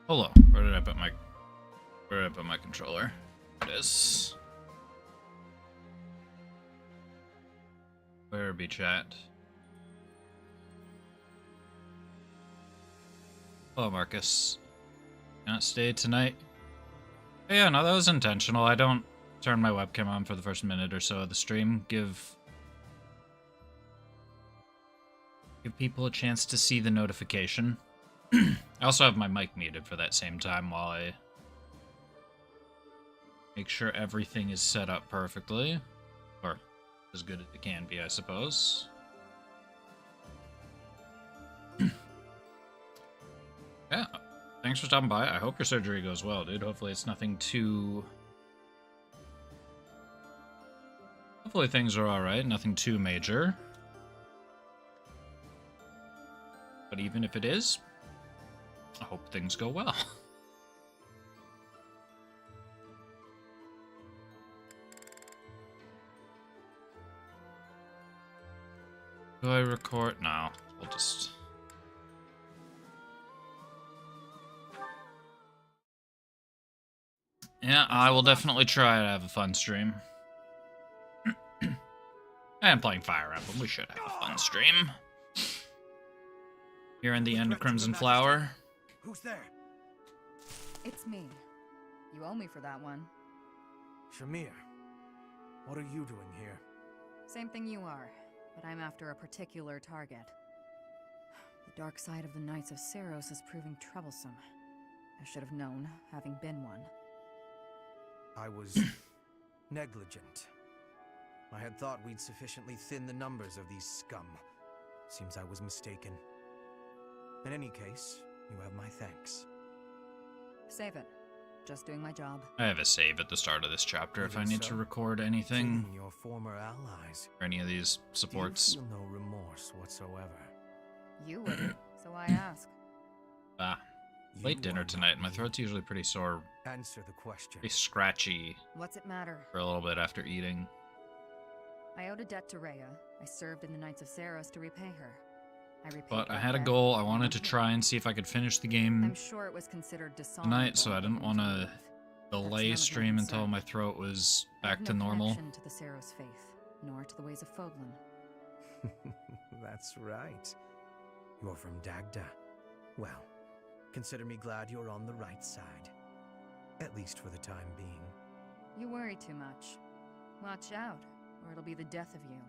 Hello. Where did I put my controller? It is. Where be chat? Hello, Marcus. Can't stay tonight. Oh, yeah, no, that was intentional. I don't turn my webcam on for the first minute or so of the stream. Give people a chance to see the notification. I also have my mic muted for that same time while I make sure everything is set up perfectly. Or as good as it can be, I suppose. Yeah, thanks for stopping by. I hope your surgery goes well, dude. Hopefully it's nothing too... Hopefully things are alright, nothing too major. But even if it is, I hope things go well. Do I record? No, we'll just... Yeah, I will definitely try to have a fun stream. I am playing Fire Emblem. We should have a fun stream. Here in the end of Crimson Flower. Who's there? It's me. You owe me for that one. Shamir, what are you doing here? Same thing you are, but I'm after a particular target. The dark side of the Knights of Seiros is proving troublesome. I should have known, having been one. I was negligent. I had thought we'd sufficiently thin the numbers of these scum. Seems I was mistaken. In any case, you have my thanks. Save it. Just doing my job. I have a save at the start of this chapter if I need to record anything. Your former allies. Or any of these supports. Do you feel no remorse whatsoever? You wouldn't, so I ask. Late dinner tonight. My throat's usually pretty sore. Answer the question. Pretty scratchy. What's it matter? For a little bit after eating. I owed a debt to Rhea. I served in the Knights of Seiros to repay her. But I had a goal. I wanted to try and see if I could finish the game I'm sure it was considered tonight, so I didn't want to delay stream until my throat was back to normal. To the Seiros faith, nor to the ways of Foglin. That's right. You're from Dagda. Well, consider me glad you're on the right side. At least for the time being. You worry too much. Watch out, or it'll be the death of you.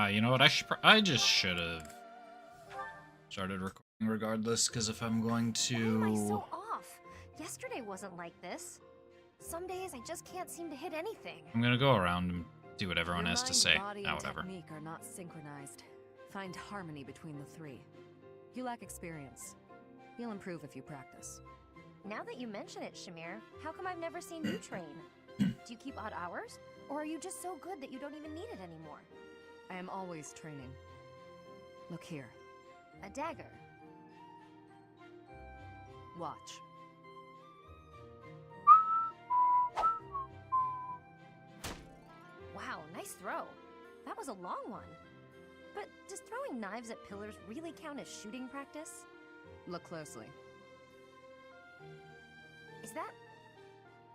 You know what? I just should have started recording regardless, because if I'm going to... Why am I so off? Yesterday wasn't like this. Some days I just can't seem to hit anything. I'm gonna go around and see what everyone has to say. Body Now, and whatever. technique are not synchronized. Find harmony between the three. You lack experience. You'll improve if you practice. Now that you mention it, Shamir, how come I've never seen you train? Do you keep odd hours? Or are you just so good that you don't even need it anymore? I am always training. Look here. A dagger. Watch. Wow, nice throw. That was a long one. But does throwing knives at pillars really count as shooting practice? Look closely. Is that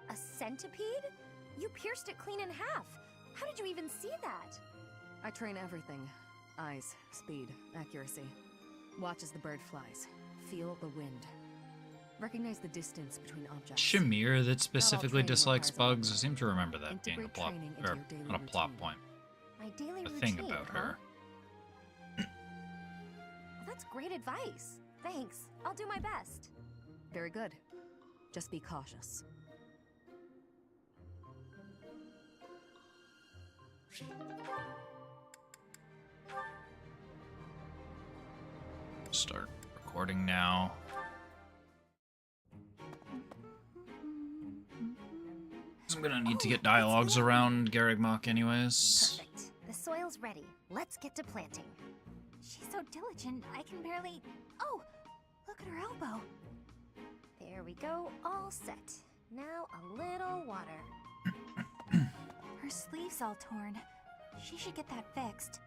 a centipede? You pierced it clean in half. How did you even see that? I train everything. Eyes, speed, accuracy. Watch as the bird flies. Feel the wind. Recognize the distance between objects. Shamir that specifically training dislikes requires bugs. I seem to remember that being a Integrate plot, training into or your daily not a plot routine. point. My daily A routine, thing about huh? her. Well, that's great advice. Thanks. I'll do my best. Very good. Just be cautious. Start recording now. I'm gonna need to get dialogues around Garrigmach anyways. Perfect. The soil's ready. Let's get to planting. She's so diligent, I can barely... Oh! Look at her elbow. There we go, all set. Now a little water. Her sleeve's all torn. She should get that fixed.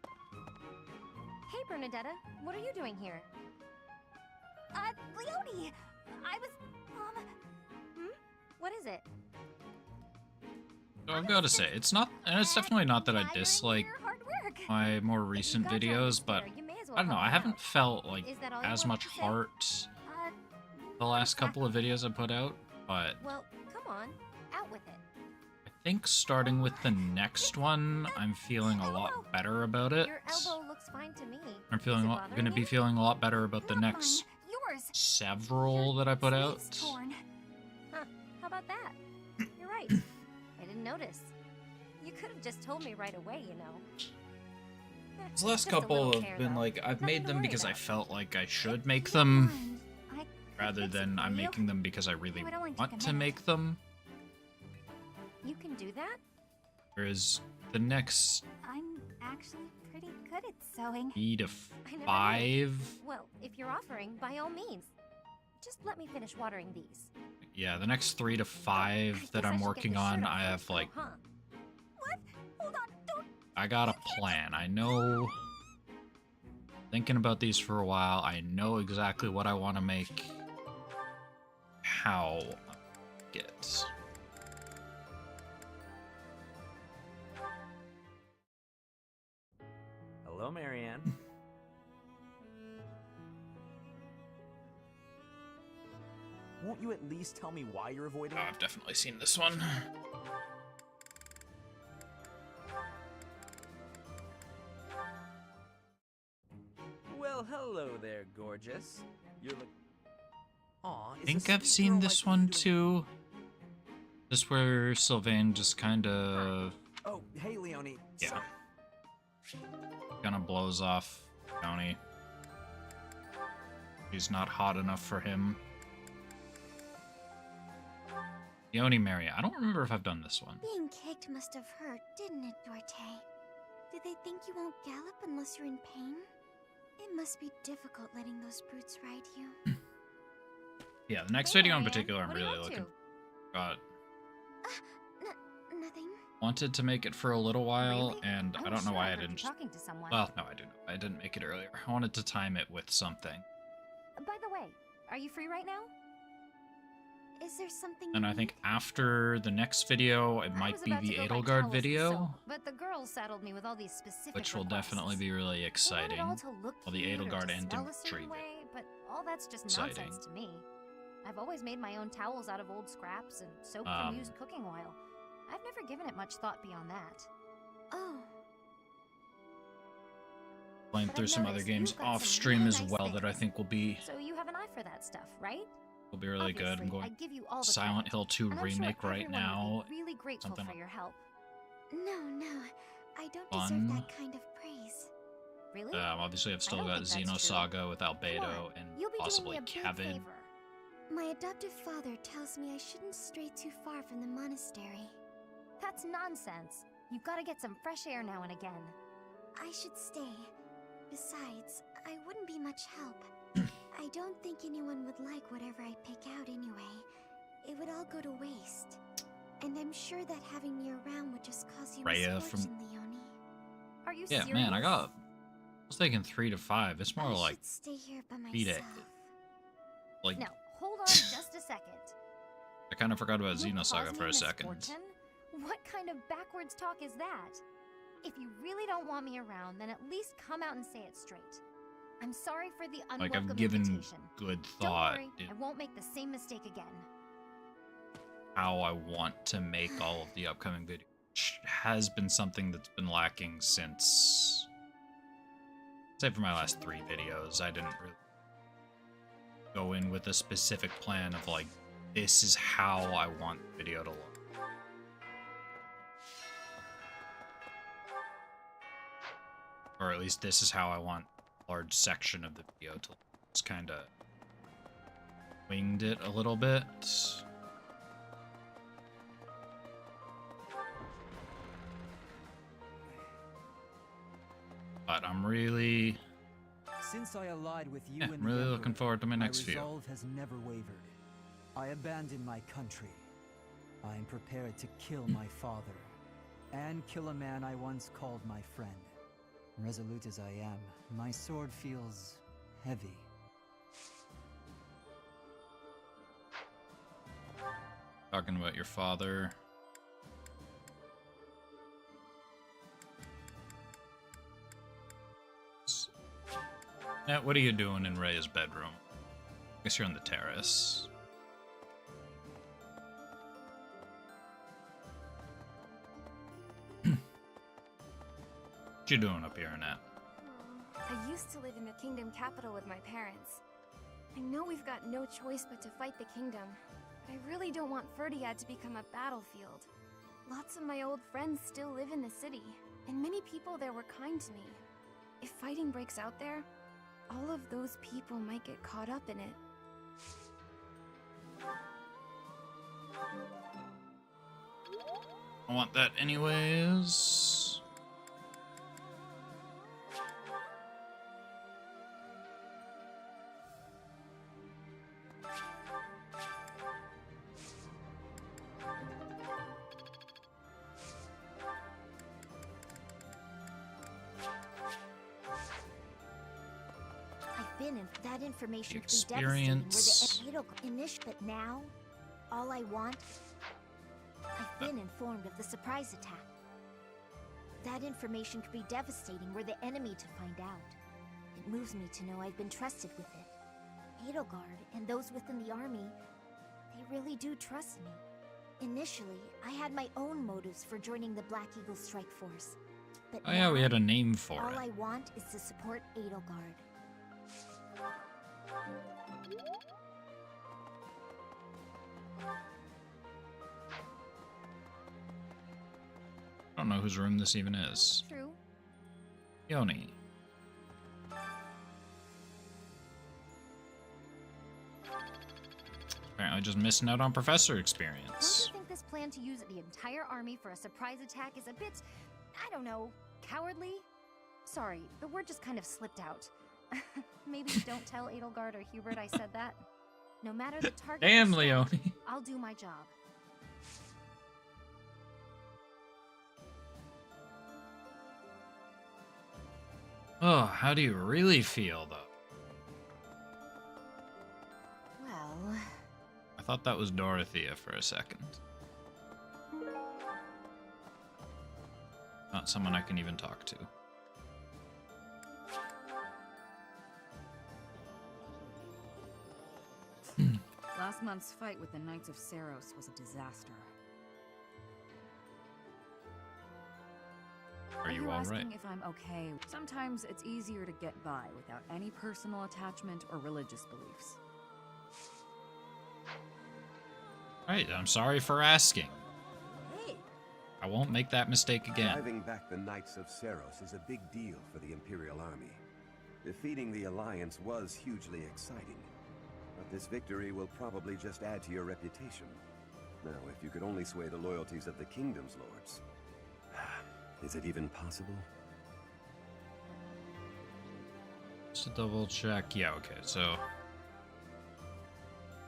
Hey, Bernadetta, what are you doing here? Leonie! I was, What is it? I've got to say, it's not, and it's definitely not that I dislike your hard work. my more recent You've got time videos, to but spare, you may as well I don't know, help I me haven't out. felt like Is that all you as wanted much to say? heart the last couple of videos I put out, but Well, come on, out with it. I think starting with the next one, I'm feeling a lot better about it. Your elbow looks fine to me. I'm Is it bothering going to be you? feeling a lot better about the Not next mine, yours. several that I put out. Sleeve's torn. Huh, how about that? You're right. I didn't notice. You could have just told me right away, you know. These last Just a couple little have care, been though. like, I've Nothing made to them worry because I about. felt like I should If make you them, don't mind, I could rather fix it than for I'm you. making them because I really It would only take want a to minute. make them. You can do that? Whereas the next I'm actually pretty good at sewing. 3 to I never knew. 5, Well, if you're offering, by all means. Just let me finish watering these. yeah, the next 3 to I 5 guess that I I'm should get working the shirt on, off I have first, though, like, huh? What? Hold on, don't. I got a plan. I know, thinking about these for a while, I know exactly what I want to make, how I get. Hello, Marianne. Won't you at least tell me why you're avoiding Oh, me? I've definitely seen this one. Well, hello there, gorgeous. You're look. Aw, I think I've seen this one too. This where Sylvain just kind of Oh, hey, Leonie. Yeah. kind of blows off Tony. She's not hot enough for him. Yoni Mary. I don't remember if I've done this one. Being kicked must have hurt, didn't it, Dorte? Do they think you won't gallop unless you're in pain? It must be difficult letting those brutes ride you. Yeah, the next Hey, video in Marianne, particular, I'm what are you really up looking. to? God, Nothing. wanted to make it for a little while, Really? and I I'm don't know sure why I heard you didn't. talking to someone. Well, no, I do know. I didn't make it earlier. I wanted to time it with something, By the way, are you free right now? Is there something and you I think need? after the next video, it I might was be about to the go buy Edelgard towels and video, soap, but the girls saddled me with all these specific which will requests. definitely be really They want exciting. it all to look Well, the cute or Edelgard to and smell a certain Dimitri. way, but all that's just Exciting. nonsense to me. I've always made my own towels out of old scraps and soap Um, from used cooking oil. I've never given it much thought beyond that. Oh, Playing But through I've some other noticed games you've got off some stream really as nice well that I things. think will be So you have an eye for that stuff, right? really good. I'm Obviously, going I give you all the Silent credit, Hill 2 and I'm remake sure right everyone now. would be really grateful Something for your help. no, I don't Fun. deserve that kind of praise. Really? Obviously, I've still don't got think that's true. Xenosaga with Come Albedo on, and you'll be possibly doing me a big Kevin. favor. My adoptive father tells me I shouldn't stray too far from the monastery. That's nonsense. You've got to get some fresh air now and again. I should stay. Besides, I wouldn't be much help. I don't think anyone would like whatever I pick out anyway. It would all go to waste. And I'm sure that having me around would just cause you Rhea misfortune, from- Leonie. Are you Yeah, serious? man, I was thinking 3 to 5. It's more I like should stay here by 3 to myself. like Now, hold on just a second. I kind of forgot about You Xenosaga cause for me a second. misfortune? What kind of backwards talk is that? If you really don't want me around, then at least come out and say it straight. I'm sorry for the unwelcome Like I've given invitation. good Don't thought worry, in I won't make the same mistake again. how I want to make all of the upcoming videos. Which has been something that's been lacking since, say, for my last 3 videos. I didn't really go in with a specific plan of like, this is how I want the video to look. Or at least this is how I want a large section of the video to look. Just kind of winged it a little bit. But I'm really, Since I allied with you yeah, and I'm the really Emperor, looking forward to my next my video. resolve has never wavered. I abandoned my country. I am prepared to kill my father, and kill a man I once called my friend. Resolute as I am, my sword feels heavy. Talking about your father. What are you doing in Rhea's bedroom? I guess you're on the terrace. What you doing up here, Annette? I used to live in the kingdom capital with my parents. I know we've got no choice but to fight the kingdom, but I really don't want Ferdiad to become a battlefield. Lots of my old friends still live in the city, and many people there were kind to me. If fighting breaks out there, all of those people might get caught up in it. I want that anyways. That information could be Experience. devastating were the Edelgard but now, all I want... I've been informed of the surprise attack. That information could be devastating were the enemy to find out. It moves me to know I've been trusted with it. Edelgard and those within the army, they really do trust me. Initially, I had my own motives for joining the Black Eagle Strike Force. But Oh yeah, we had a name for all it. I want is to support Edelgard. I don't know whose room this even is. True. Yoni. Apparently just missing out on professor Don't experience. you think this plan to use the entire army for a surprise attack is a bit, I don't know, cowardly? Sorry, the word just kind of slipped out. Maybe don't tell Edelgard or Hubert I said that. No matter the target, Damn, or Leone. strategy, I'll do my job. Oh, how do you really feel, though? Well, I thought that was Dorothea for a second. Not someone I can even talk to. last month's fight with the Knights of Saros was a disaster. Are you all right? asking if I'm okay? Sometimes it's easier to get by without any personal attachment or religious beliefs. Right, I'm sorry for asking. Hey! I won't make that mistake again. Driving back the Knights of Saros is a big deal for the Imperial Army. Defeating the Alliance was hugely exciting, but this victory will probably just add to your reputation. Now, if you could only sway the loyalties of the Kingdom's lords. Is it even possible? Just to double check. Yeah, okay, so I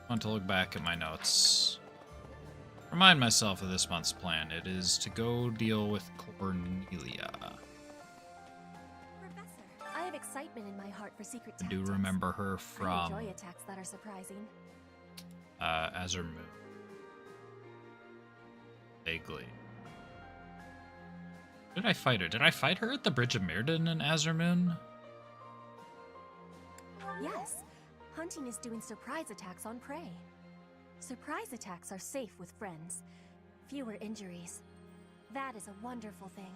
want to look back at my notes. Remind myself of this month's plan. It is to go deal with Cornelia. Professor, I have excitement in my heart for secret I tactics. do remember her I from enjoy attacks that are surprising. Azure Moon. Vaguely. Did I fight her? Did I fight her at the Bridge of Mirrodin in Azure Moon? Yes, hunting is doing surprise attacks on prey. Surprise attacks are safe with friends. Fewer injuries. That is a wonderful thing.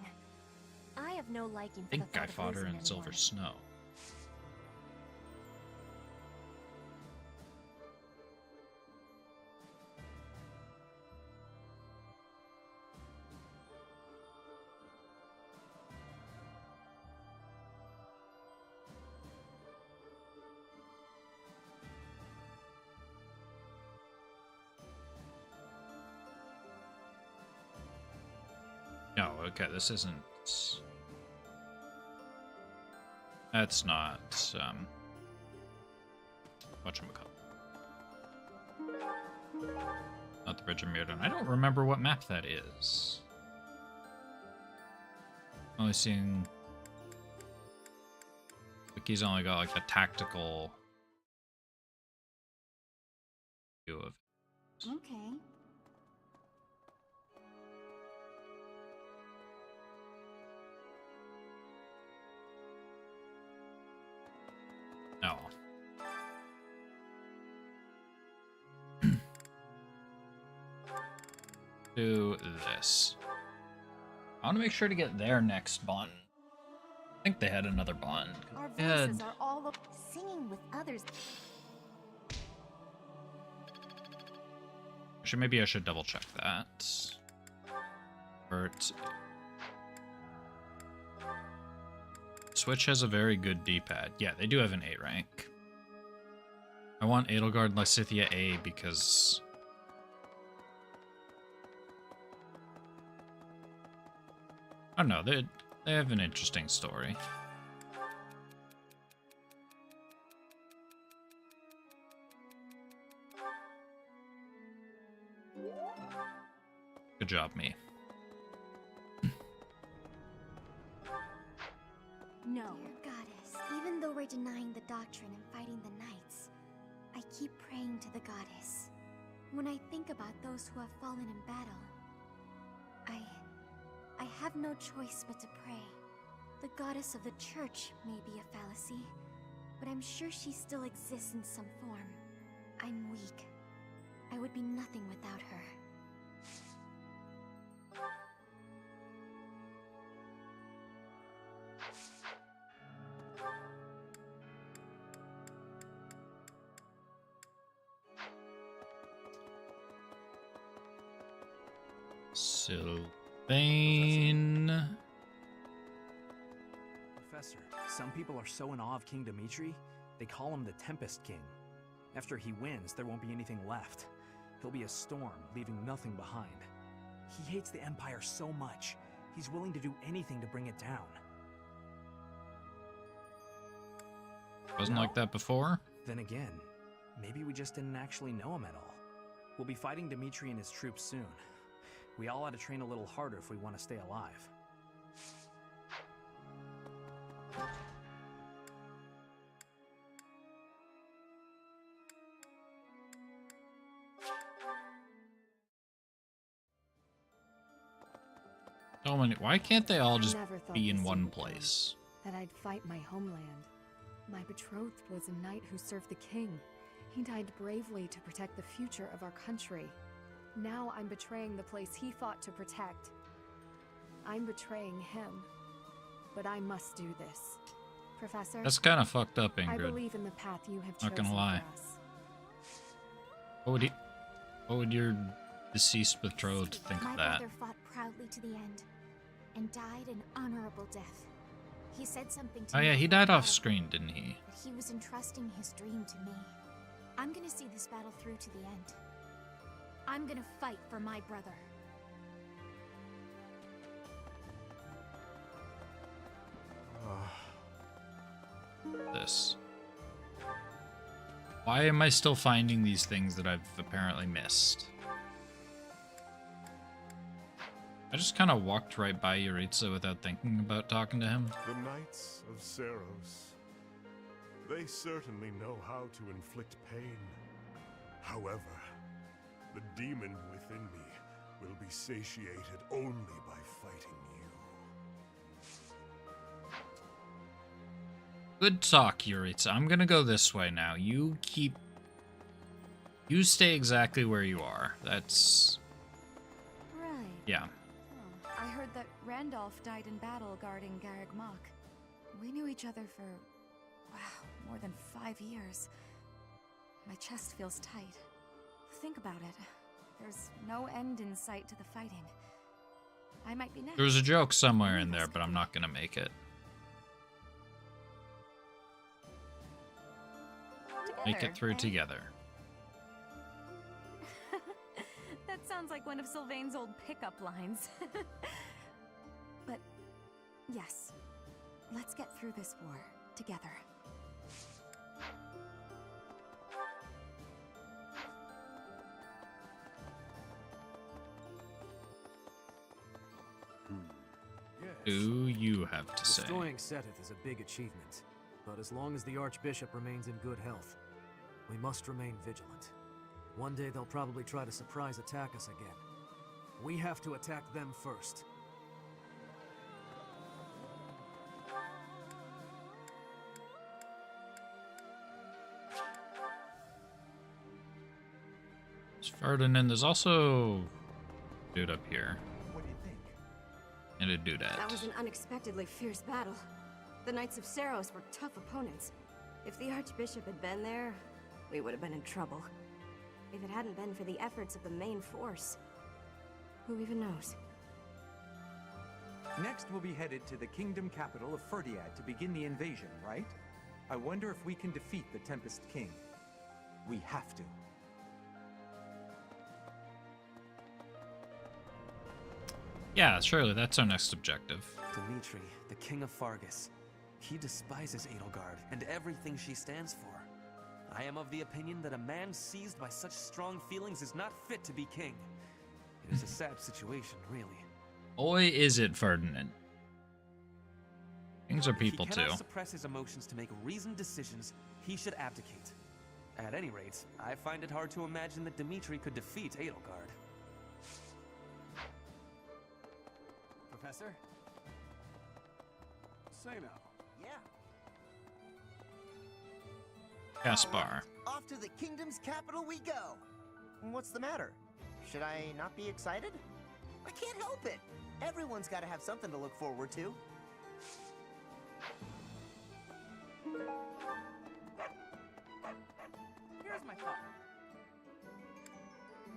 I have no liking I for the think I thought of fought her losing in Silver anyone. Snow. No, okay, this isn't... That's not, whatchamacallit. Not the Bridge of Mirrodin. I don't remember what map that is. Only seeing... Wiki's only got like a tactical view of it. Okay. No. Do this. I want to make sure to get their next bond. I think they had another bond. Our They had- voices are all singing with others. Maybe I should double check that. Switch has a very good D-pad. Yeah, they do have an 8 rank. I want Edelgard Lysithia A because... I don't know, they have an interesting story. Good job, me. No. Dear Goddess, even though we're denying the doctrine and fighting the knights, I keep praying to the Goddess. When I think about those who have fallen in battle, I have no choice but to pray. The Goddess of the Church may be a fallacy, but I'm sure she still exists in some form. I'm weak. I would be nothing without her. Sylvain. Professor, some people are so in awe of King Dimitri, they call him the Tempest King. After he wins, there won't be anything left. He'll be a storm, leaving nothing behind. He hates the Empire so much, he's willing to do anything to bring it down. Wasn't No? like that before? Then again, maybe we just didn't actually know him at all. We'll be fighting Dimitri and his troops soon. We all ought to train a little harder if we want to stay alive. So many. Why can't they all just Never thought be in this one would come, place? that I'd fight my homeland. My betrothed was a knight who served the king. He died bravely to protect the future of our country. Now I'm betraying the place he fought to protect. I'm betraying him. But I must do this. Professor, That's kind of fucked up, I Ingrid. believe in the path you have Not chosen gonna lie. for us. What would your deceased betrothed think My of that? brother fought proudly to the end and died an honorable death. He said something to Oh me yeah, he before died the off battle, screen, didn't he? that he was entrusting his dream to me. I'm gonna see this battle through to the end. I'm gonna fight for my brother. This. Why am I still finding these things that I've apparently missed? I just kind of walked right by Yuritsa without thinking about talking to him. The Knights of Seros. They certainly know how to inflict pain. However, the demon within me will be satiated only by fighting you. Good talk, Yuritsa. I'm gonna go this way now. You stay exactly where you are. That's... Right. yeah. Oh, I heard that Randolph died in battle guarding Garreg Mach. We knew each other for, wow, more than 5 years. My chest feels tight. Think about it. There's no end in sight to the fighting. I might be next. There was a joke somewhere in there, but I'm not gonna make it. Make it through together. That sounds like one of Sylvain's old pickup lines. But yes, let's get through this war together. do you have to say? Destroying Seteth is a big achievement, but as long as the Archbishop remains in good health, we must remain vigilant. One day they'll probably try to surprise attack us again. We have to attack them first. Ferdinand, there's also a dude up here. What do you think? And a dudette. That was an unexpectedly fierce battle. The Knights of Seiros were tough opponents. If the Archbishop had been there, we would have been in trouble. If it hadn't been for the efforts of the main force, who even knows? Next, we'll be headed to the kingdom capital of Ferdiad to begin the invasion, right? I wonder if we can defeat the Tempest King. We have to. Yeah, surely that's our next objective. Dimitri, the king of Fargus. He despises Edelgard and everything she stands for. I am of the opinion that a man seized by such strong feelings is not fit to be king. It is a sad situation, really. Boy, is it, Ferdinand. Kings are people If he too. cannot suppress his emotions to make reasoned decisions, he should abdicate. At any rate, I find it hard to imagine that Dimitri could defeat Edelgard. Professor? Say no. Yeah. Caspar. Off to the kingdom's capital we go. What's the matter? Should I not be excited? I can't help it. Everyone's got to have something to look forward to. Here's my phone.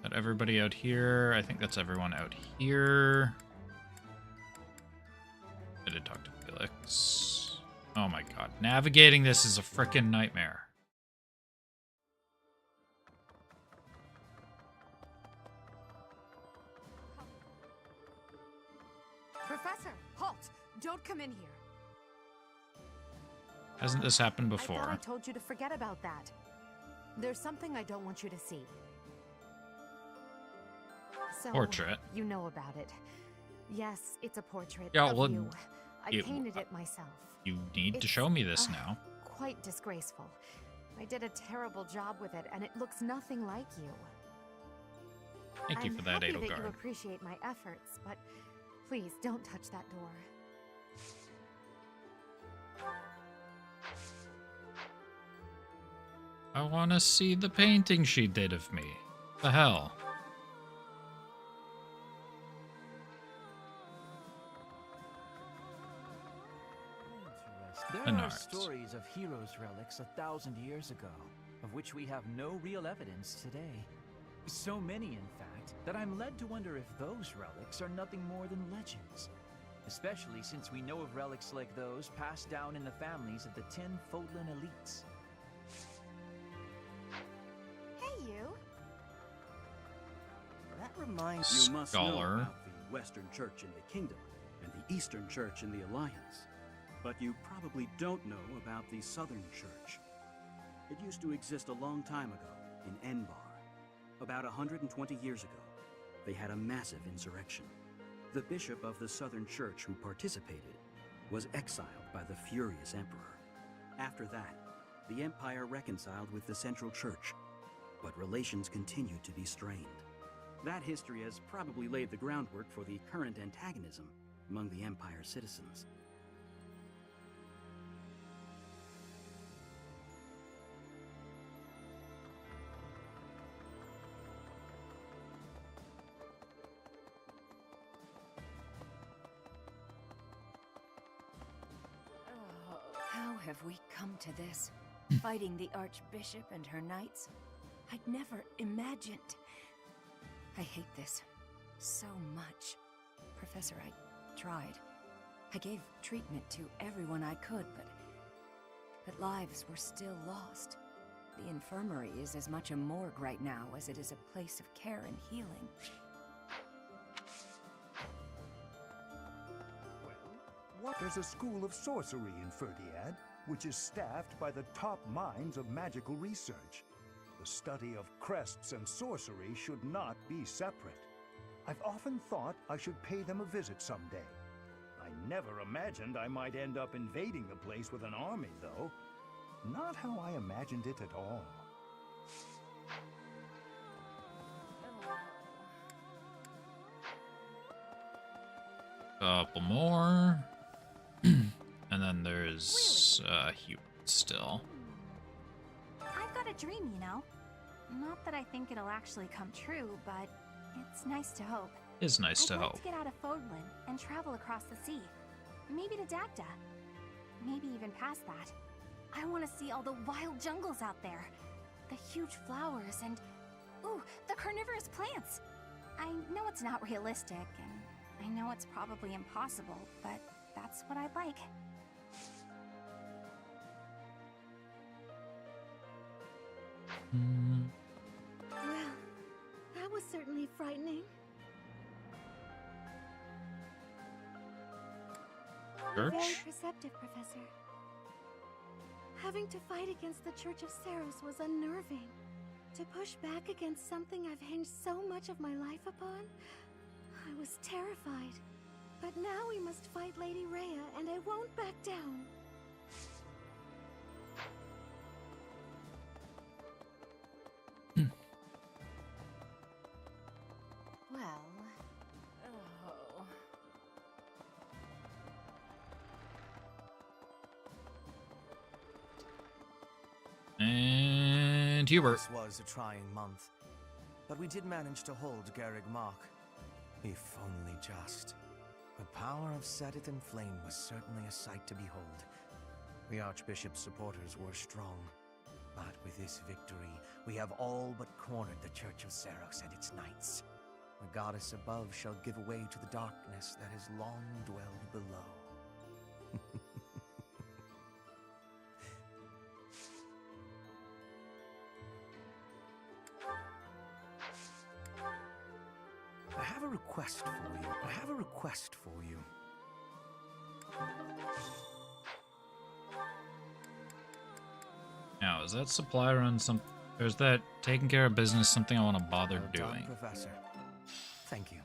Got everybody out here. I think that's everyone out here. I did talk to Felix. Oh my god. Navigating this is a frickin' nightmare. Professor, halt! Don't come in here. Hasn't this happened I before? thought I told you to forget about that. There's something I don't want you to see. So, Portrait. You know about it. Yes, it's a portrait Yeah, of well, you. I it- painted it myself. You need to It's, show me this now. Quite disgraceful. I did a terrible job with it, and it looks nothing like you. Thank you I'm for that, happy that you Edelgard. appreciate my efforts, but please don't touch that door. I want to see the painting she did of me. The hell? There An are art. stories of heroes' relics 1,000 years ago, of which we have no real evidence today. So many, in fact, that I'm led to wonder if those relics are nothing more than legends. Especially since we know of relics like those passed down in the families of the 10 Fodlan elites. Hey, you. That reminds You must know Scholar. about the Western Church in the Kingdom and the Eastern Church in the Alliance. But you probably don't know about the Southern Church. It used to exist a long time ago in Enbar. About 120 years ago, they had a massive insurrection. The bishop of the Southern Church who participated was exiled by the furious emperor. After that, the empire reconciled with the Central Church, but relations continued to be strained. That history has probably laid the groundwork for the current antagonism among the empire's citizens. How have we come to this? Fighting the Archbishop and her knights? I'd never imagined. I hate this so much. Professor, I tried. I gave treatment to everyone I could, but lives were still lost. The infirmary is as much a morgue right now as it is a place of care and healing. There's a school of sorcery in Ferdiad, which is staffed by the top minds of magical research. The study of crests and sorcery should not be separate. I've often thought I should pay them a visit someday. I never imagined I might end up invading the place with an army, though. Not how I imagined it at all. Couple more. And then there's Hubert still. I've got a dream, you know. Not that I think it'll actually come true, but it's nice to hope. It's nice to I'd like hope. to get out of Fodlan and travel across the sea. Maybe to Dagda. Maybe even past that. I want to see all the wild jungles out there. The huge flowers and... ooh, the carnivorous plants! I know it's not realistic, and I know it's probably impossible, but that's what I'd like. Well, that was certainly frightening. Church? Very perceptive, Professor. Having to fight against the Church of Saros was unnerving. To push back against something I've hinged so much of my life upon, I was terrified. But now we must fight Lady Rhea, and I won't back down. Well... oh... And Hubert. This was a trying month, but we did manage to hold Garreg Mach. If only just. The power of Set It in Flame was certainly a sight to behold. The Archbishop's supporters were strong, but with this victory, we have all but cornered the Church of Saros and its knights. The goddess above shall give way to the darkness that has long dwelled below. I have a request for you. I have a request for you. Now, is that supply run some, or is that taking care of business something I want to bother Well done, doing? Professor. Thank you.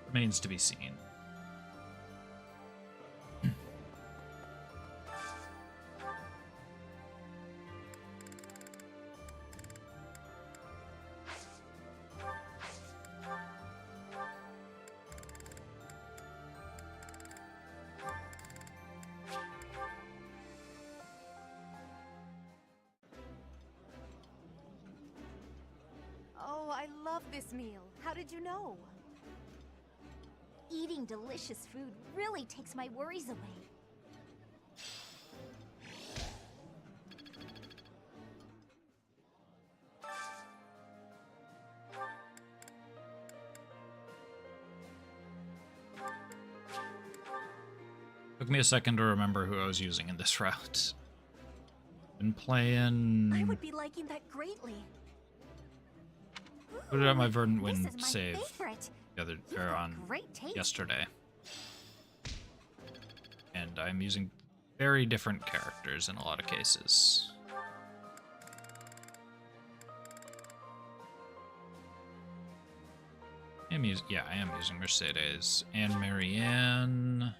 Remains to be seen. Oh, I love this meal. How did you know? Eating delicious food really takes my worries away. Took me a second to remember who I was using in this route. Been playing... I would be liking that greatly. Put it on my Verdant This Wind is my save favorite. the other, You've or got on great taste. yesterday. And I'm using very different characters in a lot of cases. I am using Mercedes and Marianne.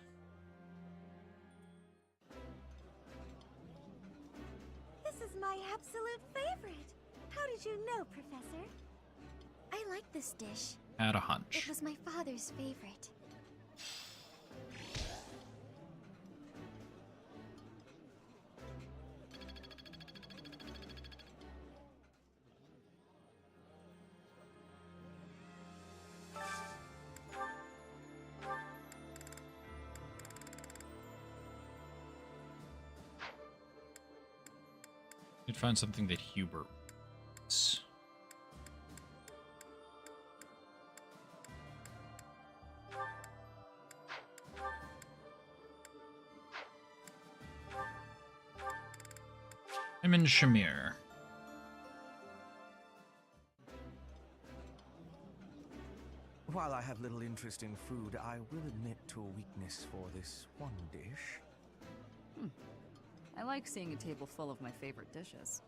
This is my absolute favorite. How did you know, Professor? I like this dish. Had a hunch. It was my father's favorite. You'd find something that Hubert wants. I'm in Shamir. While I have little interest in food, I will admit to a weakness for this one dish. I like seeing a table full of my favorite dishes.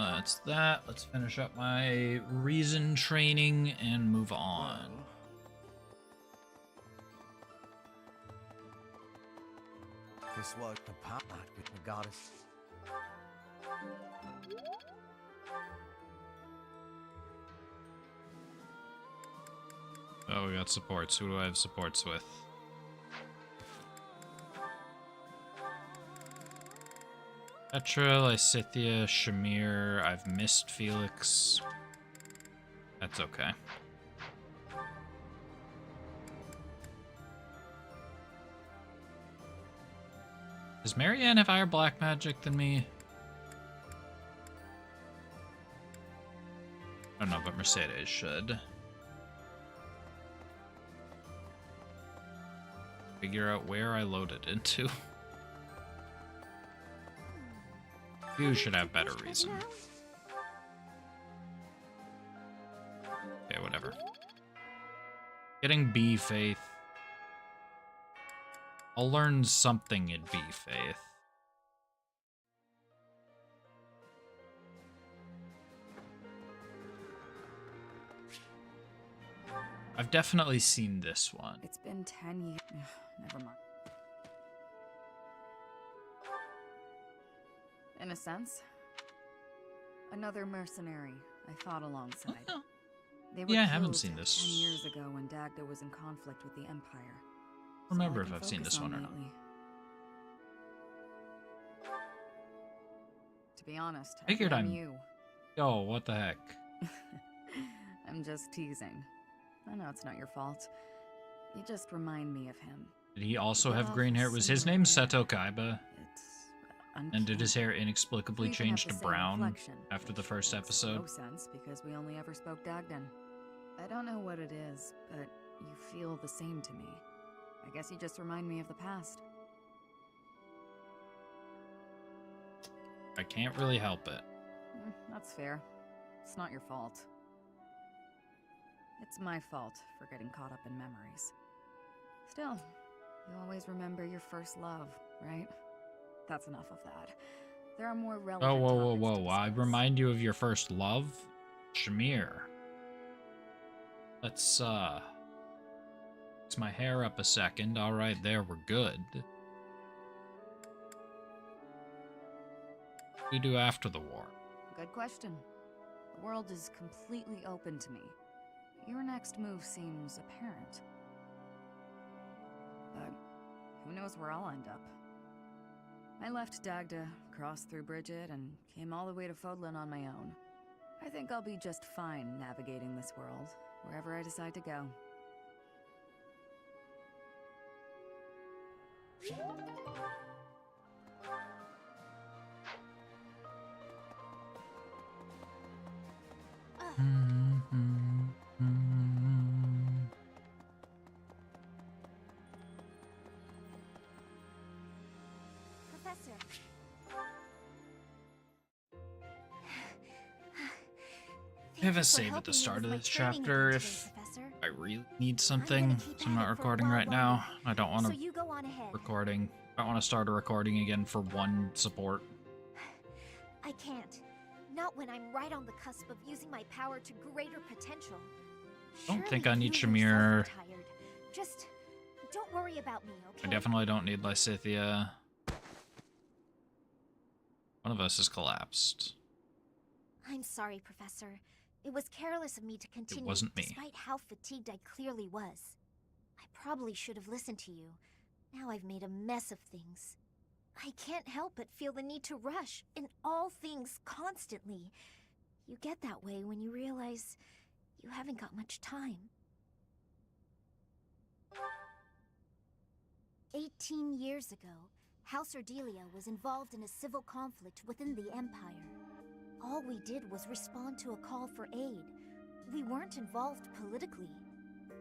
That's that. Let's finish up my reason training and move on. This was the part with the goddess. Oh, we got supports. Who do I have supports with? Petra, Lysithia, Shamir. I've missed Felix. That's okay. Does Marianne have higher black magic than me? I don't know, but Mercedes should. Figure out where I loaded into. You should have better reason. Okay, whatever. Getting B Faith. I'll learn something in B Faith. I've definitely seen this one. It's been 10 years. Never mind. In a sense, another mercenary I fought alongside. They were Yeah, I haven't killed seen this. 10 years ago when Dagda was in conflict with the Empire. Remember So if I I've can seen focus this one on or not. lately. To be honest, I Figured blame I'm. you. Yo, what the heck? I'm just teasing. I know it's not your fault. You just remind me of him. Did he also Get have off green the hair? Was his similar name hair. Seto Kaiba? And did his hair inexplicably We even have change the to same brown reflection, after the which first makes episode? No sense because we only ever spoke Dagdan. I don't know what it is, but you feel the same to me. I guess you just remind me of the past. I can't really help it. That's fair. It's not your fault. It's my fault for getting caught up in memories. Still, you always remember your first love, right? That's enough of that. There are more relevant Oh, whoa, whoa, topics to whoa. I discuss. remind you of your first love? Shamir. Let's, fix my hair up a second. Alright, there, we're good. What do you do after the war? Good question. The world is completely open to me. Your next move seems apparent. But who knows where I'll end up. I left Dagda, crossed through Bridget, and came all the way to Fodlan on my own. I think I'll be just fine navigating this world, wherever I decide to go. Professor. I have a save at the start of this chapter if I really need something. So I'm not recording right now. I don't want So to you go on ahead. recording. I don't want to start a recording again for one support. I can't. Not when I'm right on the cusp of using my power to greater potential. Don't think Surely I need you yourself Shamir. are tired. Just don't worry about me, okay? I definitely don't need Lysithia. One of us has collapsed. I'm sorry, Professor. It was careless of me to continue, wasn't me. despite how fatigued I clearly was. I probably should have listened to you. Now I've made a mess of things. I can't help but feel the need to rush in all things constantly. You get that way when you realize you haven't got much time. 18 years ago, House Ordelia was involved in a civil conflict within the Empire. All we did was respond to a call for aid. We weren't involved politically.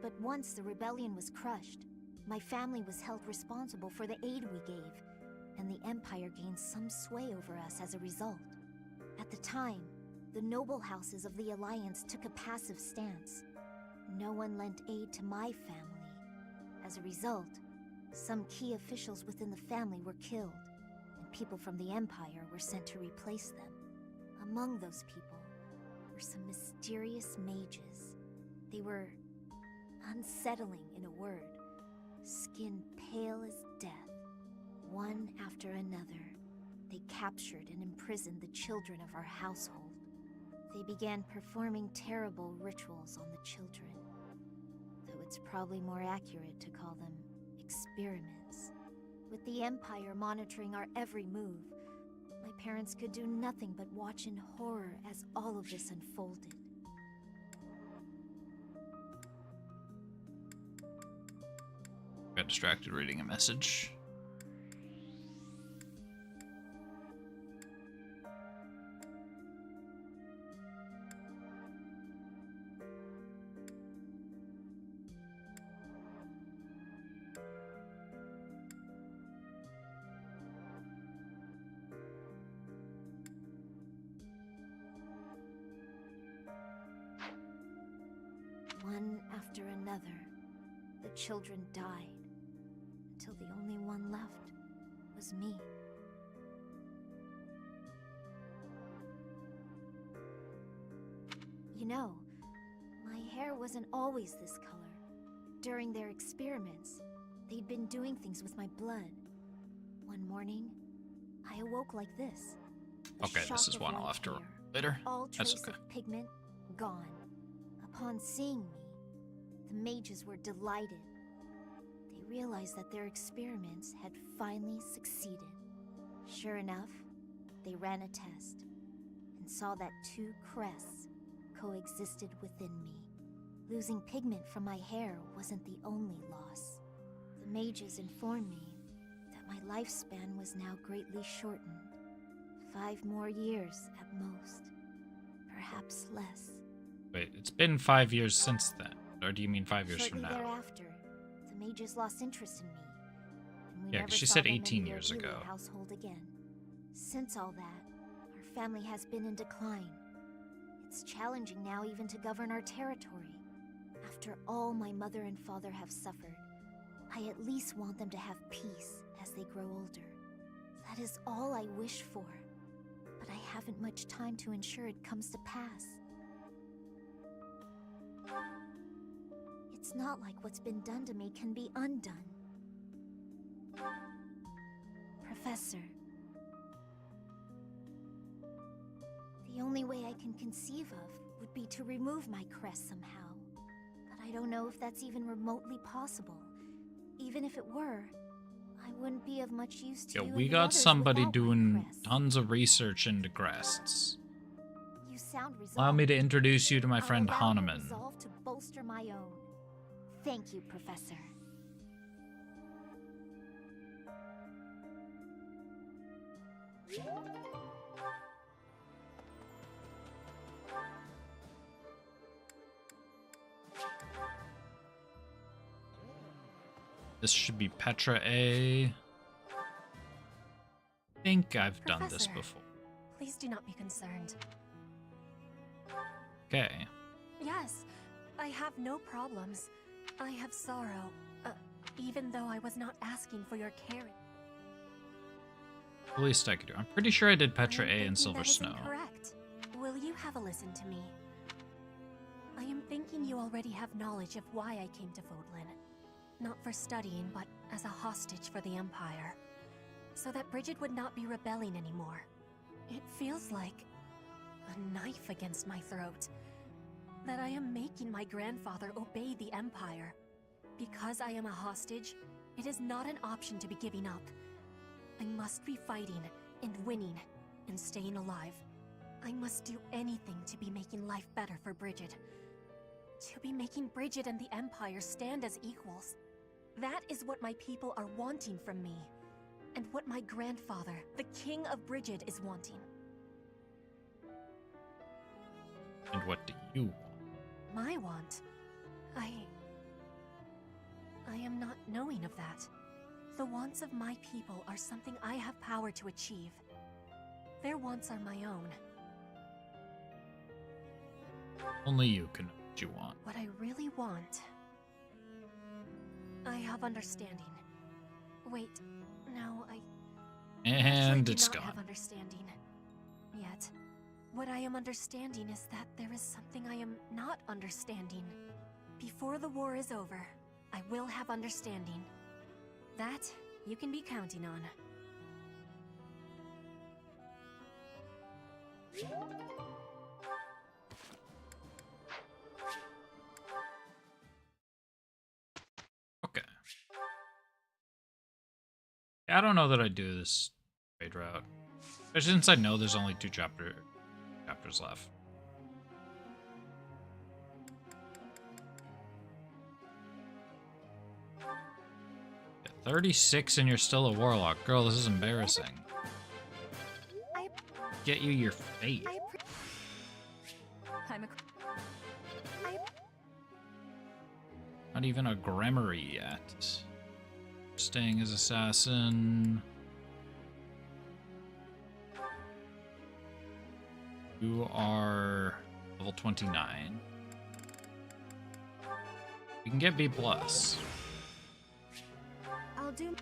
But once the rebellion was crushed, my family was held responsible for the aid we gave, and the Empire gained some sway over us as a result. At the time, the noble houses of the Alliance took a passive stance. No one lent aid to my family. As a result, some key officials within the family were killed, and people from the Empire were sent to replace them. Among those people were some mysterious mages. They were unsettling, in a word, skin pale as death. One after another, they captured and imprisoned the children of our household. They began performing terrible rituals on the children, though it's probably more accurate to call them experiments. With the Empire monitoring our every move, my parents could do nothing but watch in horror as all of this unfolded. Got distracted reading a message. One after another, the children died, until the only one left was me. You know, my hair wasn't always this color. During their experiments, they'd been doing things with my blood. One morning, I awoke like this. Okay, this is one I'll have to read later. All That's trace okay. of pigment gone. Upon seeing me, the mages were delighted. They realized that their experiments had finally succeeded. Sure enough, they ran a test and saw that two crests coexisted within me. Losing pigment from my hair wasn't the only loss. The mages informed me that my lifespan was now greatly shortened. 5 more years at most, perhaps less. Wait, it's been 5 years since then. Or do you mean 5 years Shortly from now? thereafter, the mages lost interest in me, and we Yeah, never 'cause she saw said them 18 in the years Adelia ago. household again. Since all that, our family has been in decline. It's challenging now even to govern our territory. After all my mother and father have suffered, I at least want them to have peace as they grow older. That is all I wish for, but I haven't much time to ensure it comes to pass. It's not like what's been done to me can be undone. Professor, the only way I can conceive of would be to remove my crest somehow. But I don't know if that's even remotely possible. Even if it were, I wouldn't be of much use to Yeah, you we and the got others somebody without my doing crest. tons of research into crests. You sound resolved. Allow me to introduce you to my I'll friend allow your Hahnemann. resolve to bolster my own. Thank you, Professor. This should be Petra A. I think I've done this Professor. before. Please do not be concerned. Okay. Yes, I have no problems. I have sorrow, even though I was not asking for your care. The least I could do. I'm pretty sure I did Petra I am A and thinking Silver that is Snow. incorrect. Will you have a listen to me? I am thinking you already have knowledge of why I came to Fodlan. Not for studying, but as a hostage for the Empire. So that Bridget would not be rebelling anymore. It feels like a knife against my throat. That I am making my grandfather obey the Empire. Because I am a hostage, it is not an option to be giving up. I must be fighting, and winning, and staying alive. I must do anything to be making life better for Bridget. To be making Bridget and the Empire stand as equals. That is what my people are wanting from me. And what my grandfather, the King of Bridget, is wanting. And what do you want? My want? I am not knowing of that. The wants of my people are something I have power to achieve. Their wants are my own. Only you can know what you want. What I really want... I have understanding. Wait, no, I... And actually it's do not gone. have understanding. Yet. What I am understanding is that there is something I am not understanding. Before the war is over, I will have understanding. That you can be counting on. Okay. I don't know that I do this trade route. Especially since I know there's only 2 chapters left. Yeah, 36 and you're still a warlock. Girl, this is embarrassing. Get you your fate. Not even a Gremory yet. Staying as assassin. You are level 29. You can get B+. I'll do...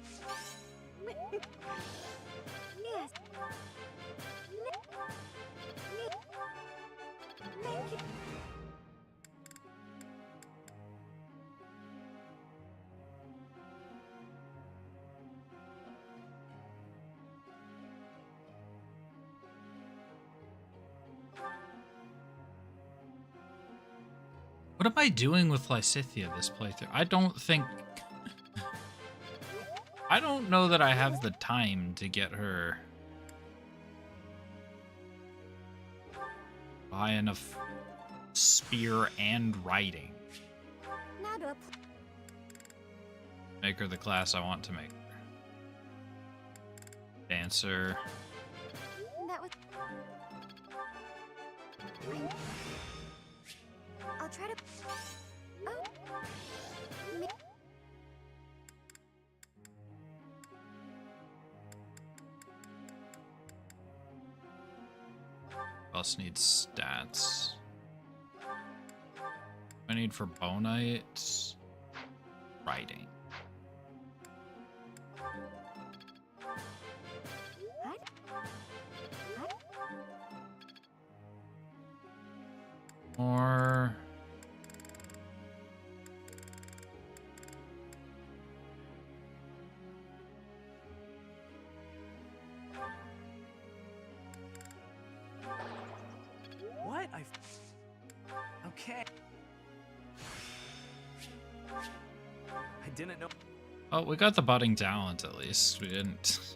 Yes. Thank you. What am I doing with Lysithea this playthrough? I don't think... I don't know that I have the time to get her high enough spear and riding. Make her the class I want to make her. Dancer. That was... I'll try to... Oh. Who else needs stats? I need for Bonite. Riding. Or... What? Okay. I didn't know. Oh, we got the budding talent at least. We didn't.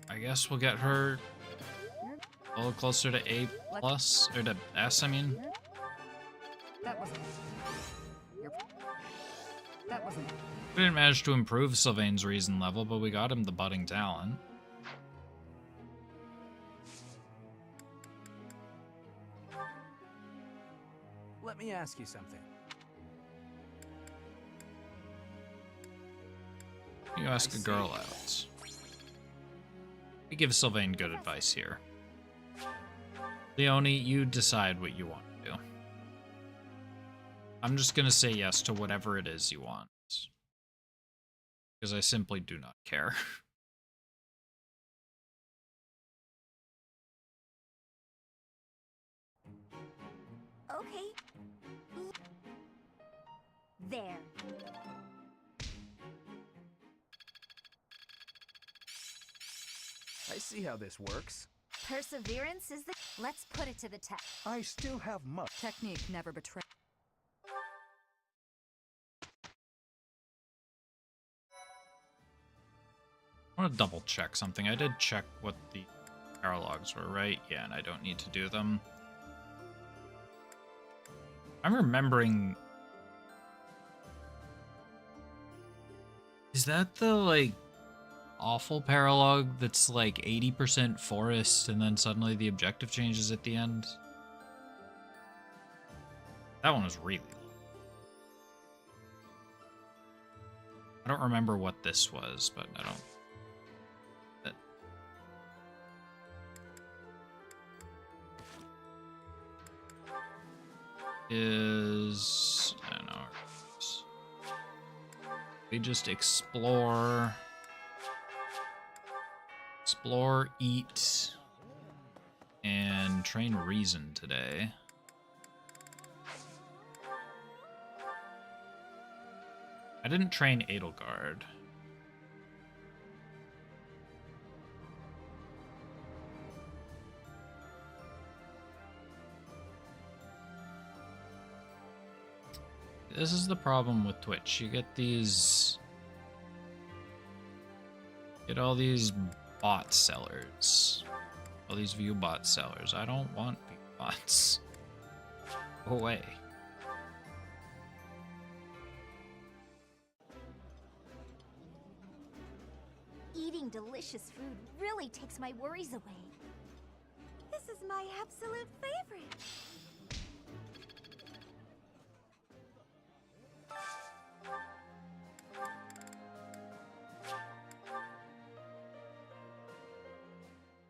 I guess we'll get her a little closer to A+, or to S, I mean. That wasn't. That wasn't. We didn't manage to improve Sylvain's reason level, but we got him the budding talent. Let me ask you something. You ask a girl out. We give Sylvain good advice here. Leonie, you decide what you want to do. I'm just gonna say yes to whatever it is you want. Because I simply do not care. Okay. There. I see how this works. Perseverance is the... Let's put it to the test. I still have much. Technique never betrays. I want to double check something. I did check what the paralogs were, right? Yeah, and I don't need to do them. I'm remembering... Is that the, like, awful paralog that's, like, 80% forest and then suddenly the objective changes at the end? That one was really low. I don't remember what this was, but I don't... Is... I don't know. We just explore... explore, eat, and train reason today. I didn't train Edelgard. This is the problem with Twitch. You get these... Get all these bot sellers. All these view bot sellers. I don't want view bots. Go away. Eating delicious food really takes my worries away. This is my absolute favorite.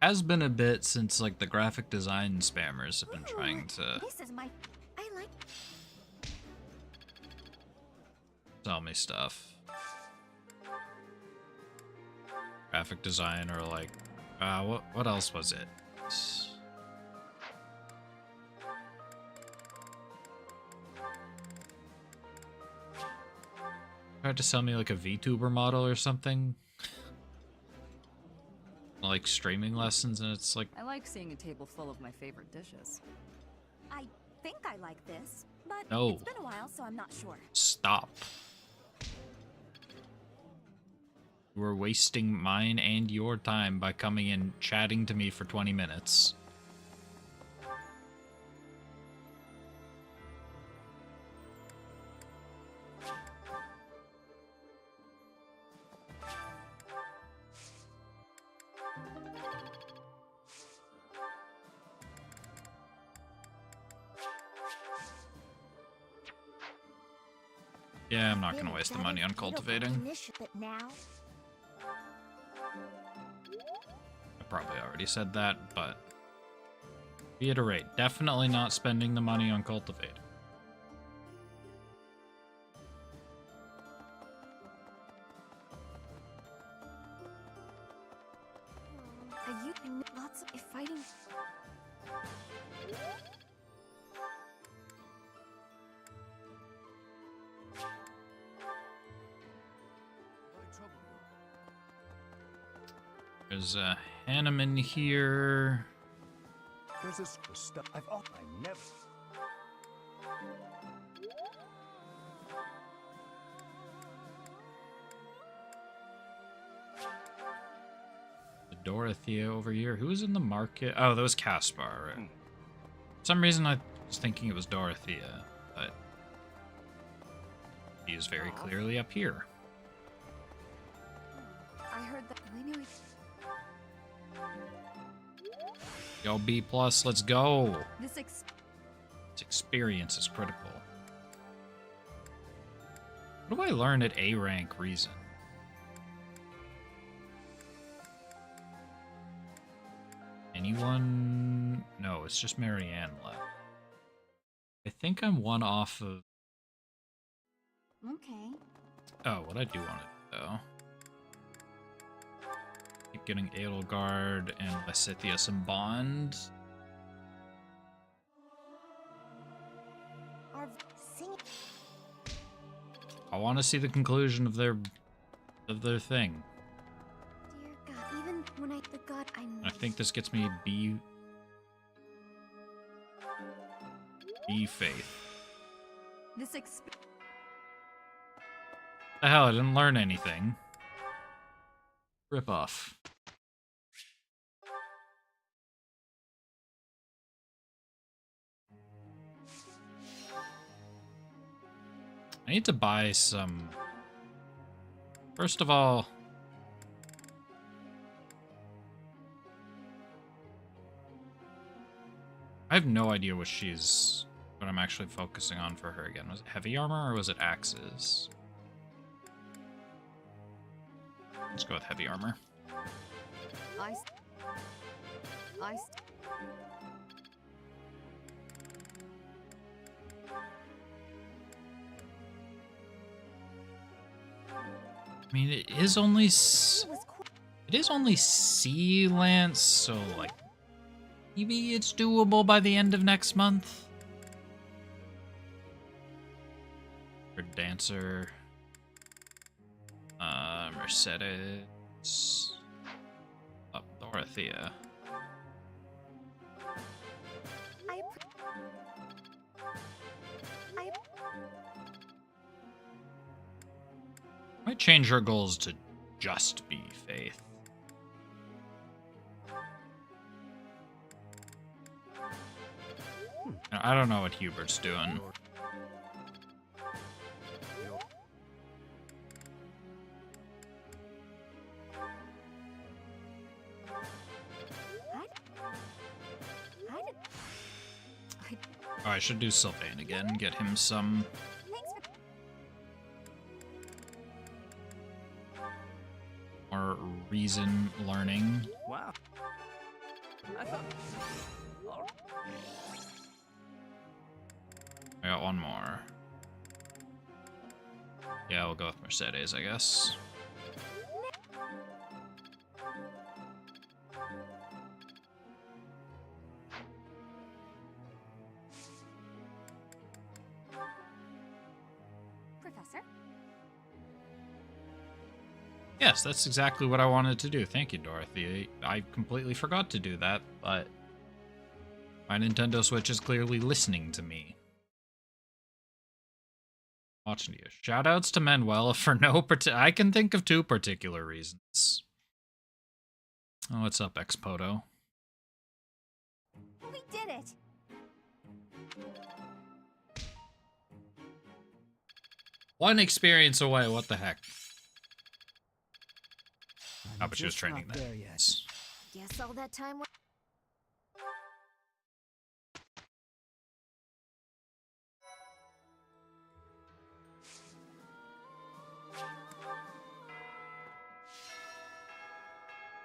Has been a bit since like the graphic design spammers have been trying to This is my... I like... sell me stuff. Graphic design or like what else was it? Tried to sell me like a VTuber model or something. Like streaming lessons, and it's like I like seeing a table full of my favorite dishes. I think I like this, but No. it's been a while, so I'm not sure. Stop. You were wasting mine and your time by coming in chatting to me for 20 minutes. Yeah, I'm not gonna waste the money on cultivating. But now, I probably already said that, but reiterate, definitely not spending the money on cultivating. A youth and lots of fighting. There's a Hanneman here. There's this stuff I never. The Dorothea over here. Who's in the market? Oh, that was Caspar, right? For some reason I was thinking it was Dorothea, but he is very clearly up here. I heard that we knew each... Yo, B+, let's go! This This experience is critical. What do I learn at A rank reason? Anyone? No, it's just Marianne left. I think I'm one off of... okay. Oh, what I do want to do, though. Keep getting Edelgard and Lysithea some bond. Our singing. I want to see the conclusion of their thing. Dear God, even when the God I I think this gets me B faith. This The hell, I didn't learn anything. Rip off. I need to buy some... First of all... I have no idea what I'm actually focusing on for her again. Was it heavy armor or was it axes? Let's go with heavy armor. I mean, it is only... It It is only Sea Lance, so like maybe it's doable by the end of next month. For Dancer. Mercedes. Up Dorothea. Might change her goals to just be Faith. I don't know what Hubert's doing. Oh, I should do Sylvain again, get him some more reason learning. Wow. I thought... I got one more. Yeah, we'll go with Mercedes, I guess. Professor? Yes, that's exactly what I wanted to do. Thank you, Dorothy. I completely forgot to do that, but my Nintendo Switch is clearly listening to me. Watching you. Shoutouts to Manuela for no I can think of two particular reasons. Oh, what's up, Expoto? We did it! One experience away, what the heck? I'm but she was just training not that. there yet. Guess all that time was...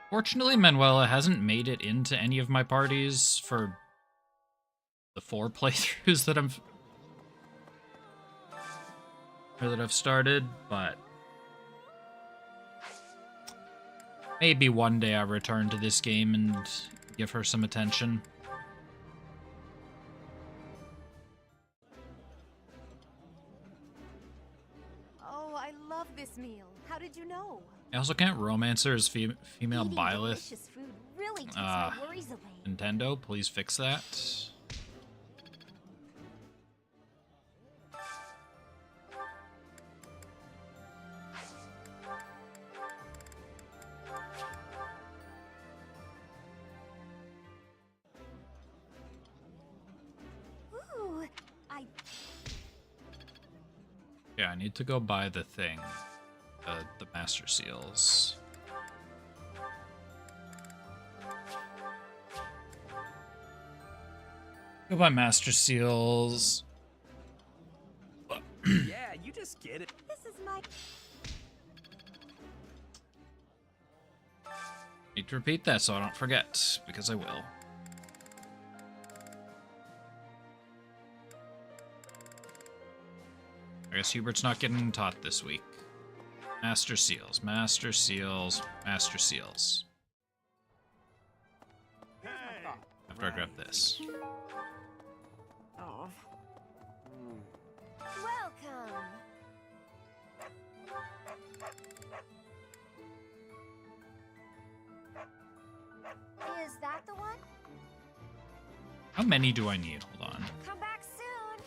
Fortunately, Manuela hasn't made it into any of my parties for the 4 playthroughs that I've started, but maybe one day I return to this game and give her some attention. Oh, I love this meal. How did you know? I also can't romance her as female Eating Byleth. delicious food really takes my worries away. Nintendo, please fix that. Ooh, Yeah, I need to go buy the thing. The Master Seals. Go buy Master Seals. Yeah, you just get it. This is my... Need to repeat that so I don't forget, because I will. I guess Hubert's not getting taught this week. Master Seals, Master Seals, Master Seals. After I grab this. Oh. Welcome! Is that the one? How many do I need? Hold on. Come back soon!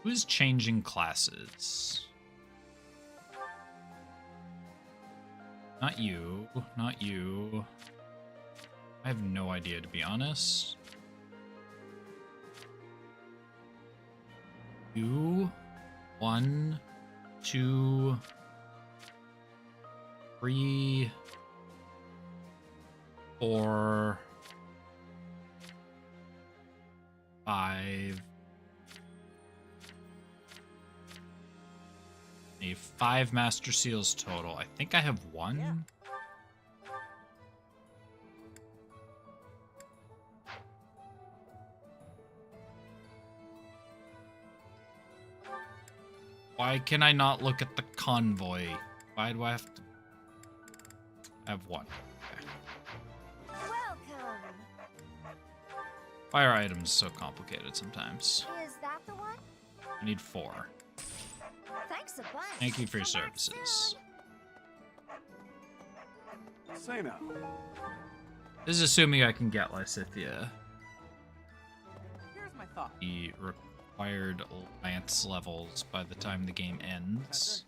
Who's changing classes? Not you. Not you. I have no idea, to be honest. You. 1, 2, 3, 4, 5. A 5 Master Seals total. I think I have 1. Yeah. Why can I not look at the convoy? Why do I have to... I have one. Okay. Welcome. Fire items so complicated sometimes. Is that the one? I need 4. Thanks a bunch. Thank you for your Come back services. Say no. This is assuming I can get Lysithia. Here's my thought. The required alliance levels by the time the game ends.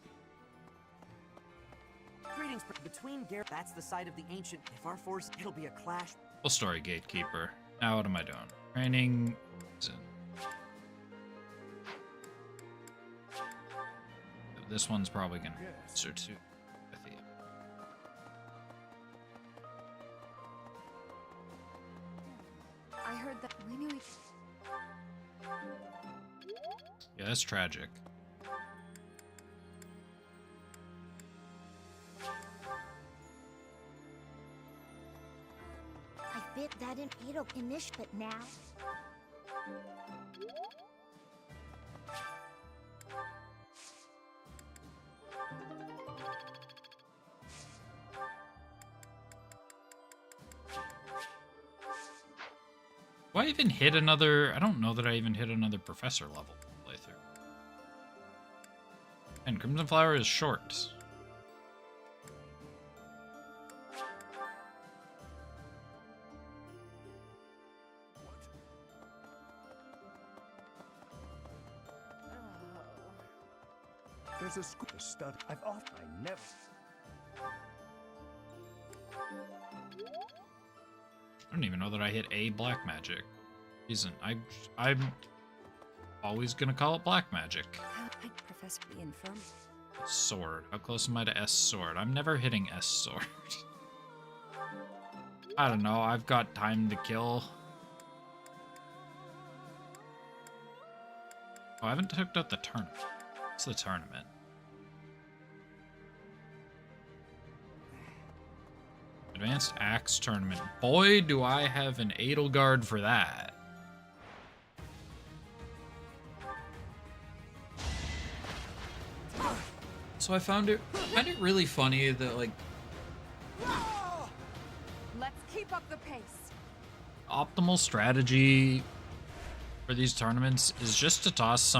Greetings between Garrett. That's the site of the ancient. If our force, it'll be a clash. Full story, Gatekeeper. Now what am I doing? Training. This one's probably gonna be closer to Lysithia. I heard that we knew each. Yeah, that's tragic. I fit that in Edelgard, but now. Do I even hit another... I don't know that I even hit another professor level playthrough. And Crimson Flower is short. There's a school to study. I never. I don't even know that I hit a black magic. Reason I'm always gonna call it black magic. I'd Professor the Infirm. Sword. How close am I to S sword? I'm never hitting S sword. I don't know. I've got time to kill. Oh, I haven't hooked up the tournament. What's the tournament? Advanced Axe Tournament. Boy, do I have an Edelgard for that. So I found it really funny that, like, Let's keep up the pace. optimal strategy for these tournaments is just to toss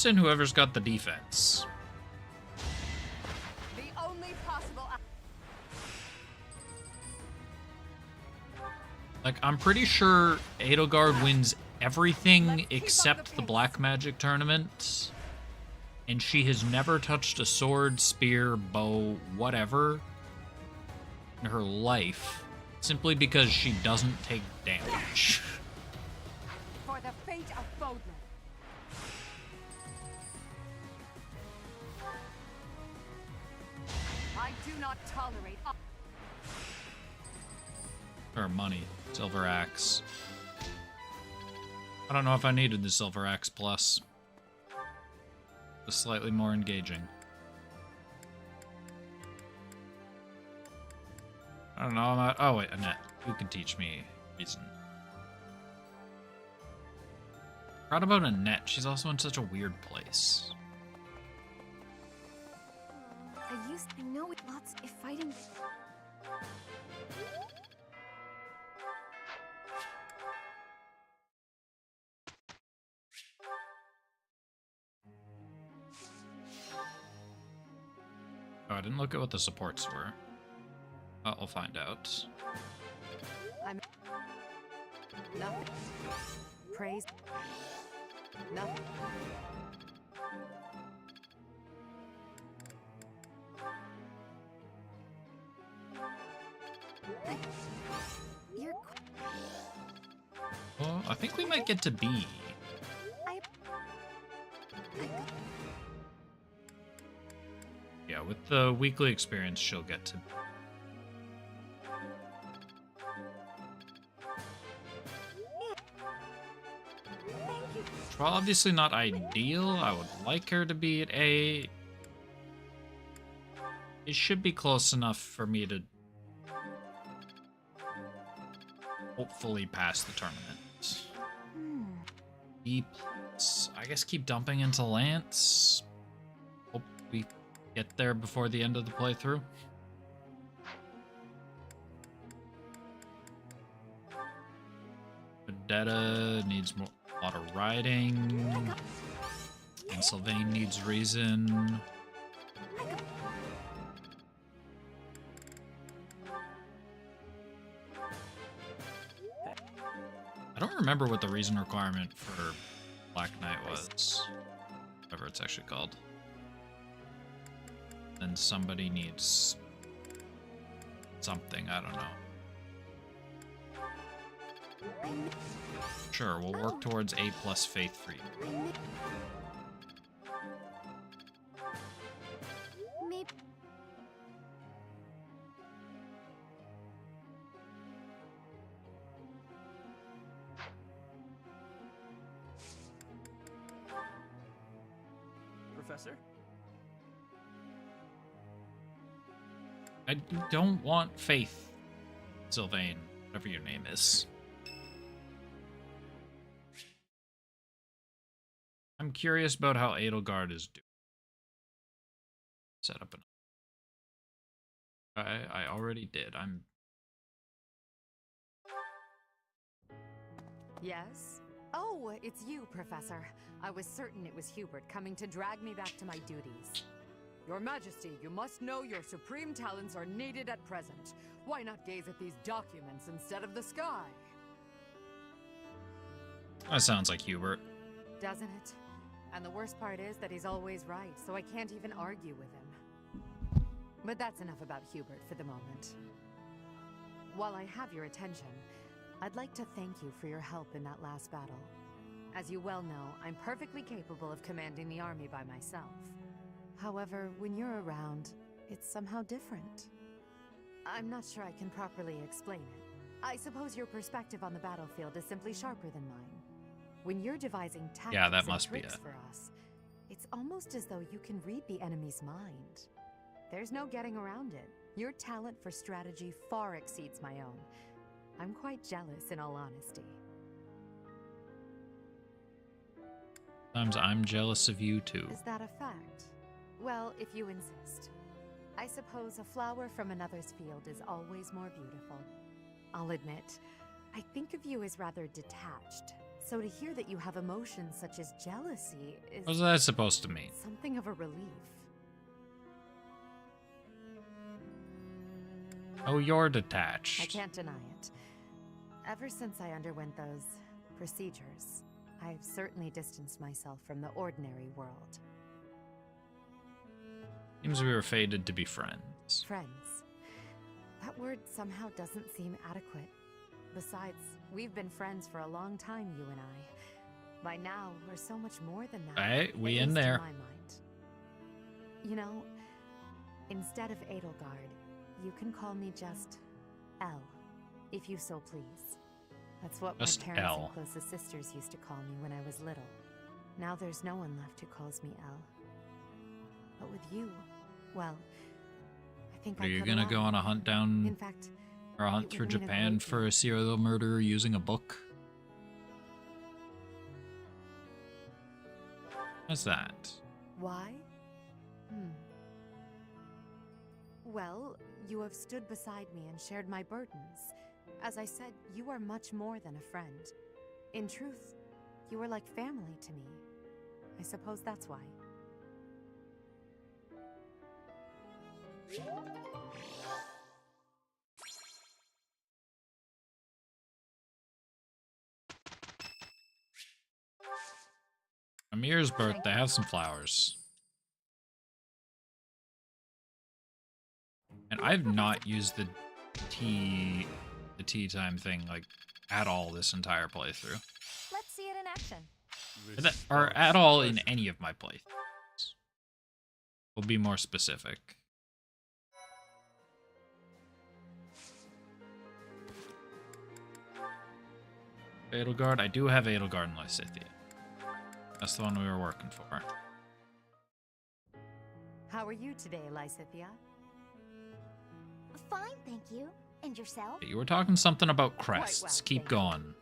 in whoever's got the defense. The only possible. Like, I'm pretty sure Edelgard wins everything except the black magic tournament. And she has never touched a sword, spear, bow, whatever in her life, simply because she doesn't take damage. For the fate of Fodlan. I do not tolerate. Or money. Silver Axe. I don't know if I needed the Silver Axe Plus. Just slightly more engaging. I don't know. I'm not. Oh wait, Annette, you can teach me reason. Forgot about Annette. She's also in such a weird place. I know it lots if fighting. Oh, I didn't look at what the supports were. I'll find out. I'm nothing. Praise. Nothing. You're. Well, I think we might get to B. Yeah, with the weekly experience, she'll get to. Well, obviously not ideal. I would like her to be at A. It should be close enough for me to hopefully pass the tournament. B+. I guess keep dumping into Lance. Hope we get there before the end of the playthrough. Vendetta needs a lot of riding. And Sylvain needs reason. I don't remember what the reason requirement for Black Knight was. Whatever it's actually called. Then somebody needs something, I don't know. Sure, we'll work towards A plus faith for you. Maybe. Professor? I don't want faith, Sylvain, whatever your name is. I'm curious about how Edelgard is doing. Set up an. I already did. Yes? Oh, it's you, Professor. I was certain it was Hubert coming to drag me back to my duties. Your Majesty, you must know your supreme talents are needed at present. Why not gaze at these documents instead of the sky? That sounds like Hubert. Doesn't it? And the worst part is that he's always right, so I can't even argue with him. But that's enough about Hubert for the moment. While I have your attention, I'd like to thank you for your help in that last battle. As you well know, I'm perfectly capable of commanding the army by myself. However, when you're around, it's somehow different. I'm not sure I can properly explain it. I suppose your perspective on the battlefield is simply sharper than mine. When you're devising tactics that and must be tricks it. for us, it's almost as though you can read the enemy's mind. There's no getting around it. Your talent for strategy far exceeds my own. I'm quite jealous, in all honesty. Sometimes I'm jealous of you too. Is that a fact? Well, if you insist. I suppose a flower from another's field is always more beautiful. I'll admit, I think of you as rather detached. So to hear that you have emotions such as jealousy is... What's that supposed to mean? something of a relief. Oh, you're detached. I can't deny it. Ever since I underwent those procedures, I've certainly distanced myself from the ordinary world. Seems we were fated to be friends. Friends. That word somehow doesn't seem adequate. Besides, we've been friends for a long time, you and I. By now, we're so much more than that. Hey, we at in least there. In my mind. You know, instead of Edelgard, you can call me just Elle, if you so please. That's what Just my parents Elle. and closest sisters used to call me when I was little. Now there's no one left who calls me Elle. But with you, well, I think Are I you could gonna allow go on a hunt down In fact, or a hunt it through would mean a Japan great for deal. a serial murderer using a book? What's that? Why? Well, you have stood beside me and shared my burdens. As I said, you are much more than a friend. In truth, you are like family to me. I suppose that's why. Amir's birthday, have some flowers. And I've not used the tea time thing like at all this entire playthrough. Let's see it in action. Or at all in any of my playthroughs. We'll be more specific. Edelgard, I do have Edelgard and Lysithea. That's the one we were working for. How are you today, Lysithea? Fine, thank you. And yourself? You were talking something about Quite well, crests. Keep thank you. going.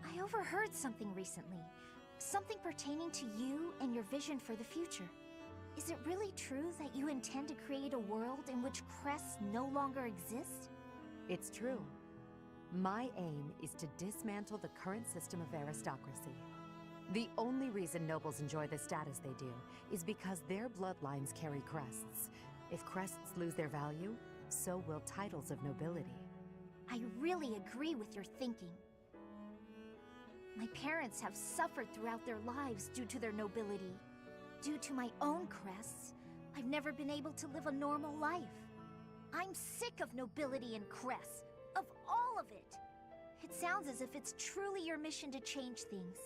I overheard something recently. Something pertaining to you and your vision for the future. Is it really true that you intend to create a world in which crests no longer exist? It's true. My aim is to dismantle the current system of aristocracy. The only reason nobles enjoy the status they do is because their bloodlines carry crests. If crests lose their value, so will titles of nobility. I really agree with your thinking. My parents have suffered throughout their lives due to their nobility. Due to my own crests, I've never been able to live a normal life. I'm sick of nobility and crests, of all of it. It sounds as if it's truly your mission to change things.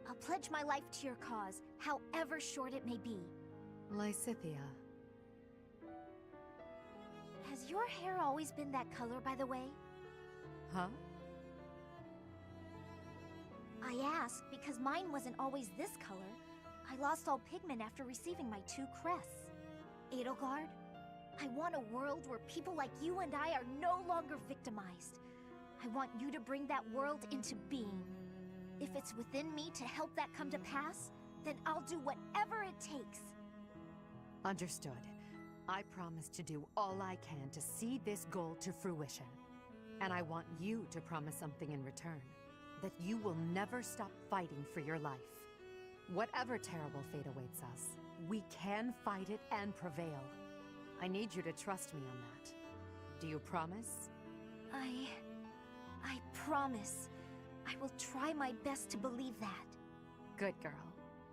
I'll pledge my life to your cause, however short it may be. Lysithea. Has your hair always been that color, by the way? Huh? I ask because mine wasn't always this color. I lost all pigment after receiving my 2 crests. Edelgard, I want a world where people like you and I are no longer victimized. I want you to bring that world into being. If it's within me to help that come to pass, then I'll do whatever it takes. Understood. I promise to do all I can to see this goal to fruition. And I want you to promise something in return. That you will never stop fighting for your life. Whatever terrible fate awaits us, we can fight it and prevail. I need you to trust me on that. Do you promise? I promise. I will try my best to believe that. Good girl.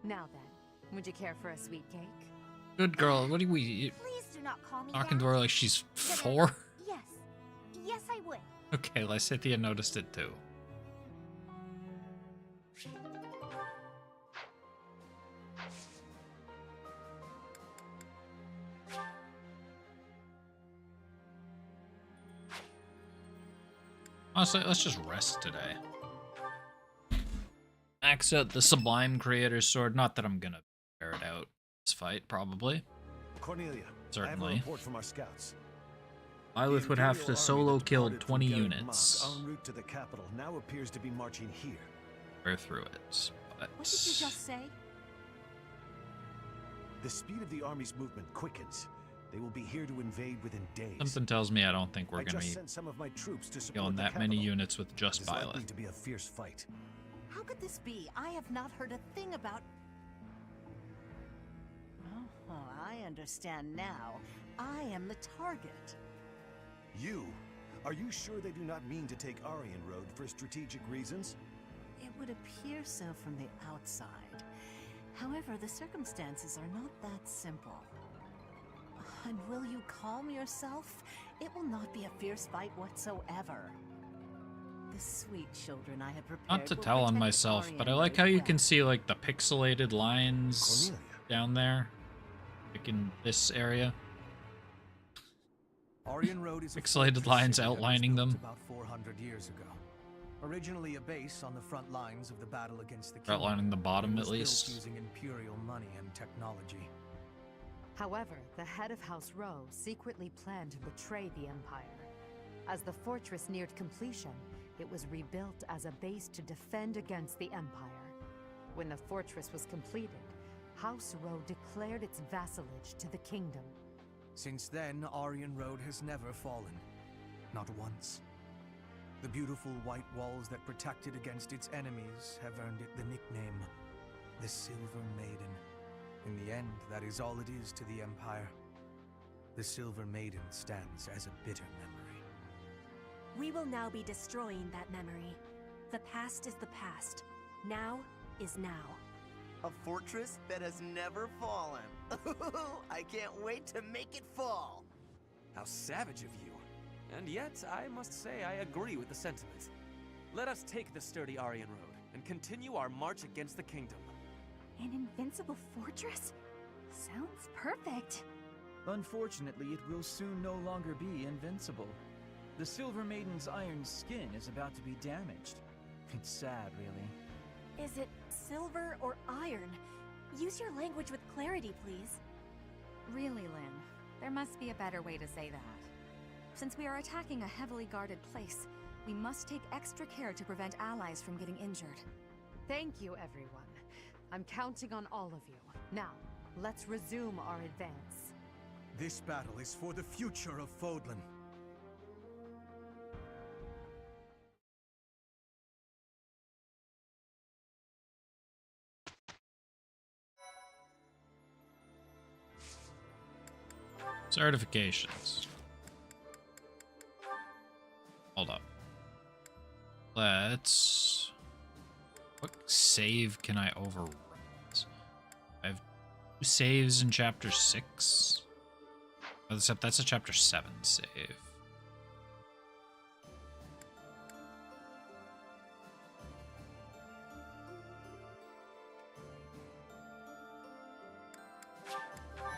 Now then, would you care for a sweet cake? Good girl. What do we... Please do not call me Talking that. to her like she's 4? Yes. Yes, I would. Okay, Lysithea noticed it too. Honestly, let's just rest today. Max out the Sublime Creator's Sword. Not that I'm gonna bear it out this fight, probably. Cornelia, certainly. I have a report from our scouts. Lilith would have to solo kill 20 units. En route to the capital now appears to be marching here. We're through it, but... What did you just say? The speed of the army's movement quickens. They will be here to invade within days. Something tells me I don't think we're I gonna just be sent some of my troops to support killing the that many capital. units with just It's likely Lilith. to be a fierce fight. How could this be? I have not heard a thing about... Oh, I understand now. I am the target. You? Are you sure they do not mean to take Aryan Road for strategic reasons? It would appear so from the outside. However, the circumstances are not that simple. And will you calm yourself? It will not be a fierce fight whatsoever. The sweet children I have prepared. Not to will tell on protect myself, Aryan but I like Road how you well. can see like the pixelated lines down there, like in this area. Aryan Road is a Pixelated fortress lines city that was outlining built them. about 400 years ago. Originally a base on the front lines of the battle against the Outlining the bottom, it at was built least. using imperial money and technology. However, the head of House Rowe secretly planned to betray the Empire. As the fortress neared completion, it was rebuilt as a base to defend against the Empire. When the fortress was completed, House Rowe declared its vassalage to the kingdom. Since then, Aryan Road has never fallen. Not once. The beautiful white walls that protect it against its enemies have earned it the nickname, the Silver Maiden. In the end, that is all it is to the Empire. The Silver Maiden stands as a bitter memory. We will now be destroying that memory. The past is the past. Now is now. A fortress that has never fallen. I can't wait to make it fall. How savage of you. And yet, I must say I agree with the sentiment. Let us take the sturdy Aryan Road and continue our march against the kingdom. An invincible fortress? Sounds perfect. Unfortunately, it will soon no longer be invincible. The Silver Maiden's iron skin is about to be damaged. It's sad, really. Is it silver or iron? Use your language with clarity, please. Really, Lynn, there must be a better way to say that. Since we are attacking a heavily guarded place, we must take extra care to prevent allies from getting injured. Thank you, everyone. I'm counting on all of you. Now, let's resume our advance. This battle is for the future of Fodlan. Certifications. Hold up. Let's... What save can I overwrite? I have 2 saves in chapter 6. Oh, that's a chapter 7 save.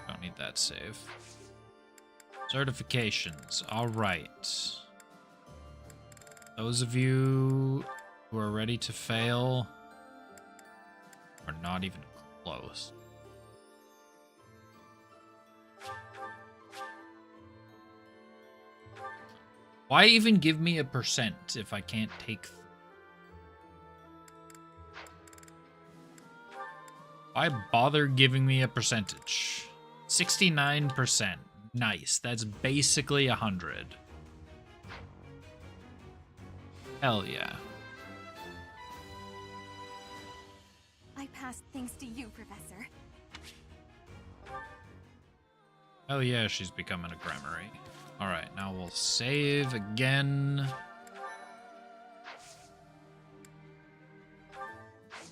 Don't need that save. Certifications. All right. Those of you who are ready to fail are not even close. Why even give me a % if I can't take... Why bother giving me a percentage? 69%. Nice. That's basically 100. Hell yeah. I passed thanks to you, Professor. Hell yeah, she's becoming a Grammary. Alright, now we'll save again.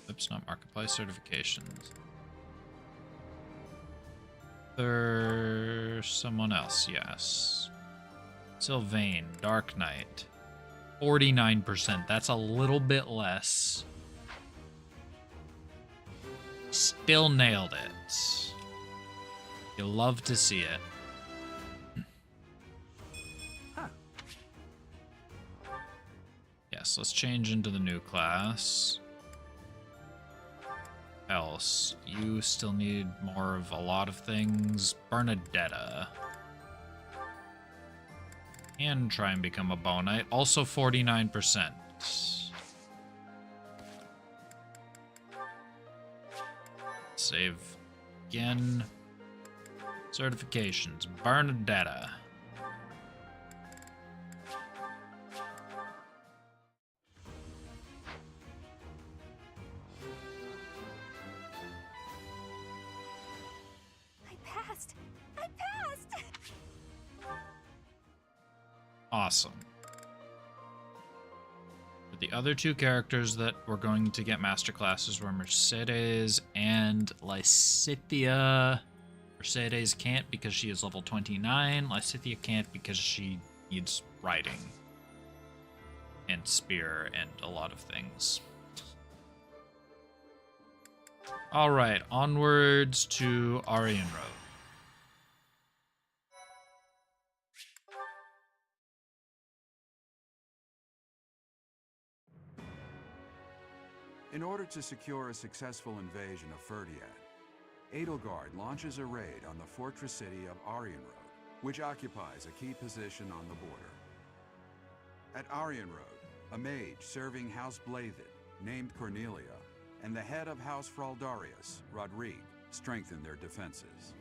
Oops, not Marketplace, certifications. There's someone else, yes. Sylvain, Dark Knight. 49%, that's a little bit less. Still nailed it. You'll love to see it. Yes, let's change into the new class. Else, you still need more of a lot of things. Bernadetta. And try and become a Bow Knight. Also 49%. Save again. Certifications. Bernadetta. I passed! Awesome. For the other 2 characters that were going to get master classes were Mercedes and Lysithea. Mercedes can't because she is level 29. Lysithea can't because she needs riding and spear and a lot of things. Alright, onwards to Aryan Road. In order to secure a successful invasion of Ferdiad, Edelgard launches a raid on the fortress city of Aryan Road, which occupies a key position on the border. At Aryan Road, a mage serving House Blathid, named Cornelia, and the head of House Fraldarius, Rodrigue, strengthen their defenses.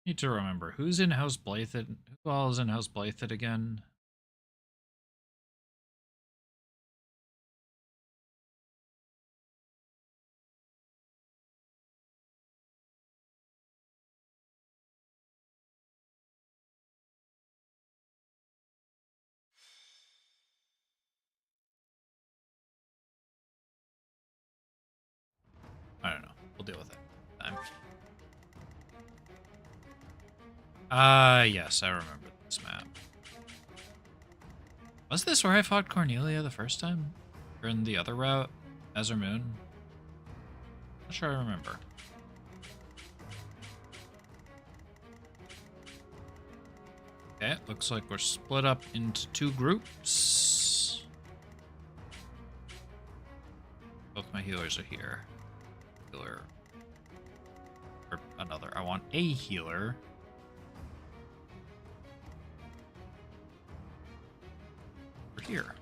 Need to remember, who's in House Blathid? Who all is in House Blathid again? I don't know. We'll deal with it. Yes, I remember this map. Was this where I fought Cornelia the first time? Or in the other route? Azure Moon? Not sure I remember. Okay, looks like we're split up into 2 groups. Both my healers are here. Healer. Or another. I want a healer. Over here.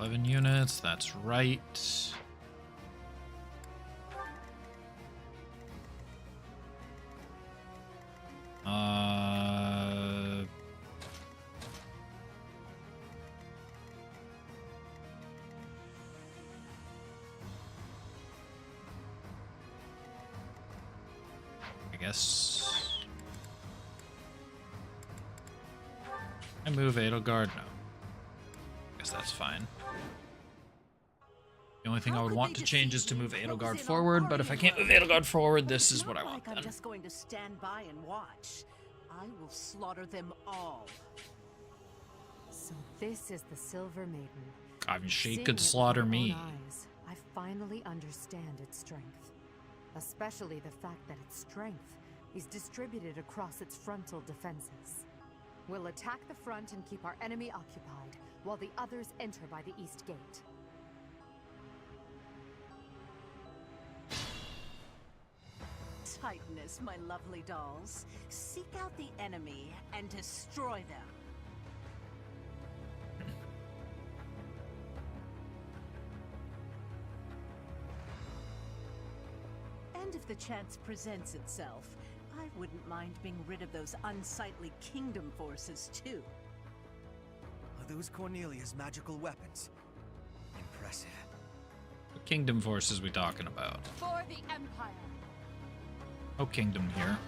$11 units, that's right. I guess I move Edelgard. No, I guess that's fine. The only thing I would want to change is to move Edelgard forward, but if I can't move Edelgard forward, this is what I want. I'm just going to stand by and watch. I will slaughter them all. So this is the Silver Maiden. I mean, she Seeing could it slaughter with my me. own eyes, I finally understand its strength. Especially the fact that its strength is distributed across its frontal defenses. We'll attack the front and keep our enemy occupied, while the others enter by the east gate. Tightness, my lovely dolls. Seek out the enemy and destroy them. And if the chance presents itself, I wouldn't mind being rid of those unsightly kingdom forces too. Are those Cornelia's magical weapons? Impressive. What kingdom forces we talking about? For the Empire! No kingdom here.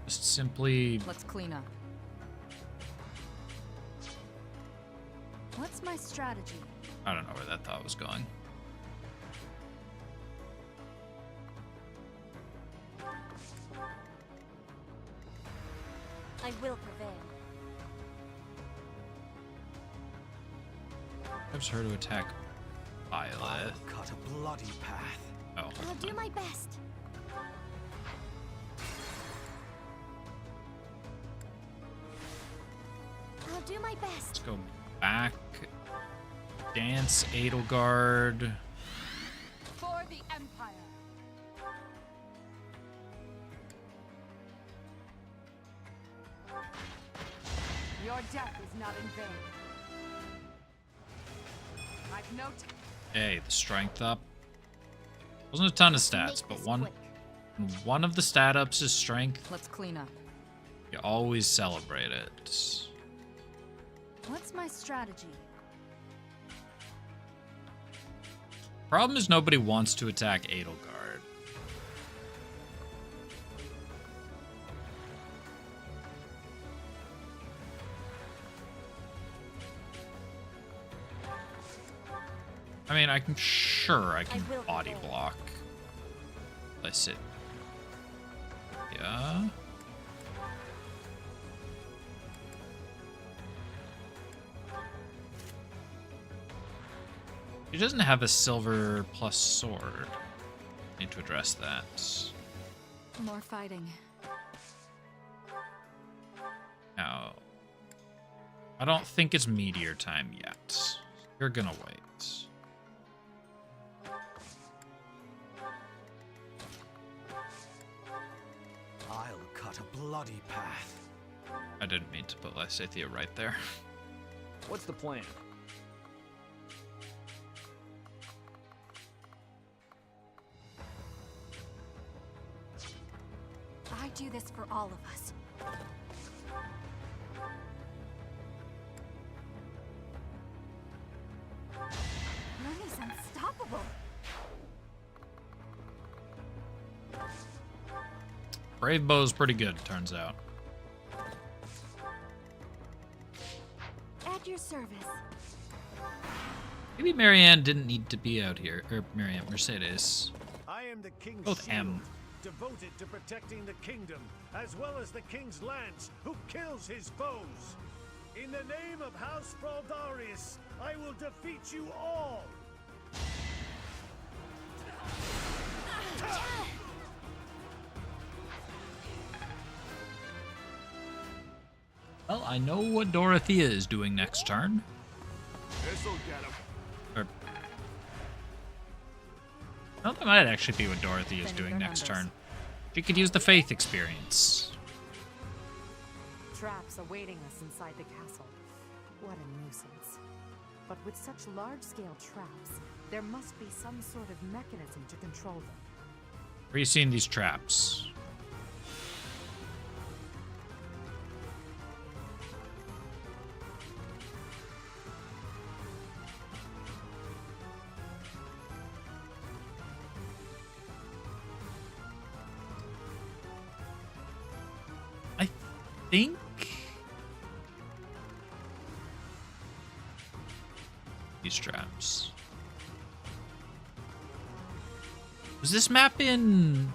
Just simply... Let's clean up. What's my strategy? I don't know where that thought was going. I will prevail. Gives her to attack Violet. Cut a bloody path. Oh. I'll do my best. I'll do my best. Let's go back. Dance Edelgard. For the Empire! Your death is not in vain. I've no time. Hey, the strength up. Wasn't a ton of stats, but one of the stat ups is strength. Let's clean up. You always celebrate it. What's my strategy? Problem is nobody wants to attack Edelgard. I mean, I can body block. Let's sit. Yeah. He doesn't have a silver plus sword. Need to address that. More fighting. Now, I don't think it's meteor time yet. You're gonna wait. I'll cut a bloody path. I didn't mean to put Lysithea right there. What's the plan? I do this for all of us. Ernie's unstoppable. Brave Bow's pretty good, turns out. At your service. Maybe Marianne didn't need to be out here. Or Marianne, Mercedes. I am the king's Both shield, M. devoted to protecting the kingdom, as well as the king's lance, who kills his foes. In the name of House Fraldarius, I will defeat you all. Well, I know what Dorothea is doing next turn. This'll get him. Or... Well, that might actually be what Dorothea is doing next turn. She could use the faith experience. Traps awaiting us inside the castle. What a nuisance. But with such large-scale traps, there must be some sort of mechanism to control them. Where are you seeing these traps? think these traps. Was this map in...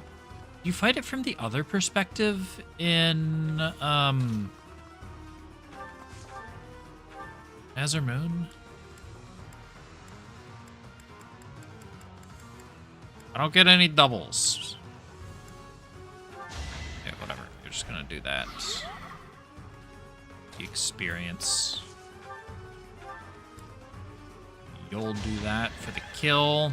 You fight it from the other perspective in Azure Moon? I don't get any doubles. Yeah, whatever. You're just gonna do that. The experience. You'll do that for the kill.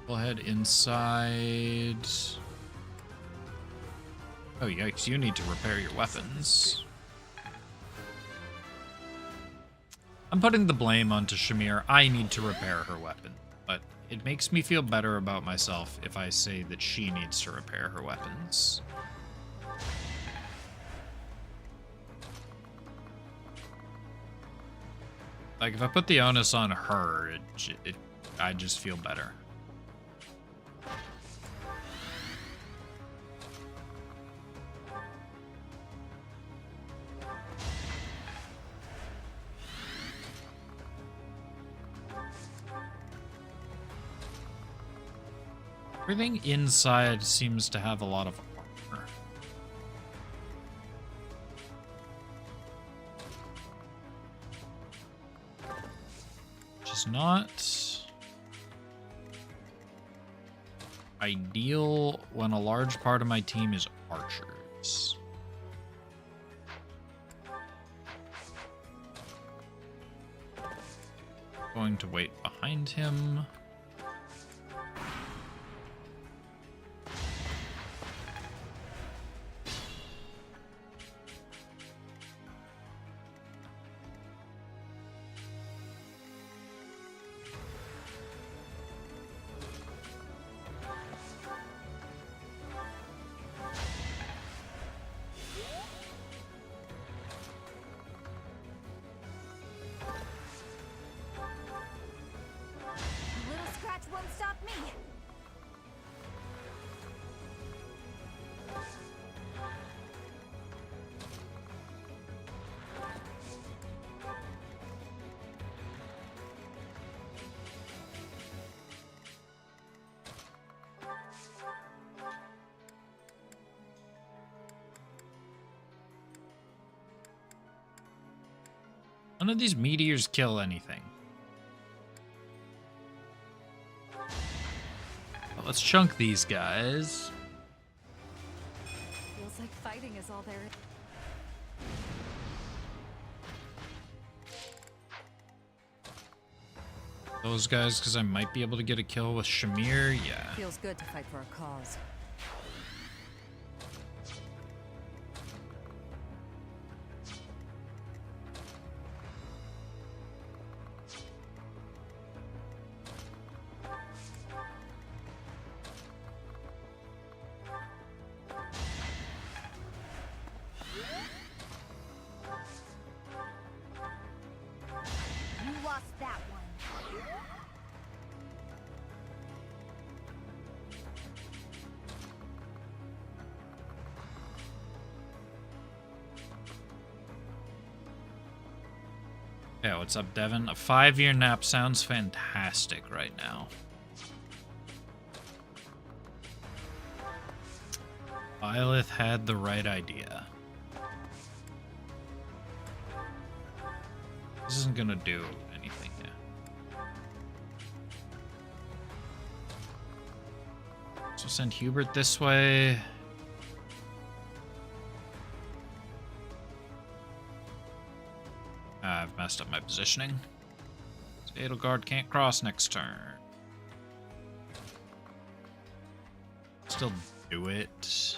Go ahead inside. Oh, yikes, you need to repair your weapons. I'm putting the blame onto Shamir. I need to repair her weapon, but it makes me feel better about myself if I say that she needs to repair her weapons. Like, if I put the onus on her, I just feel better. Everything inside seems to have a lot of armor. Which is not ideal when a large part of my team is archers. Going to wait behind him. None of these meteors kill anything. Well, let's chunk these guys. Feels like fighting is all there is. Those guys, because I might be able to get a kill with Shamir. Yeah. Feels good to fight for a cause. Yeah, what's up, Devin? A 5-year nap sounds fantastic right now. Byleth had the right idea. This isn't gonna do anything yet. So send Hubert this way. I've messed up my positioning. So Edelgard can't cross next turn. Still do it.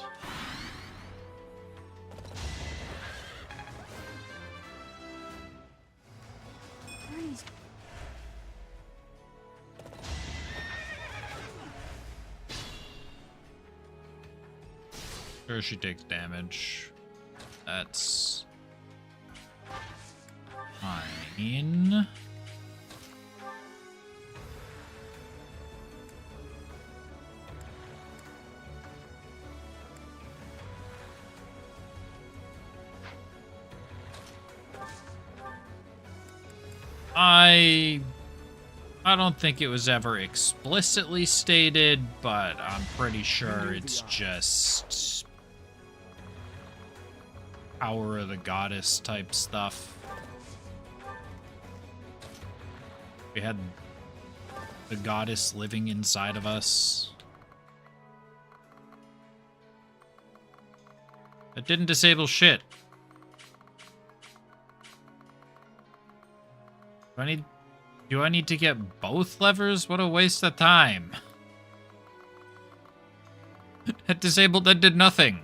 Sure, she takes damage. That's fine. I don't think it was ever explicitly stated, but I'm pretty sure it's just power of the goddess type stuff. We had the goddess living inside of us. It didn't disable shit. Do I need to get both levers? What a waste of time. It disabled, that did nothing.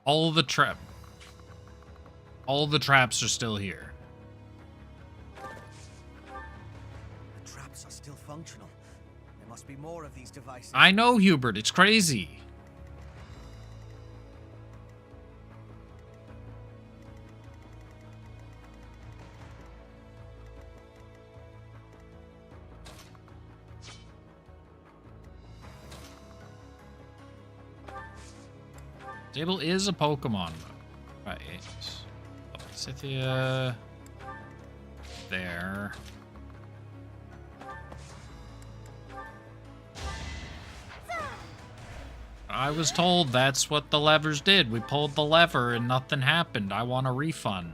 All the traps are still here. The traps are still functional. There must be more of these devices. I know, Hubert, it's crazy. Sable is a Pokemon. Right. Scythia. There. I was told that's what the levers did. We pulled the lever and nothing happened. I want a refund.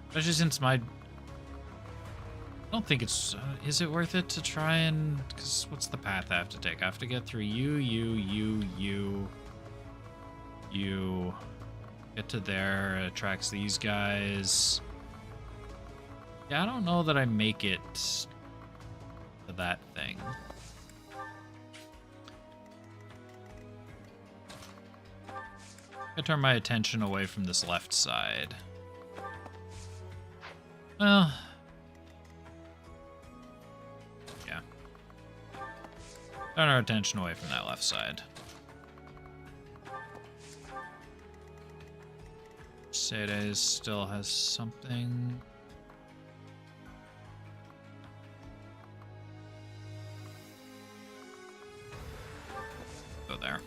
Especially since my... I don't think it's... is it worth it to try and... Because what's the path I have to take? I have to get through you. Get to there. It attracts these guys. Yeah, I don't know that I make it to that thing. I turn my attention away from this left side. Well... turn our attention away from that left side. Mercedes still has something. Go there.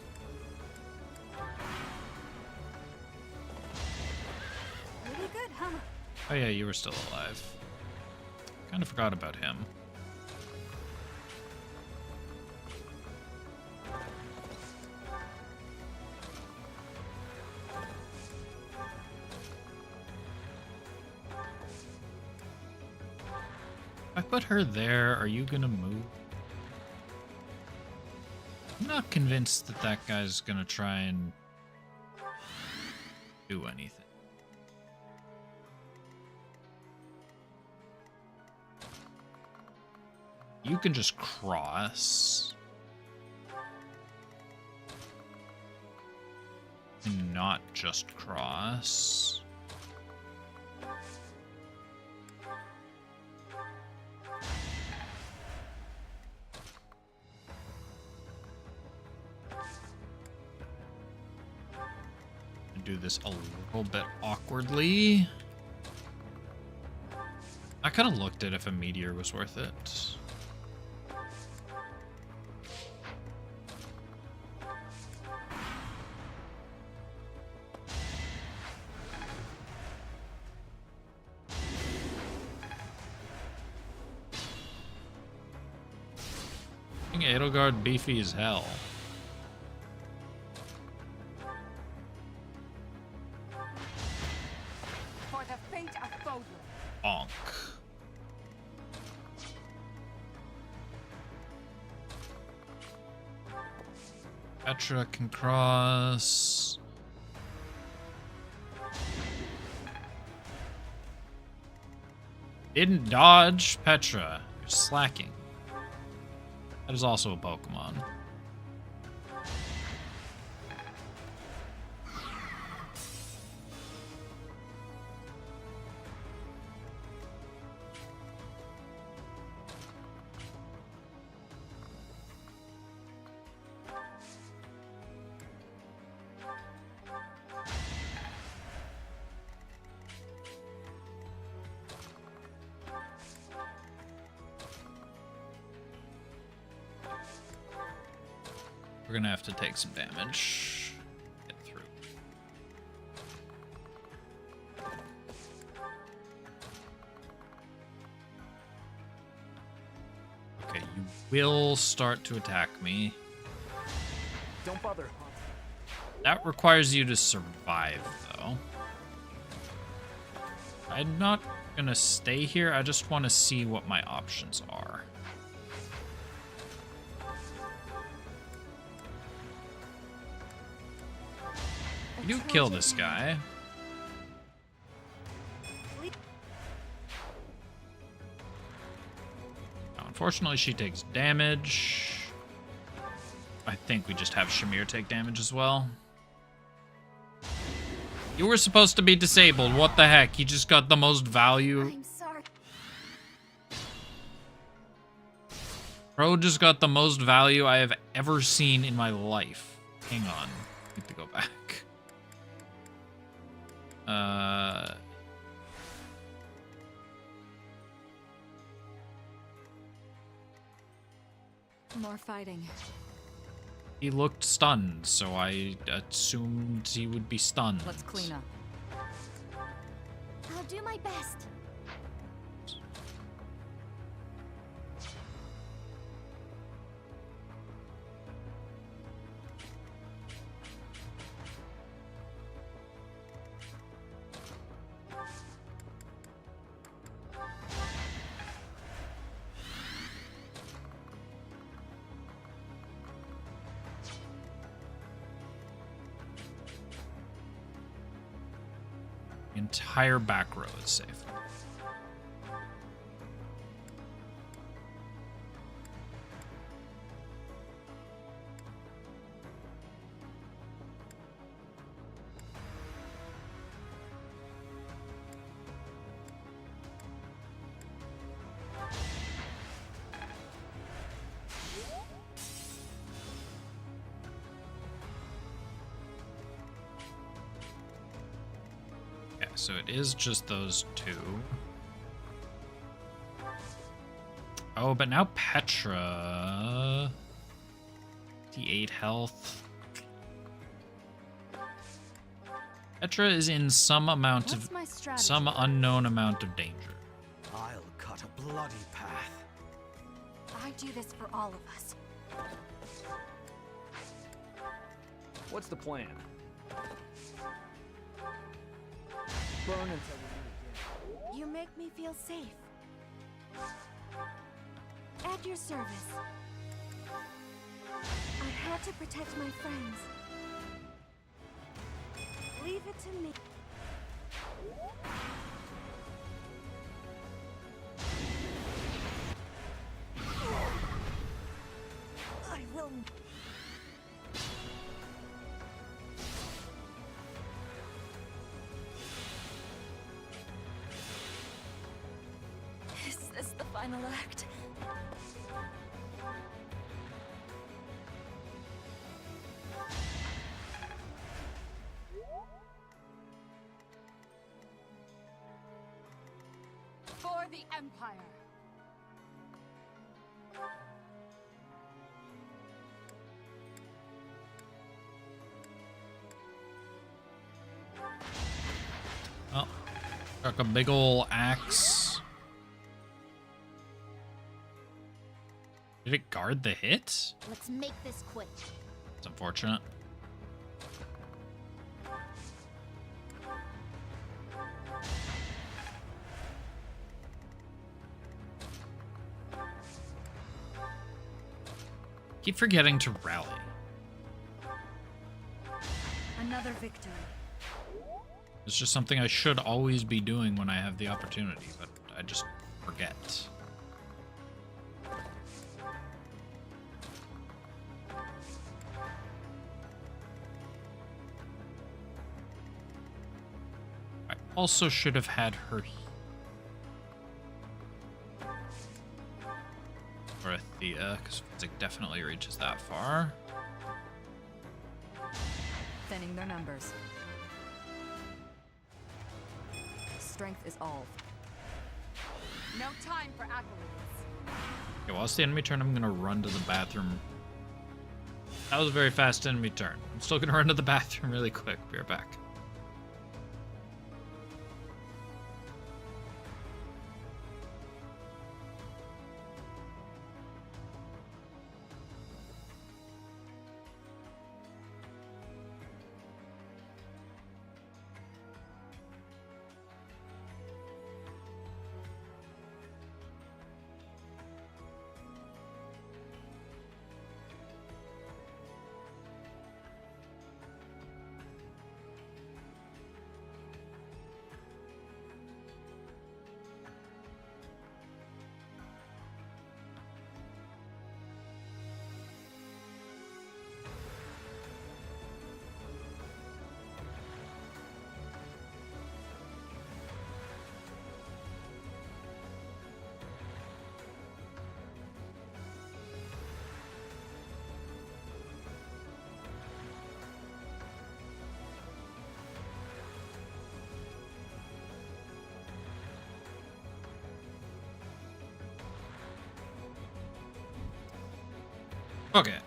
Pretty good, huh? Oh yeah, you were still alive. Kind of forgot about him. I put her there. Are you gonna move? I'm not convinced that that guy's gonna try and do anything. You can just cross. And not just cross. Do this a little bit awkwardly. I could have looked at if a meteor was worth it. I think Edelgard beefy as hell. Bonk. Petra can cross. Didn't dodge, Petra. You're slacking. That is also a Pokemon. We're gonna have to take some damage. Get through. Okay, you will start to attack me. Don't bother. That requires you to survive, though. I'm not gonna stay here. I just want to see what my options are. You do kill this guy. Unfortunately, she takes damage. I think we just have Shamir take damage as well. You were supposed to be disabled. What the heck? He just got the most value. I'm sorry. Bro just got the most value I have ever seen in my life. Hang on. I need to go back. More fighting. He looked stunned, so I assumed he would be stunned. Let's clean up. I'll do my best. Entire back row is safe. So it is just those two. Oh, but now Petra. D8 health. Petra is in some amount of, some unknown amount of danger. I'll cut a bloody path. I do this for all of us. What's the plan? Burn until we meet again. You make me feel safe. At your service. I had to protect my friends. Leave it to me. I will. Is this the final act? For the Empire. Oh, got a big ol' axe. Did it guard the hit? Let's make this quick. It's unfortunate. Keep forgetting to rally. Another victory. It's just something I should always be doing when I have the opportunity, but I just forget. I also should have had her or Thea, because it definitely reaches that far. Thinning their numbers. Strength is all. No time for accolades. Okay, while it's the enemy turn, I'm gonna run to the bathroom That was a very fast enemy turn. I'm still gonna run to the bathroom really quick. Be right back. Okay.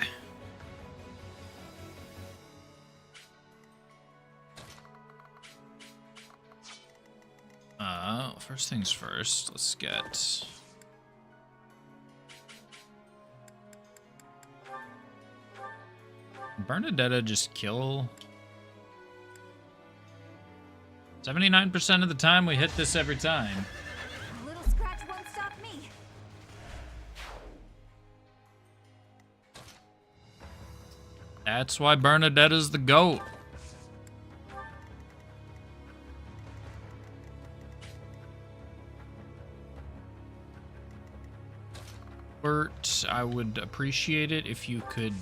First things first, let's get Bernadetta just kill 79% of the time. We hit this every time. A little scratch won't stop me. That's why Bernadetta's the GOAT. Bert, I would appreciate it if you could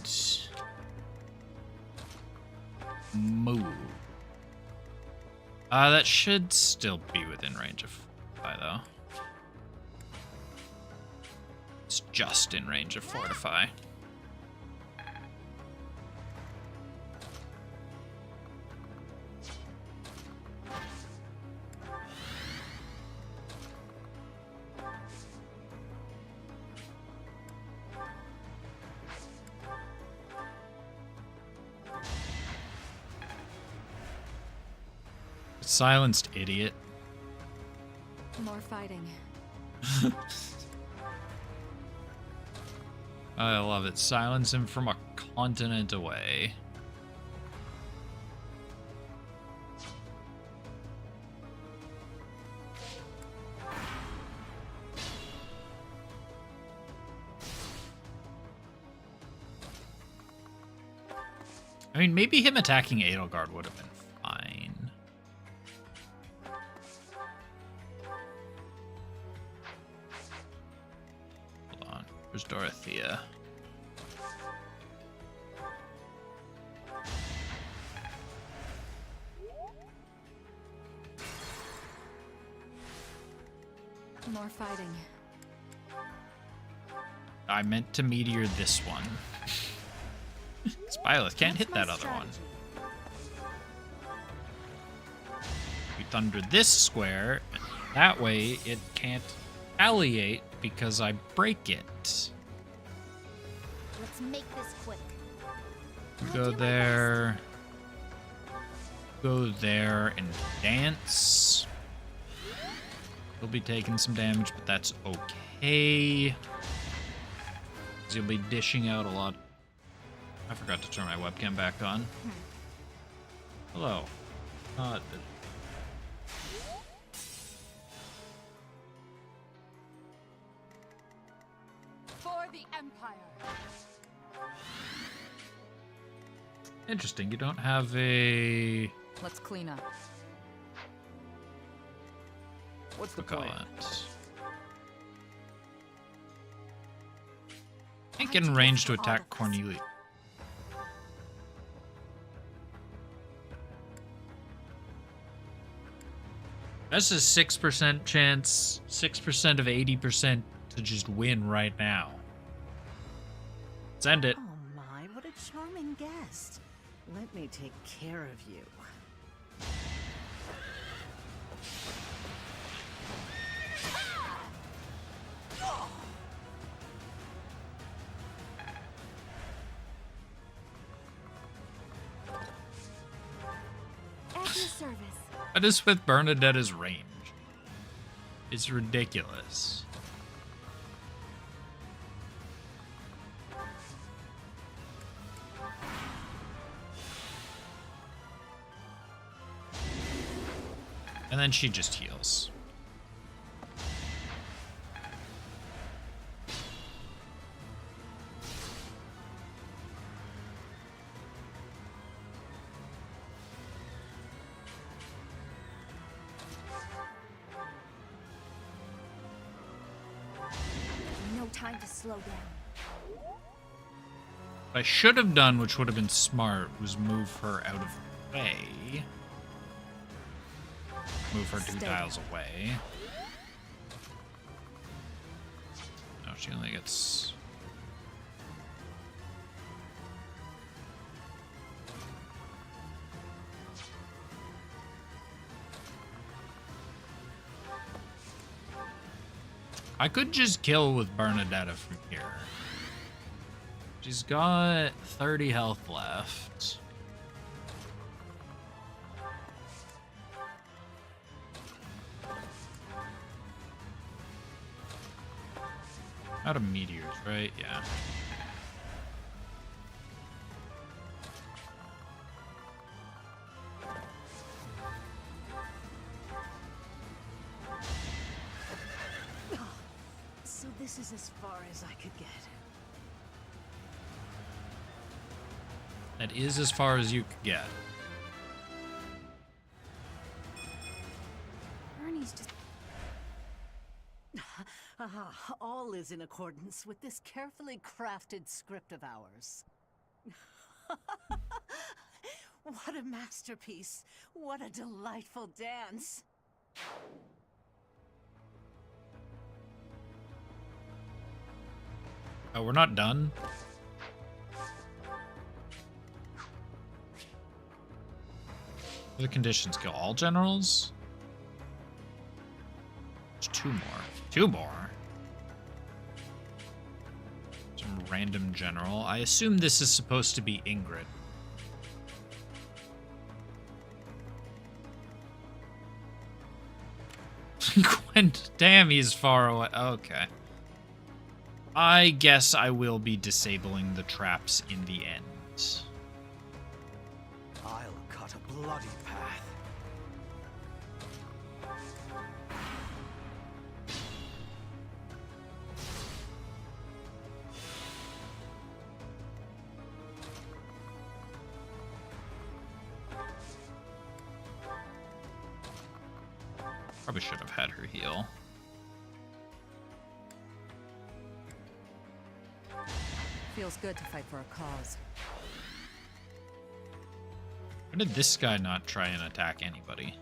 move. That should still be within range of Fortify, though. It's just in range of Fortify. Silenced, idiot. More fighting. I love it. Silence him from a continent away. I mean, maybe him attacking Edelgard would have been fine. Where's Dorothea? More fighting. I meant to meteor this one. Spyleth can't hit that other one. We thunder this square. That way it can't alliate because I break it. Let's make this quick. Go there. Go there and dance. You'll be taking some damage, but that's okay. 'Cause you'll be dishing out a lot. I forgot to turn my webcam back on. Hello. For the Empire. Interesting. You don't have a... Let's clean up. What's the call plan? it? Can't get in range to attack Cornelia. That's a 6% chance, 6% of 80% to just win right now. Send it. Oh my, what a charming guest. Let me take care of you. service. What is with Bernadetta's range? It's ridiculous. And then she just heals. No time to slow down. What I should have done, which would have been smart, was move her out of the way. Move her 2 tiles away. No, she only gets... I could just kill with Bernadetta from here. She's got 30 health left. Out of meteors, right? Yeah. So this is as far as I could get. That is as far as you could get. Bernie's just... All is in accordance with this carefully crafted script of ours. What a masterpiece. What a delightful dance. Oh, we're not done? The conditions kill all generals? There's 2 more. 2 more? Some random general. I assume this is supposed to be Ingrid. Gwent, damn, he's far away. Okay. I guess I will be disabling the traps in the end. I'll cut a bloody path. Probably should have had her heal. Feels good to fight for a cause. Why did this guy not try and attack anybody?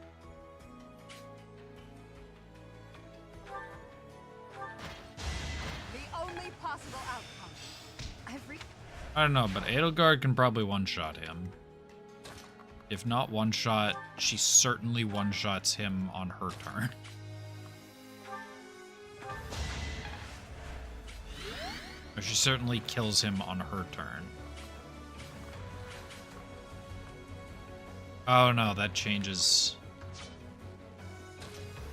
The only possible outcome. I don't know, but Edelgard can probably one-shot him. If not one-shot, she certainly one-shots him on her turn. Or she certainly kills him on her turn. Oh no, that changes.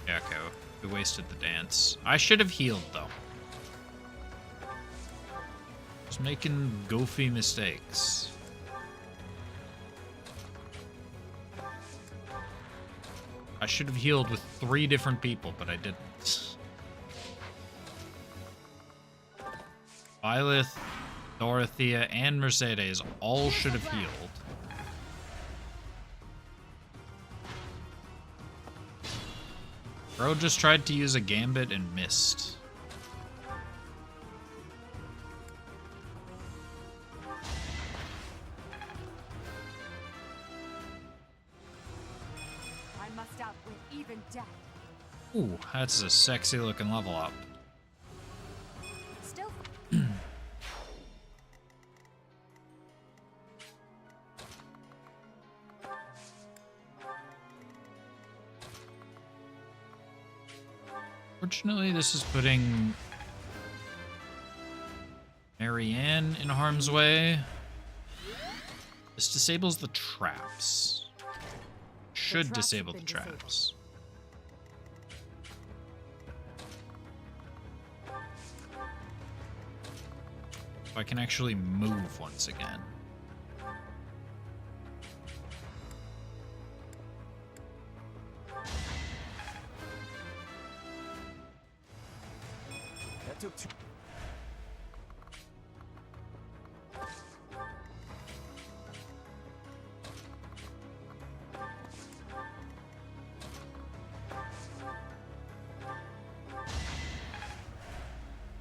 Yeah, okay, we wasted the dance. I should have healed, though. Just making goofy mistakes. I should have healed with 3 different people, but I didn't. Violet, Dorothea, and Mercedes all should have healed. Bro just tried to use a gambit and missed. I must outwit even death. Ooh, that's a sexy looking level up. Still... Fortunately, this is putting Marianne in harm's way. This disables the traps. should traps have disable the been disabled. traps. So I can actually move once again. That took too...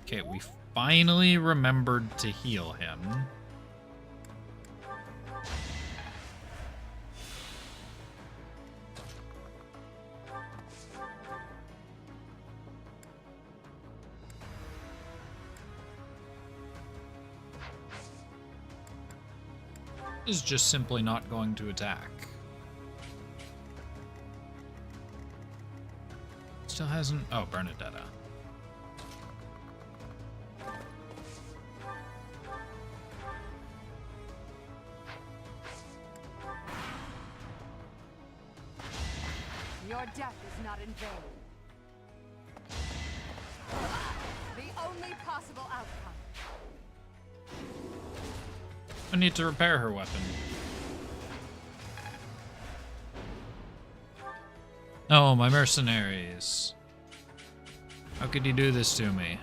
Okay, we finally remembered to heal him. Is just simply not going to attack. Still hasn't. Oh, Bernadetta. Your death is not in vain. The only possible outcome. I need to repair her weapon. Oh, my mercenaries. How could you do this to me?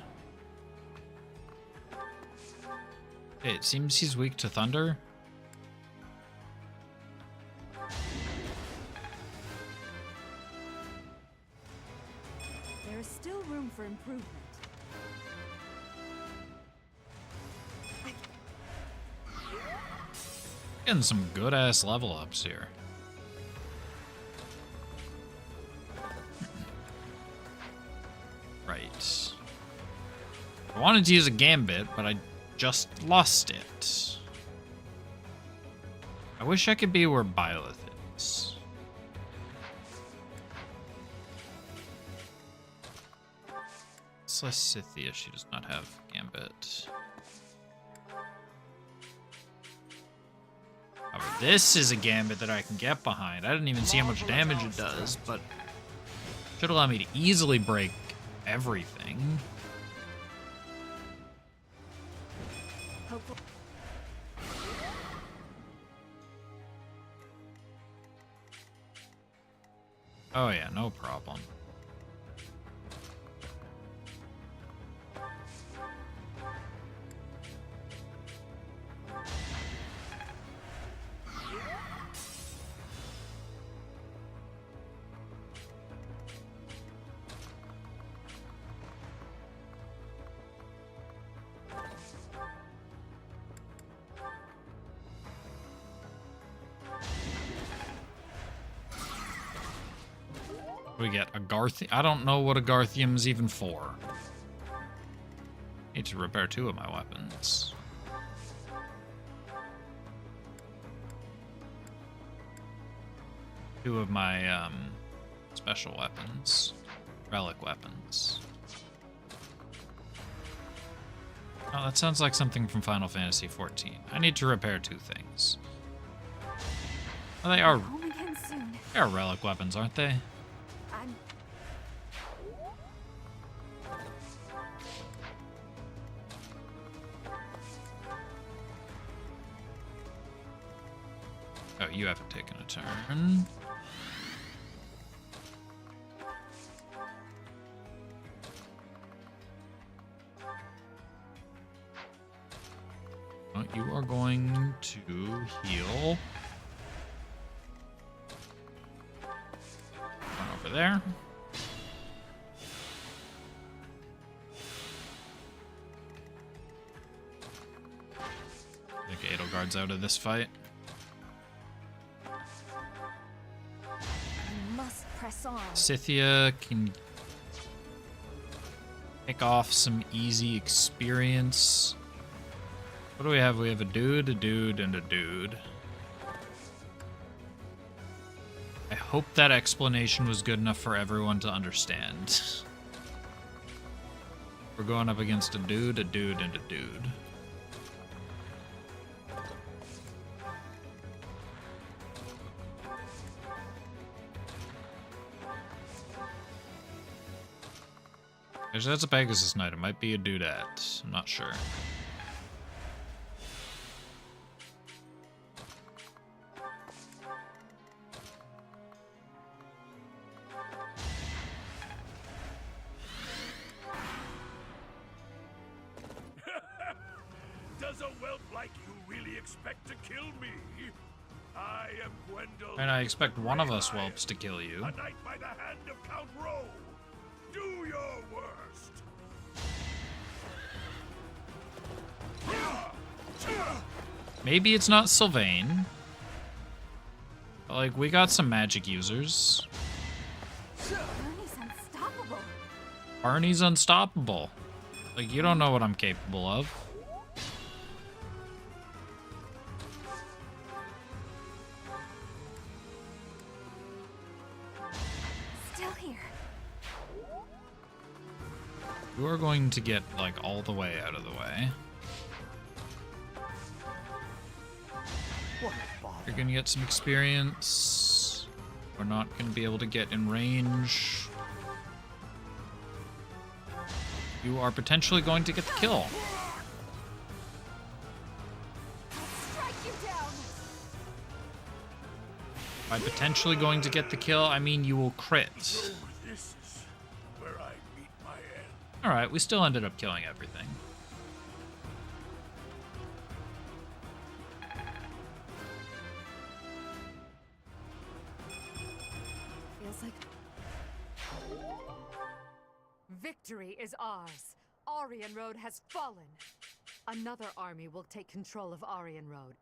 Okay, it seems he's weak to thunder. There is still room for improvement. Getting some good ass level ups here. Right. I wanted to use a gambit, but I just lost it. I wish I could be where Byleth is. Celeste Scythia, she does not have gambit. However, this is a gambit that I can get behind. I didn't even see how much damage it does, but should allow me to easily break everything. Oh yeah, no problem. We get a Garth. I don't know what a Garthium's even for. Need to repair 2 of my weapons. Two of my special weapons, relic weapons. Oh, that sounds like something from Final Fantasy XIV. I need to repair 2 things. Well, they are. Home again soon. They are relic weapons, aren't they? I'm... Oh, you haven't taken a turn. Oh, you are going to heal. One over there. I think Edelgard's out of this fight. We must press on. Scythia can pick off some easy experience. What do we have? We have a dude, and a dude. I hope that explanation was good enough for everyone to understand. We're going up against a dude, and a dude. Actually, that's a Pegasus Knight. It might be a Dudette. I'm not sure. Does a whelp like you really expect to kill me? I am Gwendolyn. And I expect one of us whelps to kill you. A knight by the hand of Count Rowe. Do your worst. Maybe it's not Sylvain. But, like, we got some magic users. Barney's unstoppable. Barney's unstoppable. Like, you don't know what I'm capable of. Still here. You are going to get, like, all the way out of the way. You're gonna get some experience. We're not gonna be able to get in range. You are potentially going to get the kill. Strike you down. By potentially going to get the kill, I mean you will crit. This is where I meet my end. Alright, we still ended up killing everything. Feels like victory is ours. Aryan Road has fallen. Another army will take control of Aryan Road.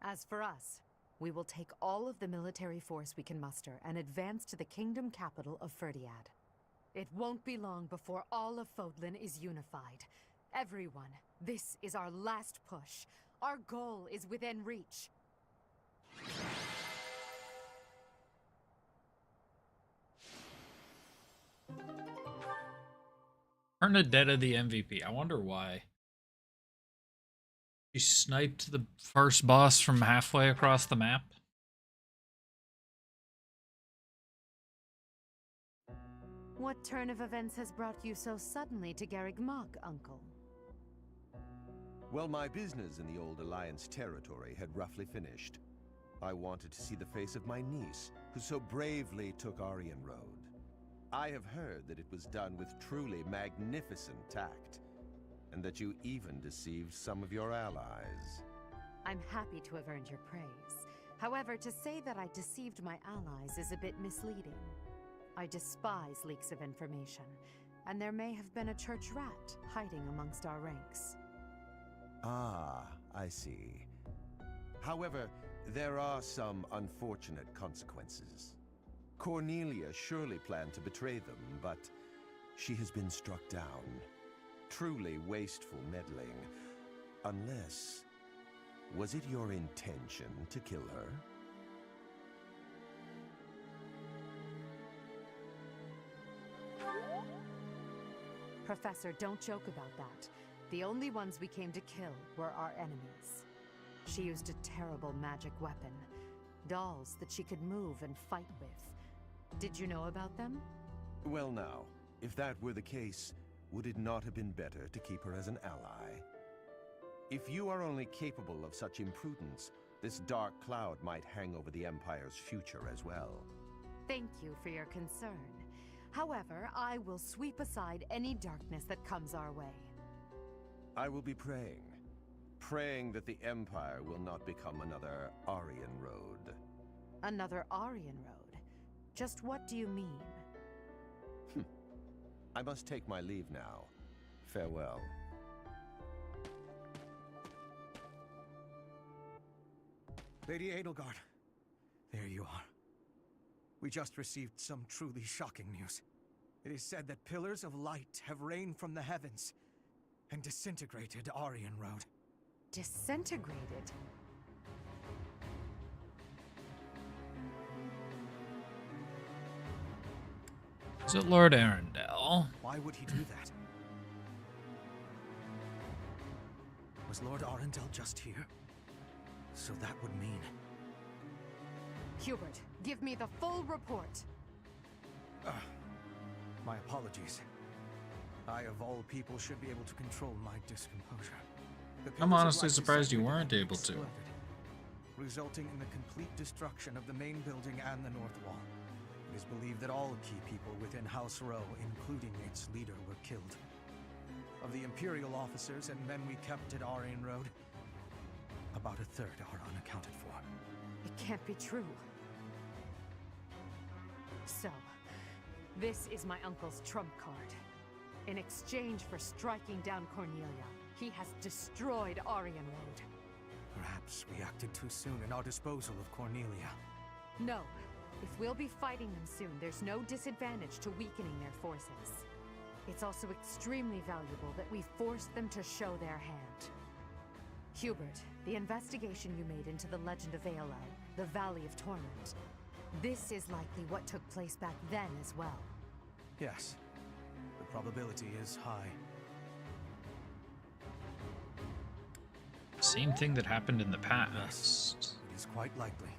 As for us, we will take all of the military force we can muster and advance to the kingdom capital of Ferdiad. It won't be long before all of Fodlan is unified. Everyone, this is our last push. Our goal is within reach. Bernadetta the MVP. I wonder why. She sniped the first boss from halfway across the map. What turn of events has brought you so suddenly to Garreg Mach, Uncle? Well, my business in the old Alliance territory had roughly finished. I wanted to see the face of my niece, who so bravely took Aryan Road. I have heard that it was done with truly magnificent tact, and that you even deceived some of your allies. I'm happy to have earned your praise. However, to say that I deceived my allies is a bit misleading. I despise leaks of information, and there may have been a church rat hiding amongst our ranks. Ah, I see. However, there are some unfortunate consequences. Cornelia surely planned to betray them, but she has been struck down. Truly wasteful meddling. Unless... was it your intention to kill her? Professor, don't joke about that. The only ones we came to kill were our enemies. She used a terrible magic weapon. Dolls that she could move and fight with. Did you know about them? Well now, if that were the case, would it not have been better to keep her as an ally? If you are only capable of such imprudence, this dark cloud might hang over the Empire's future as well. Thank you for your concern. However, I will sweep aside any darkness that comes our way. I will be praying. Praying that the Empire will not become another Aryan Road. Another Aryan Road? Just what do you mean? I must take my leave now. Farewell. Lady Edelgard, there you are. We just received some truly shocking news. It is said that pillars of light have rained from the heavens and disintegrated Aryan Road. Disintegrated? Is it Lord Arundel? Why would he do that? Was Lord Arundel just here? So that would mean... Hubert, give me the full report. My apologies. I, of all people, should be able to control my discomposure. The I'm pillars of honestly light surprised you descended weren't and able to. exploded, resulting in the complete destruction of the main building and the north wall. It is believed that all key people within House Row, including its leader, were killed. Of the Imperial officers and men we kept at Aryan Road, about a third are unaccounted for. It can't be true. So, this is my uncle's trump card. In exchange for striking down Cornelia, he has destroyed Aryan Road. Perhaps we acted too soon in our disposal of Cornelia. No. If we'll be fighting them soon, there's no disadvantage to weakening their forces. It's also extremely valuable that we force them to show their hand. Hubert, the investigation you made into the legend of Aelel, the Valley of Torment, this is likely what took place back then as well. Yes. The probability is high. Same thing that happened in the past. Yes, it is quite likely.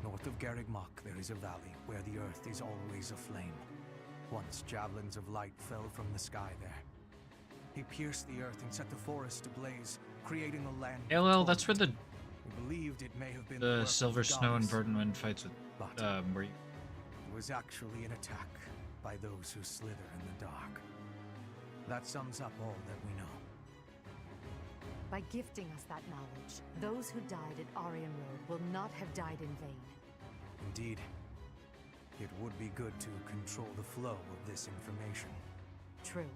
North of Garreg Mach, there is a valley where the earth is always aflame. Once javelins of light fell from the sky there. He pierced the earth and set the forest ablaze, creating a land. Aelel, that's where We believed it may have been the work of Silver the Snow and gods, Verdant fights with. Where you... It was actually an attack by those who slither in the dark. That sums up all that we know. By gifting us that knowledge, those who died at Aryan Road will not have died in vain. Indeed. It would be good to control the flow of this information. True.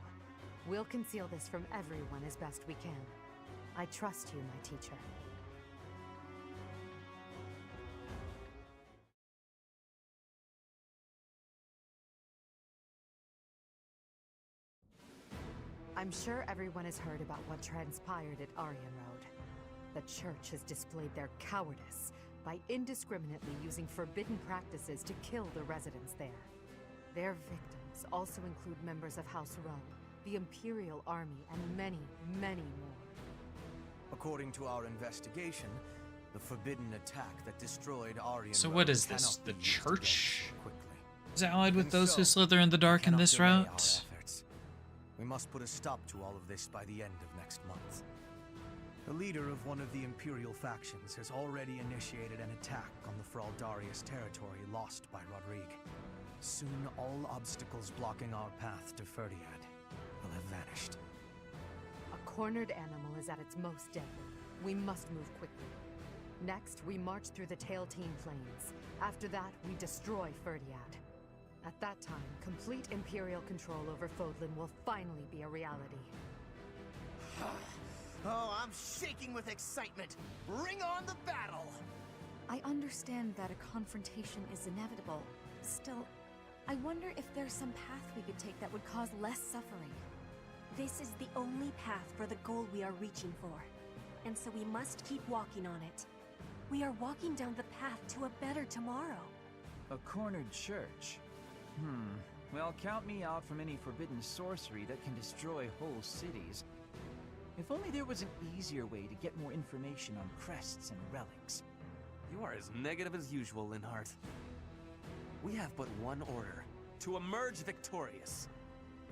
We'll conceal this from everyone as best we can. I trust you, my teacher. I'm sure everyone has heard about what transpired at Aryan Road. The Church has displayed their cowardice by indiscriminately using forbidden practices to kill the residents there. Their victims also include members of House Row, the Imperial Army, and many, many more. According to our investigation, the forbidden attack that destroyed Aryan So Road what is this? cannot The be used Church against quickly. is allied with And those who so, slither in the dark in cannot this delay our route? efforts. We must put a stop to all of this by the end of next month. The leader of one of the Imperial factions has already initiated an attack on the Fraldarius territory lost by Rodrigue. Soon all obstacles blocking our path to Ferdiad will have vanished. A cornered animal is at its most deadly. We must move quickly. Next, we march through the Tailtean Plains. After that, we destroy Ferdiad. At that time, complete Imperial control over Fodlan will finally be a reality. Oh, I'm shaking with excitement. Bring on the battle! I understand that a confrontation is inevitable. Still, I wonder if there's some path we could take that would cause less suffering. This is the only path for the goal we are reaching for. And so we must keep walking on it. We are walking down the path to a better tomorrow. A cornered church? Well, count me out from any forbidden sorcery that can destroy whole cities. If only there was an easier way to get more information on crests and relics. You are as negative as usual, Linhardt. We have but one order: to emerge victorious.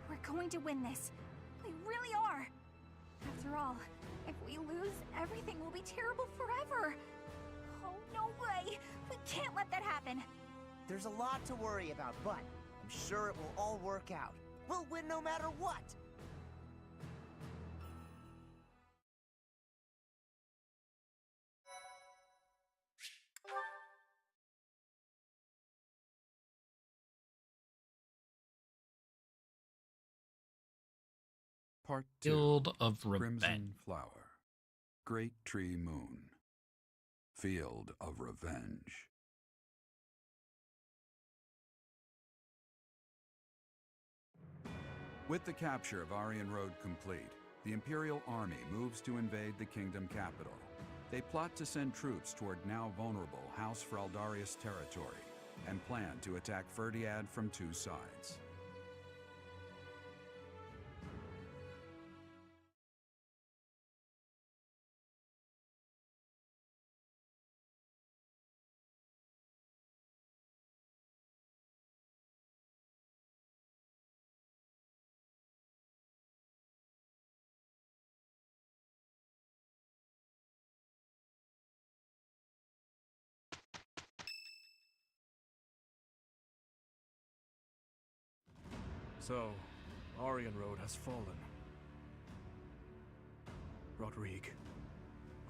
We're going to win this. We really are. After all, if we lose, everything will be terrible forever. Oh, no way. We can't let that happen. There's a lot to worry about, but I'm sure it will all work out. We'll win no matter what. Part 2. Guild of Crimson Revenge. Flower. Great Tree Moon. Field of Revenge. With the capture of Aryan Road complete, the Imperial Army moves to invade the kingdom capital. They plot to send troops toward now vulnerable House Fraldarius territory and plan to attack Ferdiad from two sides. So, Aryan Road has fallen. Rodrigue,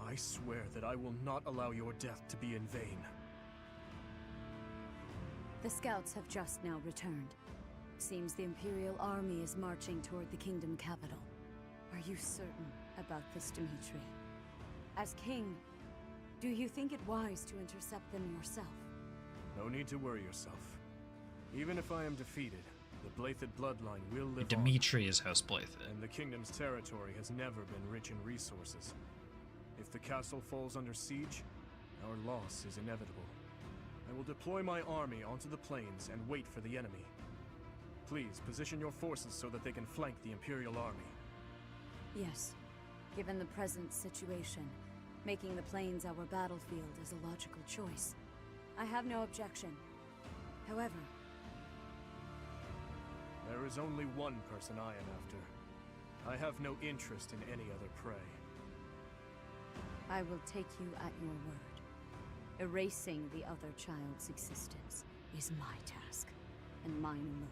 I swear that I will not allow your death to be in vain. The scouts have just now returned. Seems the Imperial army is marching toward the kingdom capital. Are you certain about this, Dimitri? As king, do you think it wise to intercept them yourself? No need to worry yourself. Even if I am defeated, the Blythed bloodline will live Dimitri is House Blythed. And the kingdom's territory has never been rich in resources. If the castle falls under siege, our loss is inevitable. I will deploy my army onto the plains and wait for the enemy. Please, position your forces so that they can flank the Imperial army. Yes. Given the present situation, making the plains our battlefield is a logical choice. I have no objection. However, there is only one person I am after. I have no interest in any other prey. I will take you at your word. Erasing the other child's existence is my task, and mine alone.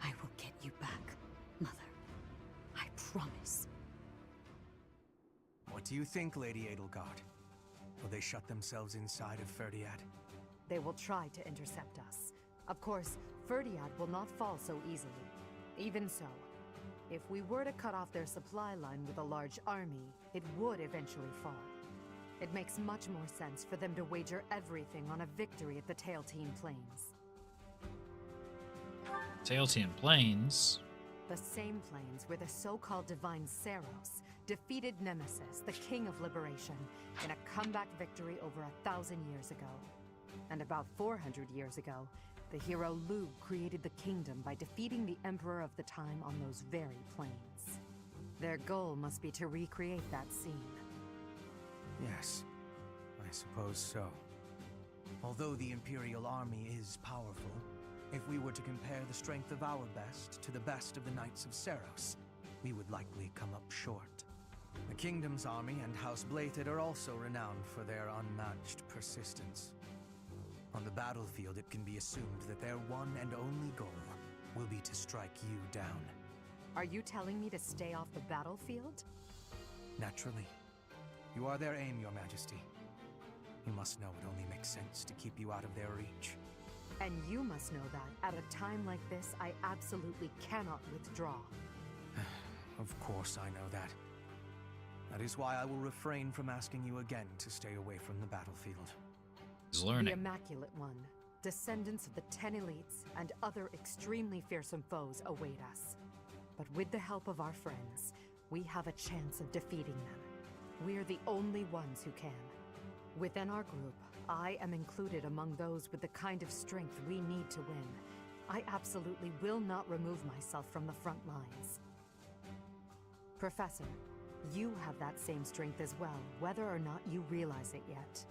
I will get you back, Mother. I promise. What do you think, Lady Edelgard? Will they shut themselves inside of Ferdiad? They will try to intercept us. Of course, Ferdiad will not fall so easily. Even so, if we were to cut off their supply line with a large army, it would eventually fall. It makes much more sense for them to wager everything on a victory at the Tailtean Plains. Tailtean Plains? The same plains where the so-called divine Saros defeated Nemesis, the King of Liberation, in a comeback victory over 1,000 years ago. And about 400 years ago, the hero Lu created the kingdom by defeating the Emperor of the time on those very plains. Their goal must be to recreate that scene. Yes, I suppose so. Although the Imperial army is powerful, if we were to compare the strength of our best to the best of the Knights of Saros, we would likely come up short. The Kingdom's army and House Blythed are also renowned for their unmatched persistence. On the battlefield, it can be assumed that their one and only goal will be to strike you down. Are you telling me to stay off the battlefield? Naturally. You are their aim, Your Majesty. You must know it only makes sense to keep you out of their reach. And you must know that, at a time like this, I absolutely cannot withdraw. Of course I know that. That is why I will refrain from asking you again to stay away from the battlefield. He's learning. The Immaculate One, descendants of the 10 elites, and other extremely fearsome foes await us. But with the help of our friends, we have a chance of defeating them. We're the only ones who can. Within our group, I am included among those with the kind of strength we need to win. I absolutely will not remove myself from the front lines. Professor, you have that same strength as well, whether or not you realize it yet.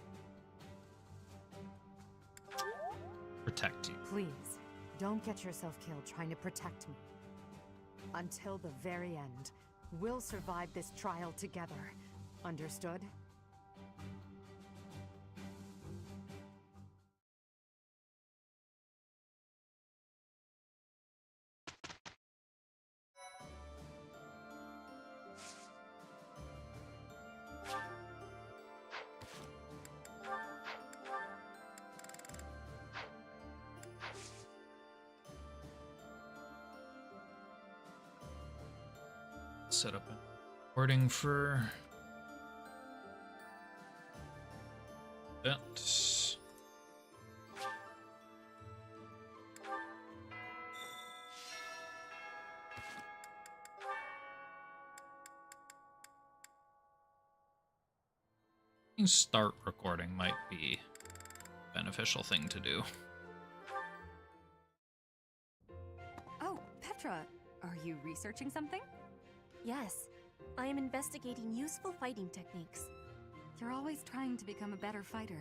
Protect you. Please, don't get yourself killed trying to protect me. Until the very end, we'll survive this trial together. Understood? Set up a recording for that. Start recording might be a beneficial thing to do. Oh, Petra, are you researching something? Yes, I am investigating useful fighting techniques. You're always trying to become a better fighter.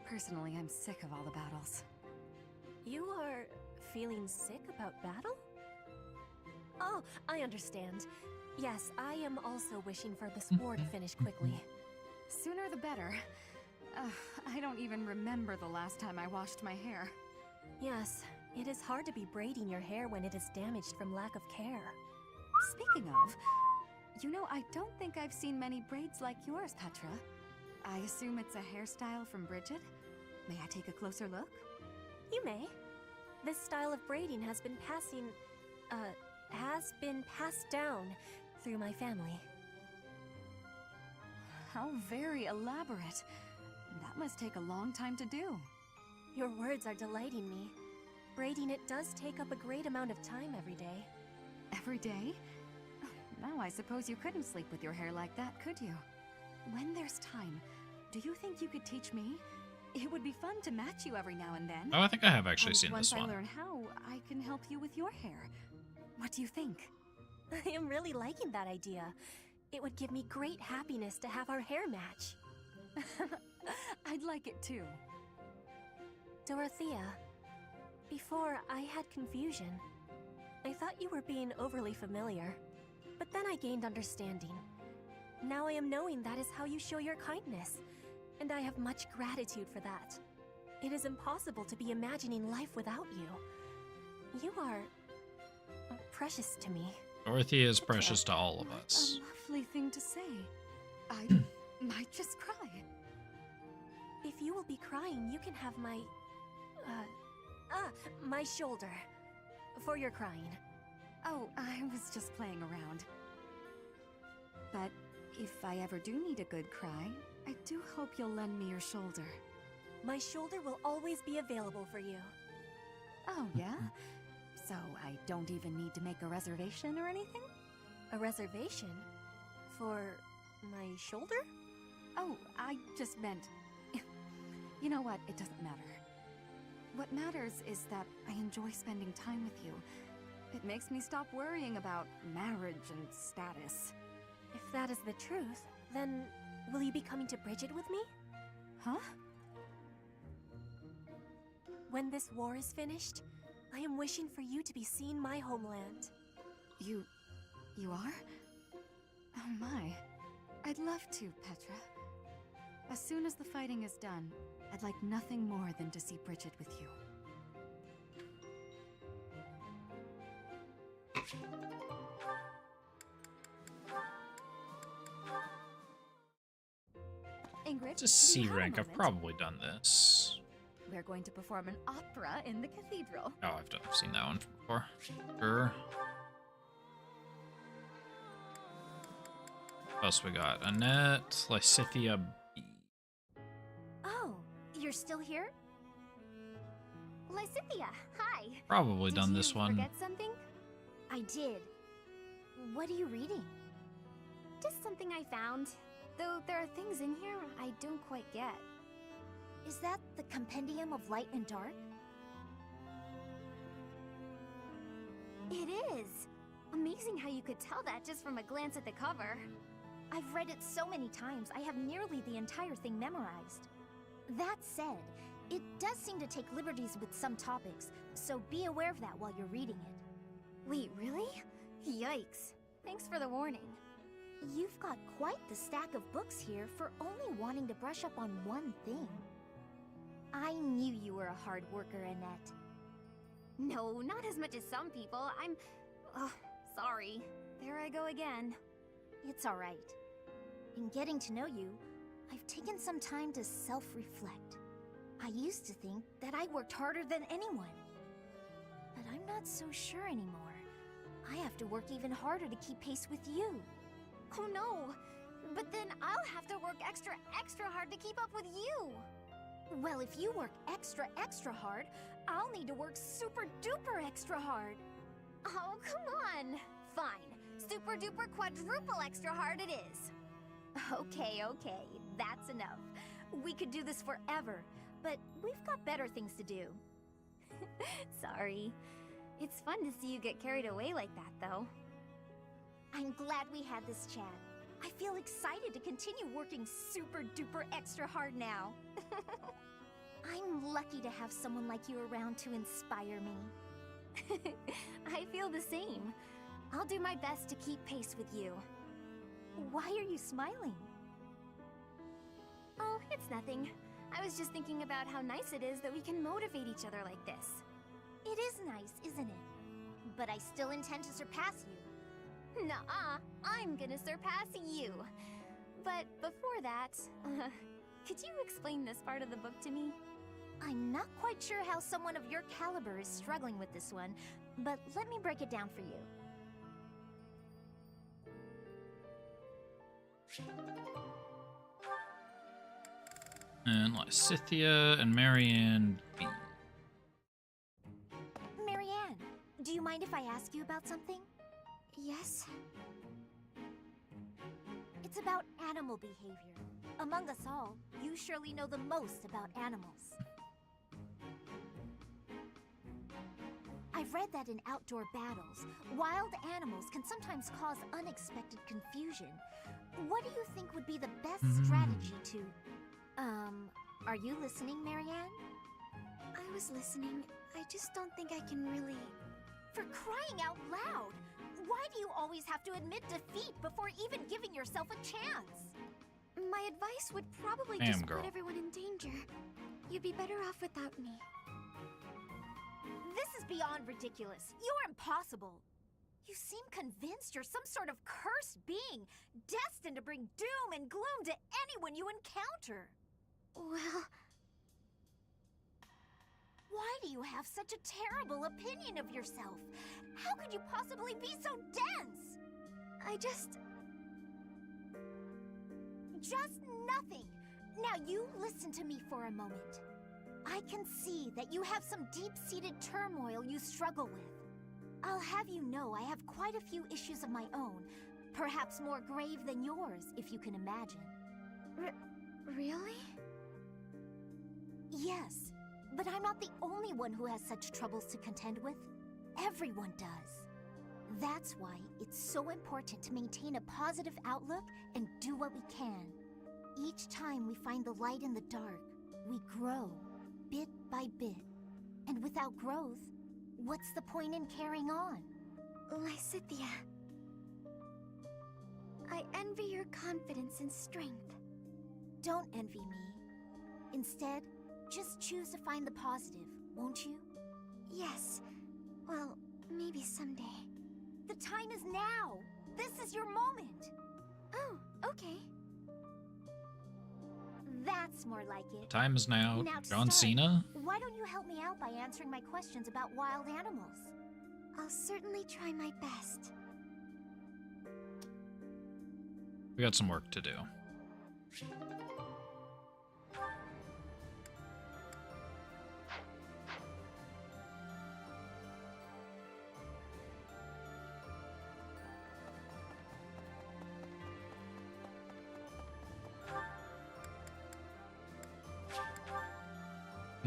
Personally, I'm sick of all the battles. You are feeling sick about battle? Oh, I understand. Yes, I am also wishing for this war to finish quickly. Sooner the better. I don't even remember the last time I washed my hair. Yes, It is hard to be braiding your hair when it is damaged from lack of care. Speaking of, you know, I don't think I've seen many braids like yours, Petra. I assume it's a hairstyle from Bridget? May I take a closer look? You may. This style of braiding has been passed down through my family. How very elaborate. That must take a long time to do. Your words are delighting me. Braiding it does take up a great amount of time every day. Every day? Now I suppose you couldn't sleep with your hair like that, could you? When there's time, do you think you could teach me? It would be fun to match you every now and then. Oh, I think I have actually seen once this one. I learn how, I can help you with your hair. What do you think? I am really liking that idea. It would give me great happiness to have our hair match. I'd like it too. Dorothea, before I had confusion. I thought you were being overly familiar, but then I gained understanding. Now I am knowing that is how you show your kindness, and I have much gratitude for that. It is impossible to be imagining life without you. You are precious to me. Dorothea is precious to all of us. A lovely thing to say. I might just cry. If you will be crying, you can have my... my shoulder. For your crying. Oh, I was just playing around. But if I ever do need a good cry, I do hope you'll lend me your shoulder. My shoulder will always be available for you. Oh, yeah? So I don't even need to make a reservation or anything? A reservation? For my shoulder? Oh, I just meant... You know what? It doesn't matter. What matters is that I enjoy spending time with you. It makes me stop worrying about marriage and status. If that is the truth, then will you be coming to Bridget with me? Huh? When this war is finished, I am wishing for you to be seeing my homeland. You are? Oh my. I'd love to, Petra. As soon as the fighting is done, I'd like nothing more than to see Bridget with you. Ingrid, It's a C rank. I've probably done this. We're going to perform an opera in the cathedral. Oh, I've seen that one before. Sure. What else we got? Annette, Lysithia B. Oh, you're still here? Lysithia, hi. Probably done this one. Forget something? I did. What are you reading? Just something I found. Though there are things in here I don't quite get. Is that the Compendium of Light and Dark? It is! Amazing how you could tell that just from a glance at the cover. I've read it so many times, I have nearly the entire thing memorized. That said, it does seem to take liberties with some topics, so be aware of that while you're reading it. Wait, really? Yikes. Thanks for the warning. You've got quite the stack of books here for only wanting to brush up on one thing. I knew you were a hard worker, Annette. No, not as much as some people. Sorry. There I go again. It's alright. In getting to know you, I've taken some time to self-reflect. I used to think that I worked harder than anyone. But I'm not so sure anymore. I have to work even harder to keep pace with you. Oh no! But then I'll have to work extra hard to keep up with you! Well, if you work extra hard, I'll need to work super duper extra hard. Oh, come on! Fine. Super duper quadruple extra hard it is. Okay, that's enough. We could do this forever, but we've got better things to do. Sorry. It's fun to see you get carried away like that, though. I'm glad we had this chat. I feel excited to continue working super duper extra hard now. I'm lucky to have someone like you around to inspire me. I feel the same. I'll do my best to keep pace with you. Why are you smiling? Oh, it's nothing. I was just thinking about how nice it is that we can motivate each other like this. It is nice, isn't it? But I still intend to surpass you. Nuh-uh, I'm gonna surpass you. But before that, could you explain this part of the book to me? I'm not quite sure how someone of your caliber is struggling with this one, but let me break it down for you. And Lysithea and Marianne B. Marianne, do you mind if I ask you about something? Yes? It's about animal behavior. Among us all, you surely know the most about animals. I've read that in outdoor battles, wild animals can sometimes cause unexpected confusion. What do you think would be the best strategy to... are you listening, Marianne? I was listening. I just don't think I can really... For crying out loud! Why do you always have to admit defeat before even giving yourself a chance? My advice would probably Damn, just girl. put everyone in danger. You'd be better off without me. This is beyond ridiculous. You're impossible. You seem convinced you're some sort of cursed being, destined to bring doom and gloom to anyone you encounter. Well... Why do you have such a terrible opinion of yourself? How could you possibly be so dense? I just... Just nothing. Now you listen to me for a moment. I can see that you have some deep-seated turmoil you struggle with. I'll have you know I have quite a few issues of my own, perhaps more grave than yours, if you can imagine. Really? Yes, but I'm not the only one who has such troubles to contend with. Everyone does. That's why it's so important to maintain a positive outlook and do what we can. Each time we find the light in the dark, we grow, bit by bit. And without growth, what's the point in carrying on? Lysithea, I envy your confidence and strength. Don't envy me. Instead, just choose to find the positive, won't you? Yes. Well, maybe someday. The time is now! This is your moment! Oh, okay. That's more like it. Time is now. To John start, Cena? why don't you help me out by answering my questions about wild animals? I'll certainly try my best. We got some work to do.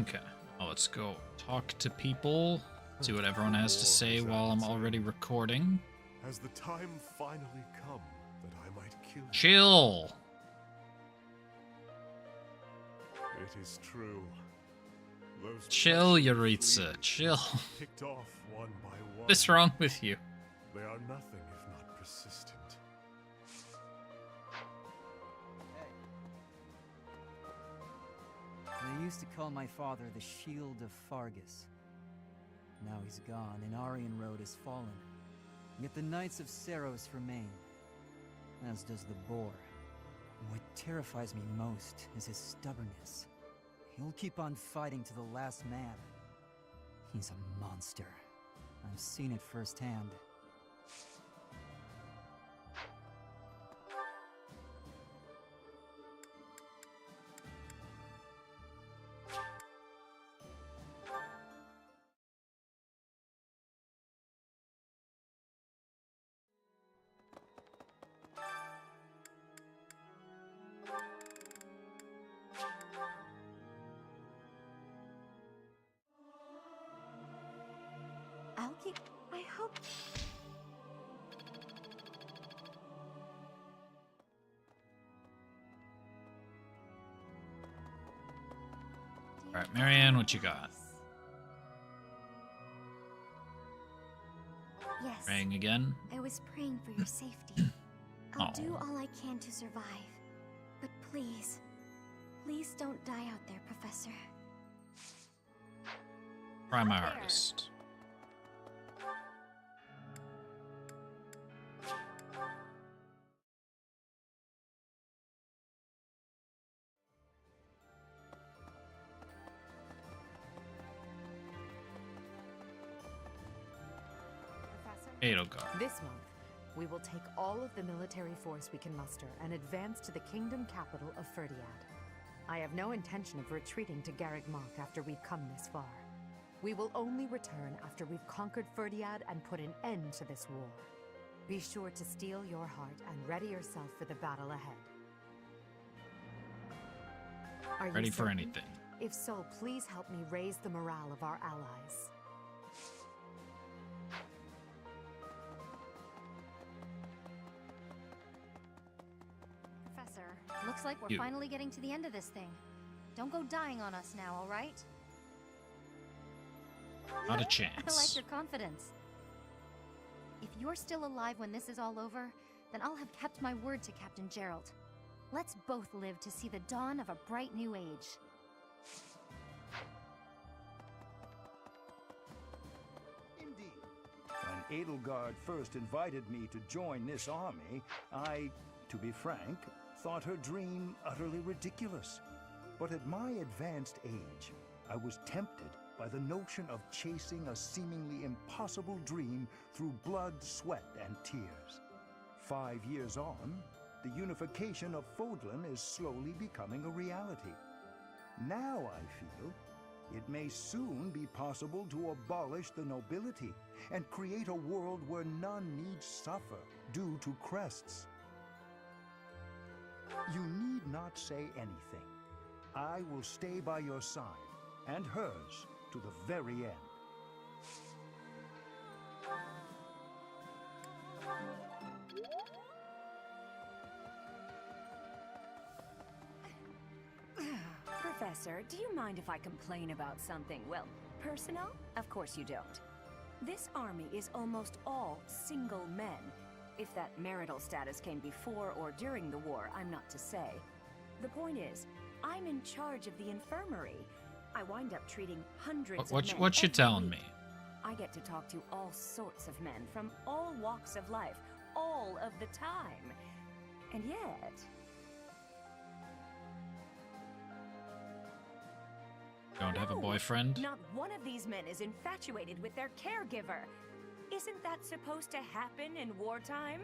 Okay, well, let's go talk to people, see what everyone has to say while I'm already recording. Has the time finally come that I might kill you? Chill! It is true. Those Chill, precious Yaritza, leaves chill. Picked off one by one. What's wrong with you? They are nothing if not persistent. They used to call my father the Shield of Fargus. Now he's gone, and Aryan Road has fallen. Yet the Knights of Seros remain, as does the Boar. What terrifies me most is his stubbornness. He'll keep on fighting to the last man. He's a monster. I've seen it firsthand. I hope... Alright, Marianne, what you got? Yes. Praying again? I was praying for your safety. I'll do Aw. all I can to survive. But please, please don't die out there, Professor. Try my hardest. Edelgard. This month, we will take all of the military force we can muster and advance to the kingdom capital of Ferdiad. I have no intention of retreating to Garreg Mach after we've come this far. We will only return after we've conquered Ferdiad and put an end to this war. Be sure to steel your heart and ready yourself for the battle ahead. Are Ready you for certain? anything. If so, please help me raise the morale of our allies. Professor, looks like we're You. finally getting to the end of this thing. Don't go dying on us now, all right? Not a I chance. like your confidence. If you're still alive when this is all over, then I'll have kept my word to Captain Gerald. Let's both live to see the dawn of a bright new age. Indeed. When Edelgard first invited me to join this army, I, to be frank, thought her dream utterly ridiculous. But at my advanced age, I was tempted by the notion of chasing a seemingly impossible dream through blood, sweat, and tears. 5 years on, the unification of Fodlan is slowly becoming a reality. Now I feel it may soon be possible to abolish the nobility and create a world where none need suffer due to crests. You need not say anything. I will stay by your side, and hers, to the very end. Professor, do you mind if I complain about something, well, personal? Of course you don't. This army is almost all single men. If that marital status came before or during the war, I'm not to say. The point is, I'm in charge of the infirmary. I wind up treating hundreds of men What you every telling week. me? I get to talk to all sorts of men from all walks of life, all of the time. And yet... Don't have a No, boyfriend? Not one of these men is infatuated with their caregiver. Isn't that supposed to happen in wartime?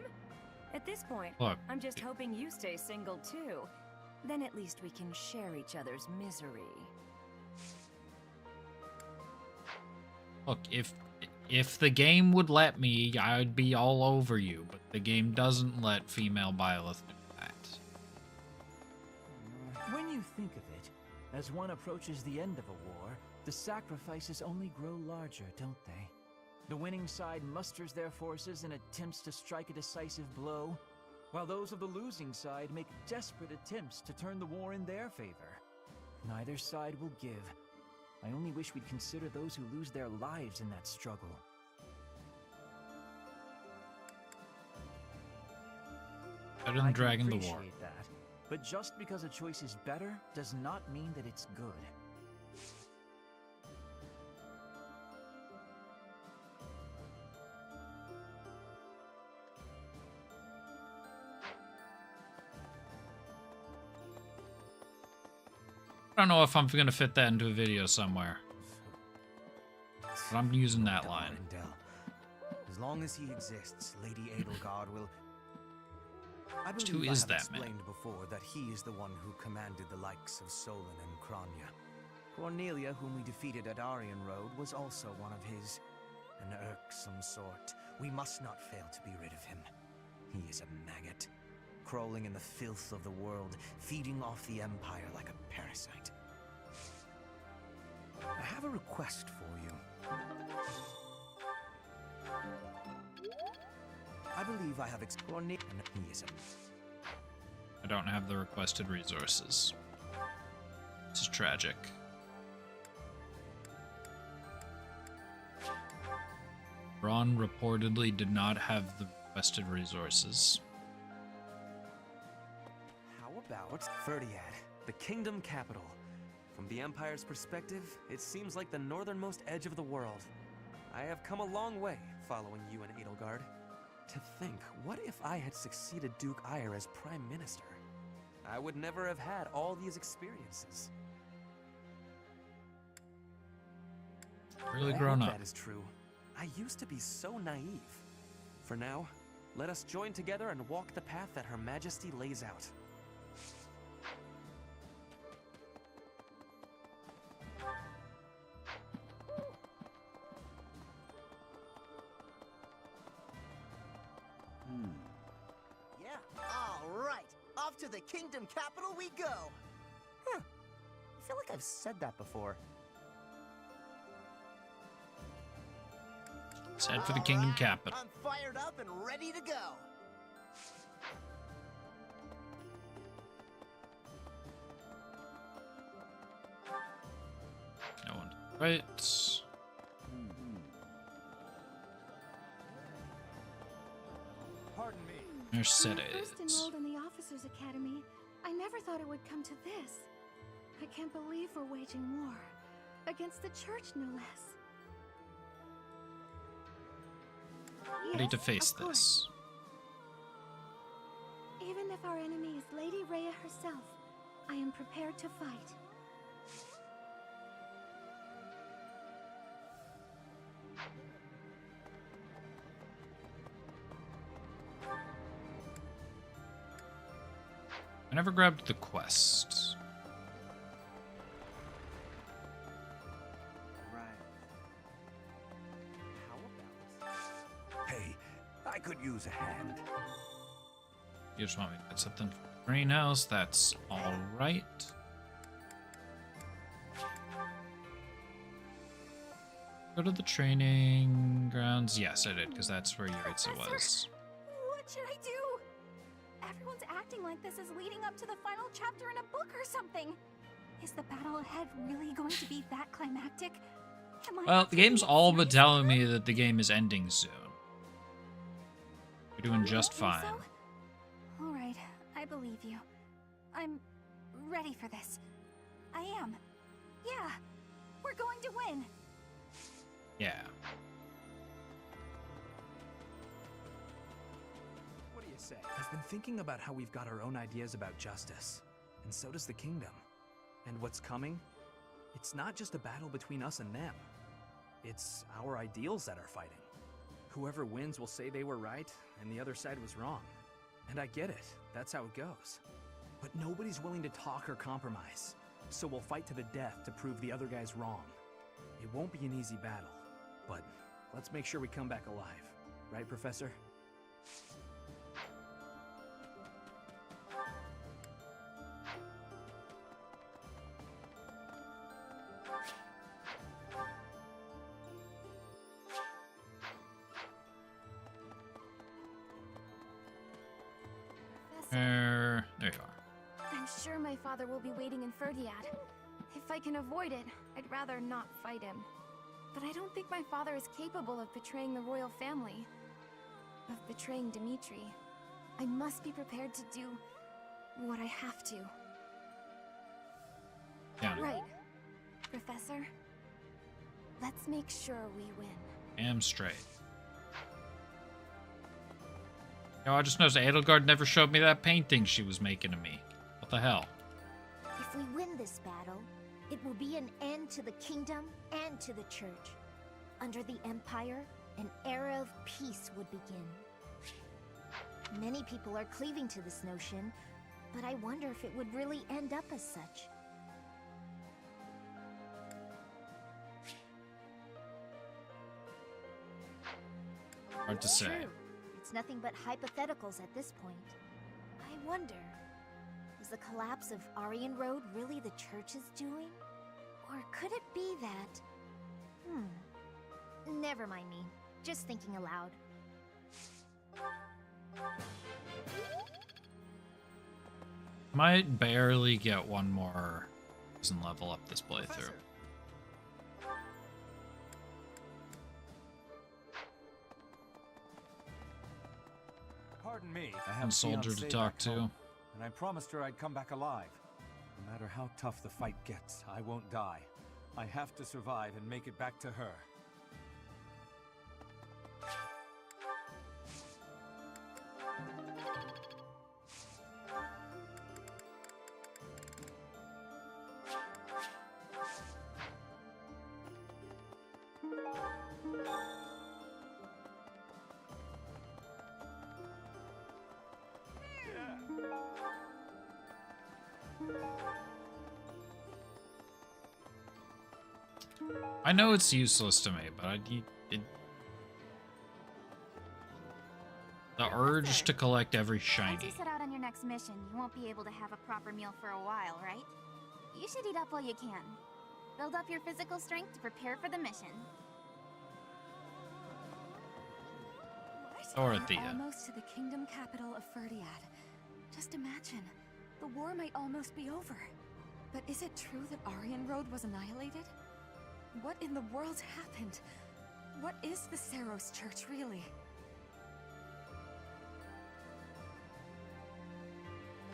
At this point, Look, I'm just hoping you stay single too. Then at least we can share each other's misery. Look, if the game would let me, I'd be all over you, but the game doesn't let female Byleth do that. When you think of it, as one approaches the end of a war, the sacrifices only grow larger, don't they? The winning side musters their forces and attempts to strike a decisive blow, while those of the losing side make desperate attempts to turn the war in their favor. Neither side will give. I only wish we'd consider those who lose their lives in that struggle. Better than I dragging can the war. appreciate that, but just because a choice is better does not mean that it's good. I don't know if I'm gonna fit that into a video somewhere. But I'm using that line. As long as he exists, Lady Edelgard will... I believe Who I is have that man? explained before that he is the one who commanded the likes of Solon and Kranya. Cornelia, whom we defeated at Aryan Road, was also one of his. An irksome sort. We must not fail to be rid of him. He is a maggot, crawling in the filth of the world, feeding off the Empire like a parasite. I have a request for you. I believe I have explored. He is a... I don't have the requested resources. This is tragic. Ron reportedly did not have the requested resources. How about Ferdiad, the kingdom capital? From the Empire's perspective, it seems like the northernmost edge of the world. I have come a long way following you and Edelgard. To think, what if I had succeeded Duke Ire as Prime Minister? I would never have had all these experiences. Really I grown hope up. that is true. I used to be so naive. For now, let us join together and walk the path that Her Majesty lays out. Yeah, all right. Off to the kingdom capital we go. Huh. I feel like I've said that before. Let's head for the kingdom capital. I'm fired up and ready to go. No one. Right. Pardon me. Mercedes. When I first enrolled in the Officers Academy, I never thought it would come to this. I can't believe we're waging war. Against the church, no less. Ready to Yes, face of course. this. Even if our enemy is Lady Rhea herself, I am prepared to fight. I never grabbed the quest. Hey, I could use a hand. You just want me to get something from the greenhouse? That's alright. Go to the training grounds. Yes, I did, because that's where Yuritsa was. What should I do? Everyone's acting like this is leading up to the final chapter in a book or something. Is the battle ahead really going to be that climactic? Am I Well, not the game's taking it all but seriously? telling me that the game is ending soon. You're doing You just don't think fine. so? All right, I believe you. I'm ready for this. I am. Yeah, we're going to win. Yeah. What do you say? I've been thinking about how we've got our own ideas about justice, and so does the kingdom. And what's coming? It's not just a battle between us and them. It's our ideals that are fighting. Whoever wins will say they were right, and the other side was wrong. And I get it, that's how it goes. But nobody's willing to talk or compromise, so we'll fight to the death to prove the other guy's wrong. It won't be an easy battle, but let's make sure we come back alive. Right, Professor? There you are. I'm sure my father will be waiting in Ferdiad. If I can avoid it, I'd rather not fight him. But I don't think my father is capable of betraying the royal family. Of betraying Dimitri. I must be prepared to do what I have to. Yeah. Right. Professor, let's make sure we win. Damn straight. Yo, I just noticed Edelgard never showed me that painting she was making of me. What the hell? If we win this battle, it will be an end to the kingdom and to the church. Under the Empire, an era of peace would begin. Many people are cleaving to this notion, but I wonder if it would really end up as such. Hard to say. True. It's nothing but hypotheticals at this point. I wonder, was the collapse of Aryan Road really the church's doing? Or could it be that... Never mind me. Just thinking aloud. Might barely get one more season level up this playthrough. Pardon me. I And have a soldier to fiancée talk back to. home, and I promised her I'd come back alive, no matter how tough the fight gets, I won't die. I have to survive and make it back to her. I know it's useless to me, but the urge to collect every Once shiny. you set out on your next mission, you won't be able to have a proper meal for a while, right? You should eat up while you can. Build up your physical strength to prepare for the mission. Dorothea. We're almost to the kingdom capital of Ferdiad. Just imagine, the war might almost be over. But is it true that Aryan Road was annihilated? What in the world happened? What is the Saros Church, really?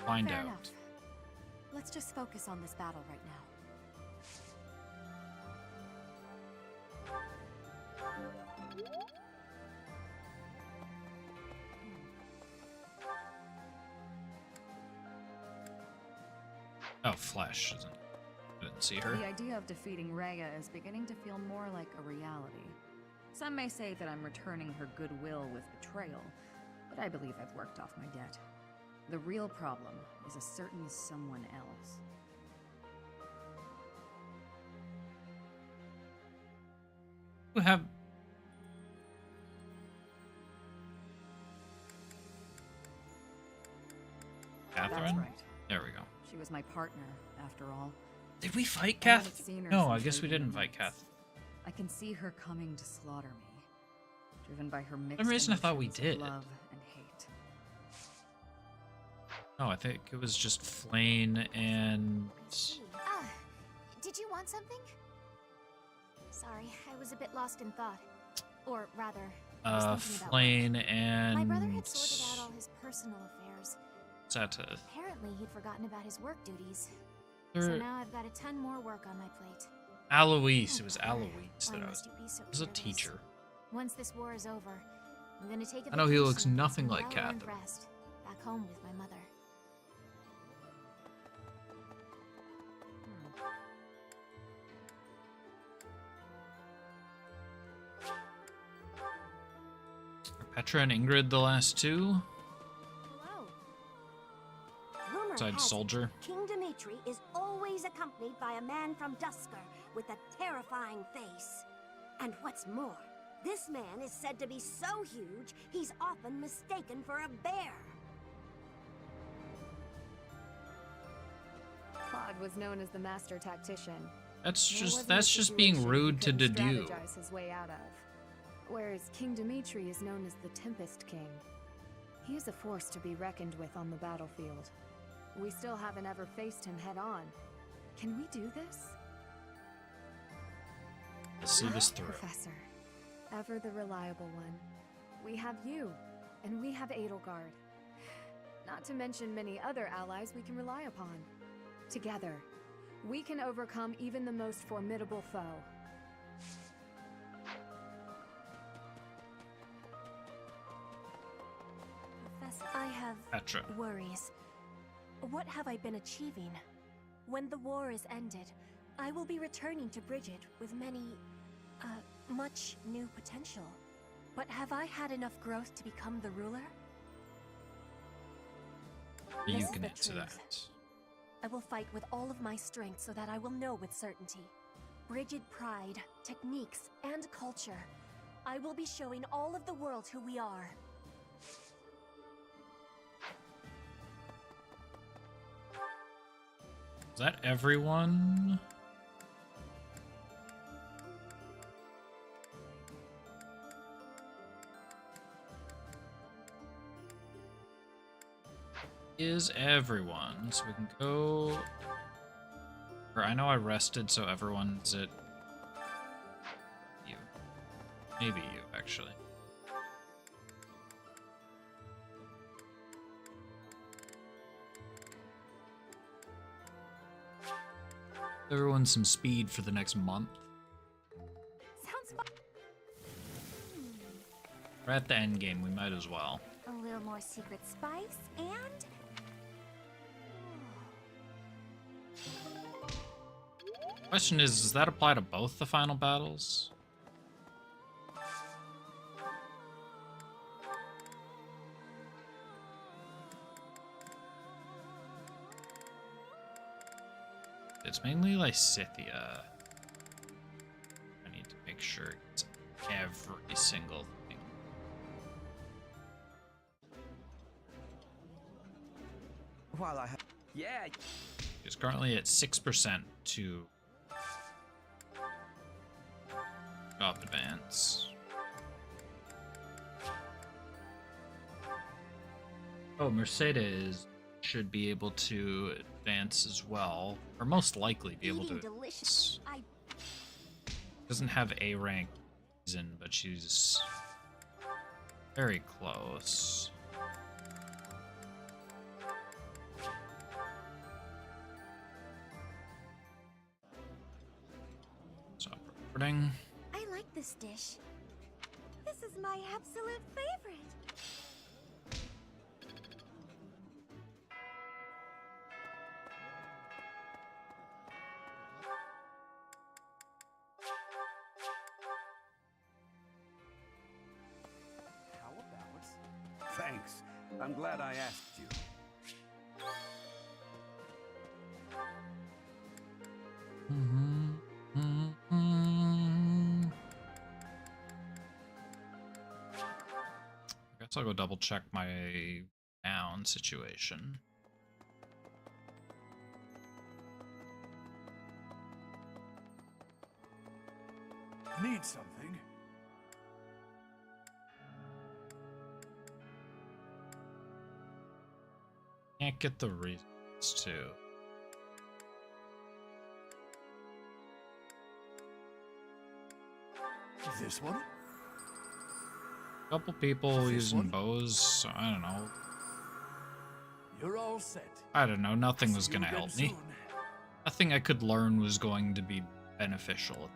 Find Fair out. enough. Let's just focus on this battle right now. Oh, Flash isn't. I didn't see her. The idea of defeating Rhea is beginning to feel more like a reality. Some may say that I'm returning her goodwill with betrayal, but I believe I've worked off my debt. The real problem is a certain someone else. Who have... Catherine? That's right. There we go. She was my partner, after all. Did we fight I haven't Kath? seen her No, I since guess we Raven didn't fight Knights. Kath. I can see her coming to slaughter me, driven by her mixed For some reason I thought we emotions of did. love and hate. No, I think it was just Flane and... Did you want something? Sorry, I was a bit lost in thought. Or rather, I was thinking about Flane work. and... My brother had sorted out all his personal affairs. Satith. Apparently, he'd forgotten about his work duties. There- So now I've got a ton more work on my plate. Aloise. It was Aloise Why that I must was... you be so I was a careless? teacher. Once this war is over, I'm gonna take a I know he vacation looks and get nothing some like well-earned Catherine. rest back home with my mother. Are Petra and Ingrid the last two? Rumor Besides has it, Soldier. King Dimitri is always accompanied by a man from Dusker with a terrifying face. And what's more, this man is said to be so huge, he's often mistaken for a bear. Claude was known as the master tactician. That's There just wasn't that's a just being situation he rude to couldn't Dedu. strategize his way out of. Whereas King Dimitri is known as the Tempest King. He is a force to be reckoned with on the battlefield. We still haven't ever faced him head on. Can we do this? Let's see this through. Professor, ever the reliable one. We have you, and we have Edelgard. Not to mention many other allies we can rely upon. Together, we can overcome even the most formidable foe. Professor, I have Petra. worries. What have I been achieving? When the war is ended, I will be returning to Bridget with much new potential. But have I had enough growth to become the ruler? You This is can the answer truth. that. I will fight with all of my strength so that I will know with certainty. Bridget pride, techniques, and culture. I will be showing all of the world who we are. Is that everyone? Is everyone? So we can go. Or I know I rested, so everyone's at you. Maybe you, actually. Everyone some speed for the next month. Sounds fun. We're at the end game, we might as well. A little more secret spice and... Question is, does that apply to both the final battles? It's mainly Lysithea. I need to make sure it's every single thing. While I have... Yeah. It's currently at 6% to job advance. Oh, Mercedes should be able to advance as well, or most likely be able to. Delicious. Doesn't have A rank season, but she's very close. Stop recording. I like this dish. This is my absolute favorite. How about... Thanks. I'm glad I asked you. I guess I'll go double check my down situation. Need something? Can't get the reasons to. This one? Couple people using bows, I don't know. You're all set. I don't know, nothing was See you gonna again help me. soon. Nothing I could learn was going to be beneficial.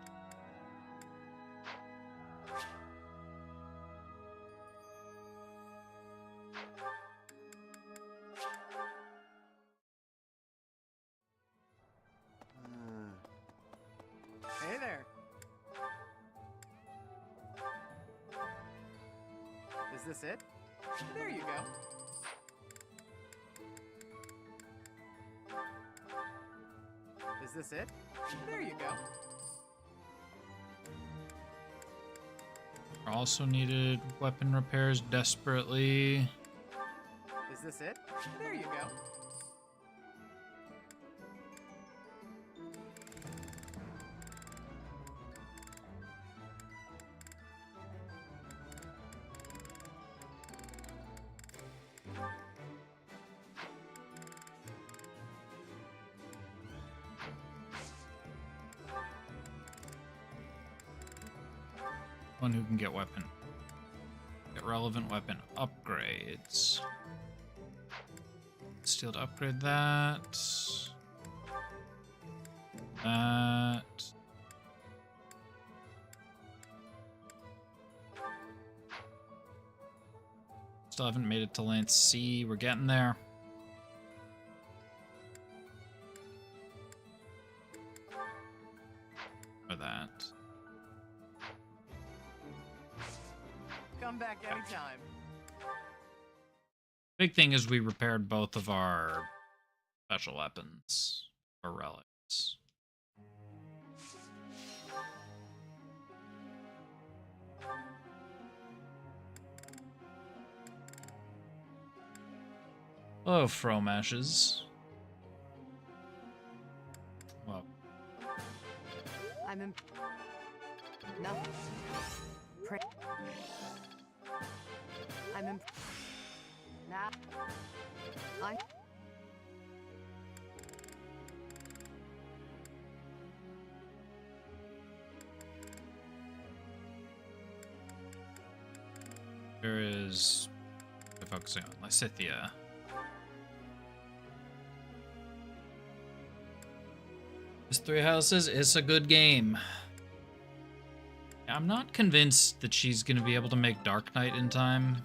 Hey there. Is this it? There you go. Is this it? There you go. Also needed weapon repairs desperately. Is this it? There you go. One who can get relevant weapon upgrades. Still to upgrade that. That. Still haven't made it to Lance C. We're getting there. For that. Come back anytime. Big thing is we repaired both of our special weapons or relics. Hello, Fromashes. Well, I'm in. Nothing. I'm in. Now. I. there is. Focusing on Lysithea. This Three Houses is a good game. I'm not convinced that she's going to be able to make Dark Knight in time.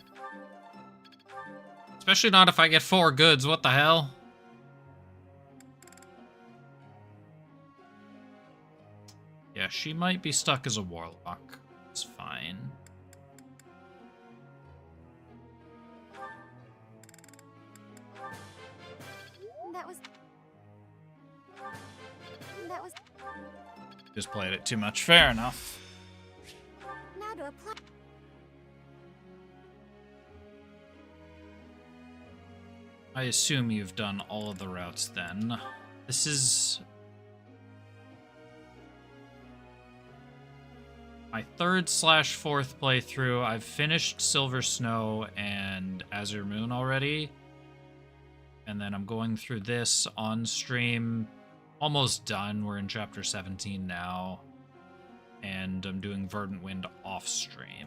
Especially not if I get 4 goods, what the hell? Yeah, she might be stuck as a warlock. It's fine. That was... Just played it too much. Fair enough. Now to apply... I assume you've done all of the routes then. This is my 3rd/4th playthrough. I've finished Silver Snow and Azure Moon already. And then I'm going through this on stream. Almost done. We're in chapter 17 now. And I'm doing Verdant Wind off stream.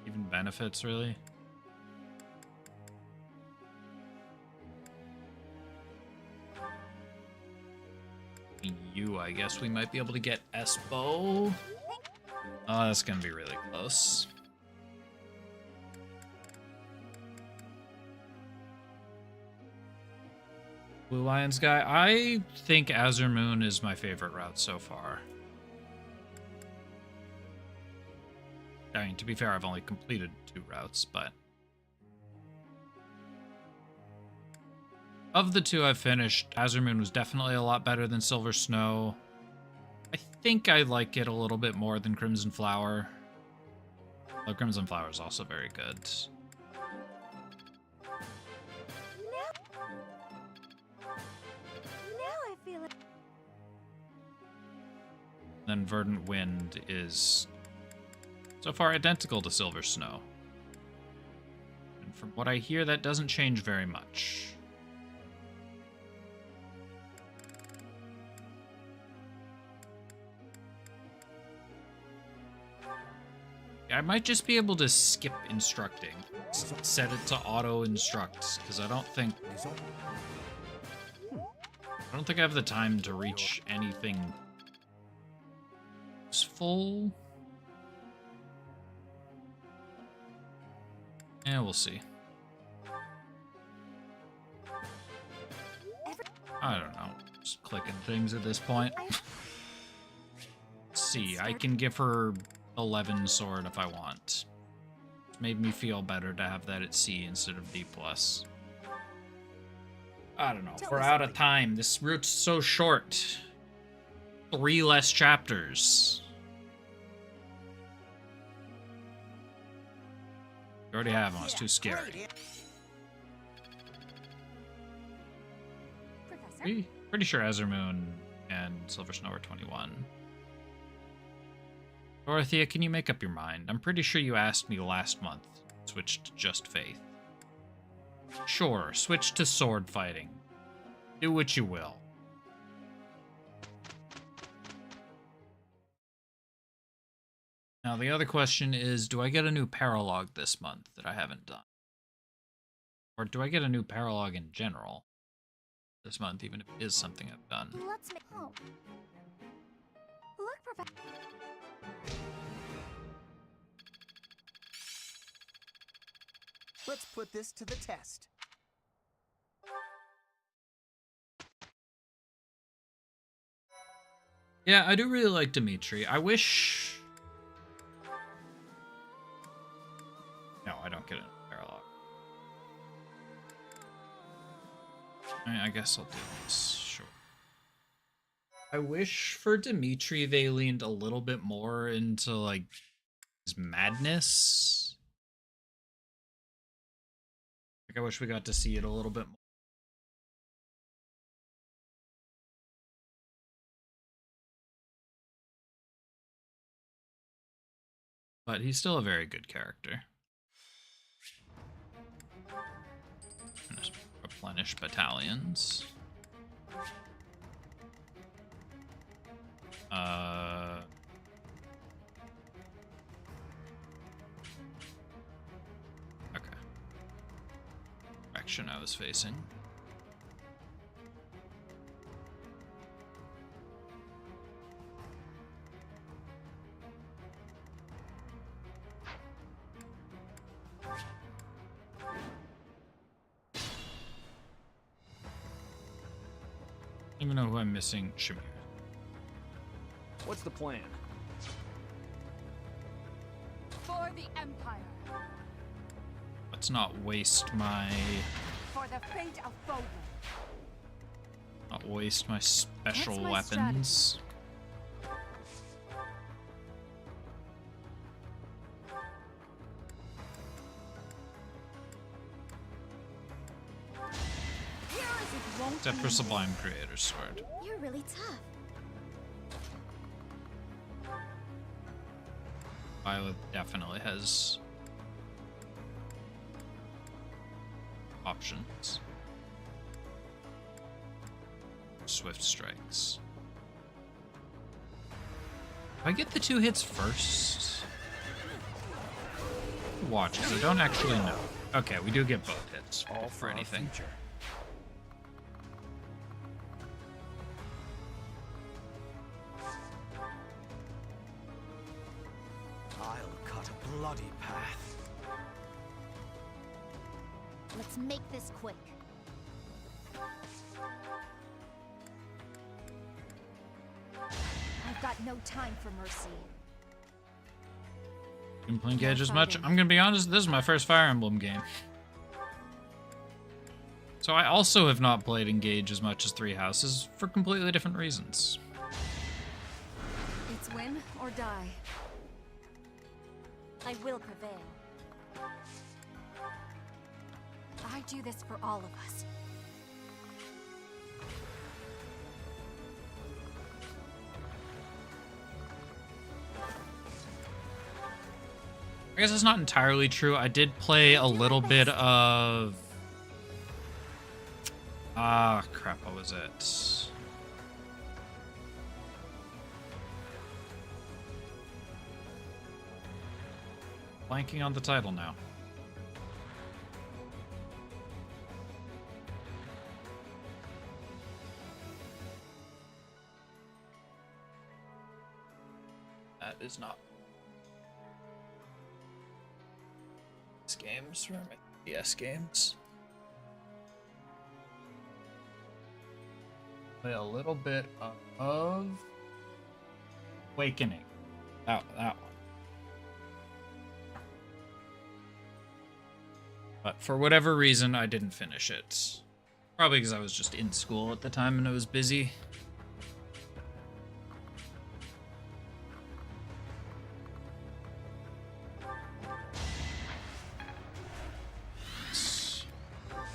Even benefits, really. You, I guess we might be able to get Espo. Oh, that's gonna be really close. Blue Lions guy, I think Azure Moon is my favorite route so far. I mean, to be fair, I've only completed 2 routes, but... Of the 2 I've finished, Azure Moon was definitely a lot better than Silver Snow. I think I like it a little bit more than Crimson Flower. Though Crimson Flower is also very good. Now I feel it. Then Verdant Wind is so far identical to Silver Snow. And from what I hear, that doesn't change very much. I might just be able to skip instructing. Set it to auto instruct, because I don't think I have the time to reach anything useful. Yeah, we'll see. I don't know. Just clicking things at this point. Let's see, I can give her 11 sword if I want. It's made me feel better to have that at C instead of D+. I don't know. We're out of time. This route's so short. 3 less chapters. You already have one. It's too scary. Pretty sure Azure Moon and Silver Snow are 21. Dorothea, can you make up your mind? I'm pretty sure you asked me last month. Switch to just faith. Sure, switch to sword fighting. Do what you will. Now the other question is, do I get a new paralogue this month that I haven't done? Or do I get a new paralogue in general this month, even if it is something I've done? Let's make... Oh. Look, Professor... Let's put this to the test. Yeah, I do really like Dimitri. I wish... No, I don't get a paralogue. I guess I'll do this, sure. I wish for Dimitri they leaned a little bit more into, like, his madness. Like, I wish we got to see it a little bit more. But he's still a very good character. Just replenish battalions. faction I was facing. I don't even know who I'm missing. Shamir. What's the plan? For the Empire. Let's not waste my... For the fate of Foden. Not waste my special What's my weapons. Except for Sublime Creator's Sword. You're really tough. Violet definitely has options. Swift strikes. Do I get the 2 hits first? Watch, because I don't actually know. Okay, we do get both hits for anything. I'll cut a bloody path. Let's make this quick. I've got no time for mercy. Didn't play Engage as much. I'm gonna be honest, this is my first Fire Emblem game. So I also have not played Engage as much as Three Houses for completely different reasons. It's win or die. I will prevail. I do this for all of us. I guess it's not entirely true. I did play a little bit of... crap, what was it? Blanking on the title now. That is not... games, or DS games. Play a little bit of Awakening. That one. But for whatever reason, I didn't finish it. Probably because I was just in school at the time and I was busy.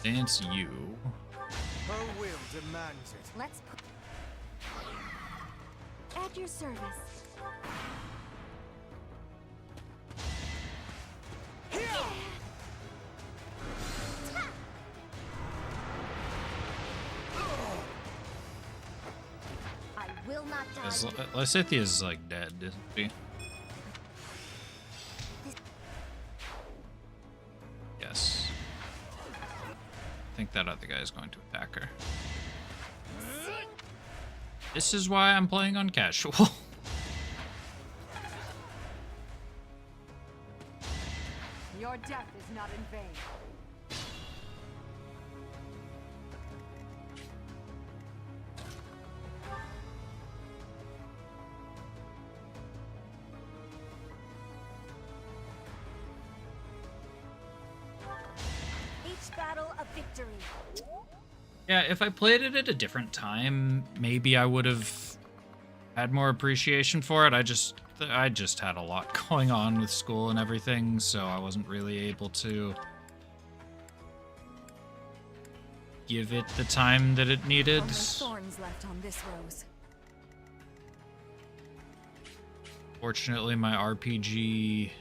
Dance you. Her will demands it. Let's put... At your service. I will not die. Lysithia is like dead, isn't she? Yes. I think that other guy is going to attack her. This is why I'm playing on casual. Your death is not in vain. Each battle a victory. Yeah, if I played it at a different time, maybe I would have had more appreciation for it. I just had a lot going on with school and everything, so I wasn't really able to give it the time that it needed. Only thorns left on this rose. Fortunately, my RPG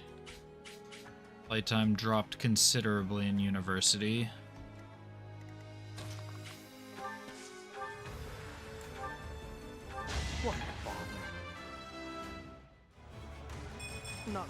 playtime dropped considerably in university. What a bother. None.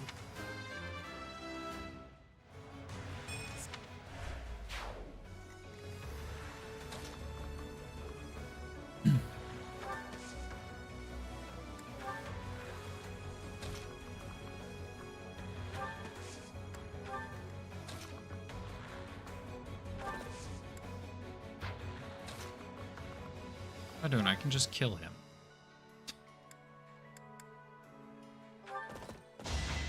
What am I doing? I can just kill him.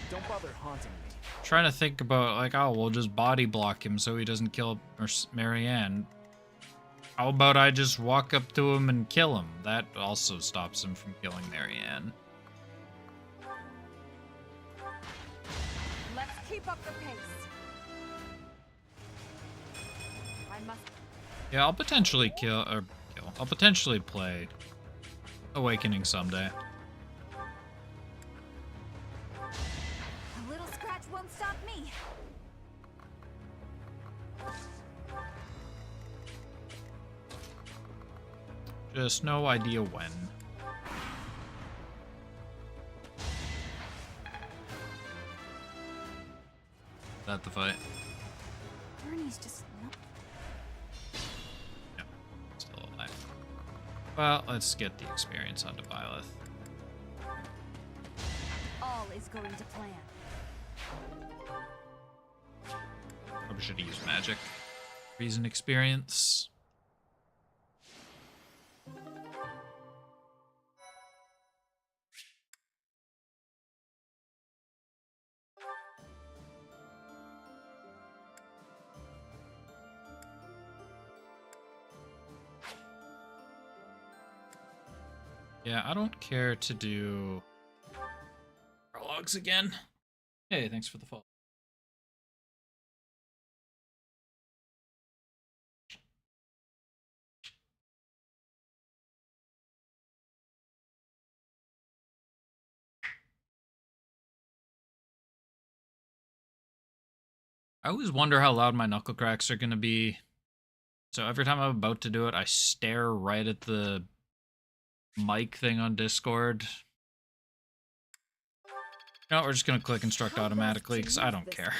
Don't bother haunting me. Trying to think about, like, oh, we'll just body block him so he doesn't kill Marianne. How about I just walk up to him and kill him? That also stops him from killing Marianne. Let's keep up the pace. I must. Yeah, I'll potentially I'll potentially play Awakening someday. A little scratch won't stop me. Just no idea when. Is that the fight? Bernie's just not. Yeah, still alive. Well, let's get the experience onto Byleth. All is going to plan. Probably should have used magic. Reason experience. Yeah, I don't care to do prologues again. Hey, thanks for the follow. I always wonder how loud my knuckle cracks are going to be. So every time I'm about to do it, I stare right at the mic thing on Discord. No, we're just going to click instruct automatically because I don't care.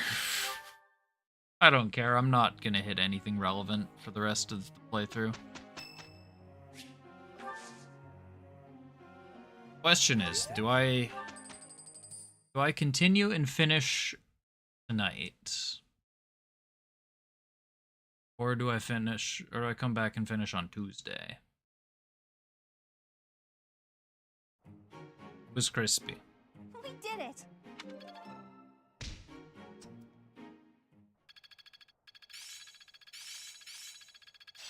I don't care. I'm not going to hit anything relevant for the rest of the playthrough. Question is, do I continue and finish tonight? Or do I come back and finish on Tuesday? It was crispy. We did it.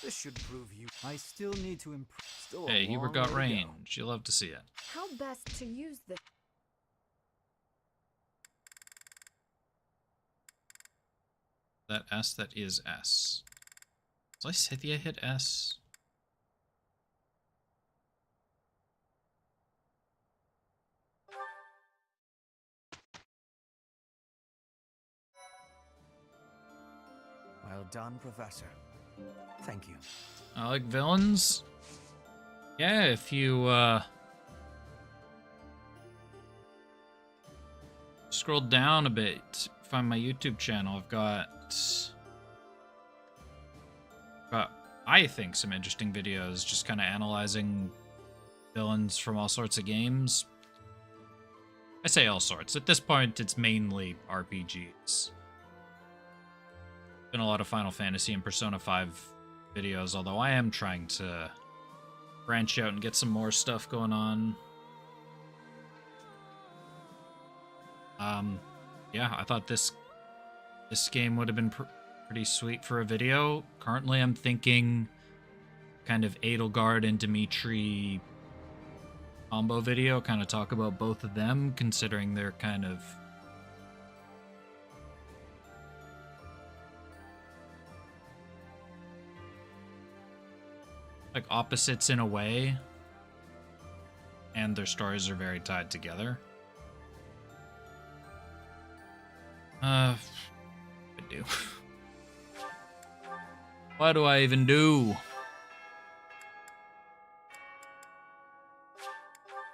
This should prove you. I still need to improve. Hey, Hubert got range. You love to see it. How best to use this? That S, that is S. Did I say I hit S? Well done, Professor. Thank you. I like villains. Yeah, if you scroll down a bit, find my YouTube channel. I've got I think some interesting videos just kind of analyzing villains from all sorts of games. I say all sorts. At this point, it's mainly RPGs. Been a lot of Final Fantasy and Persona 5 videos, although I am trying to branch out and get some more stuff going on. Yeah, I thought this game would have been pretty sweet for a video. Currently, I'm thinking kind of Edelgard and Dimitri combo video, kind of talk about both of them, considering they're kind of like opposites in a way, and their stories are very tied together. I do. What do I even do?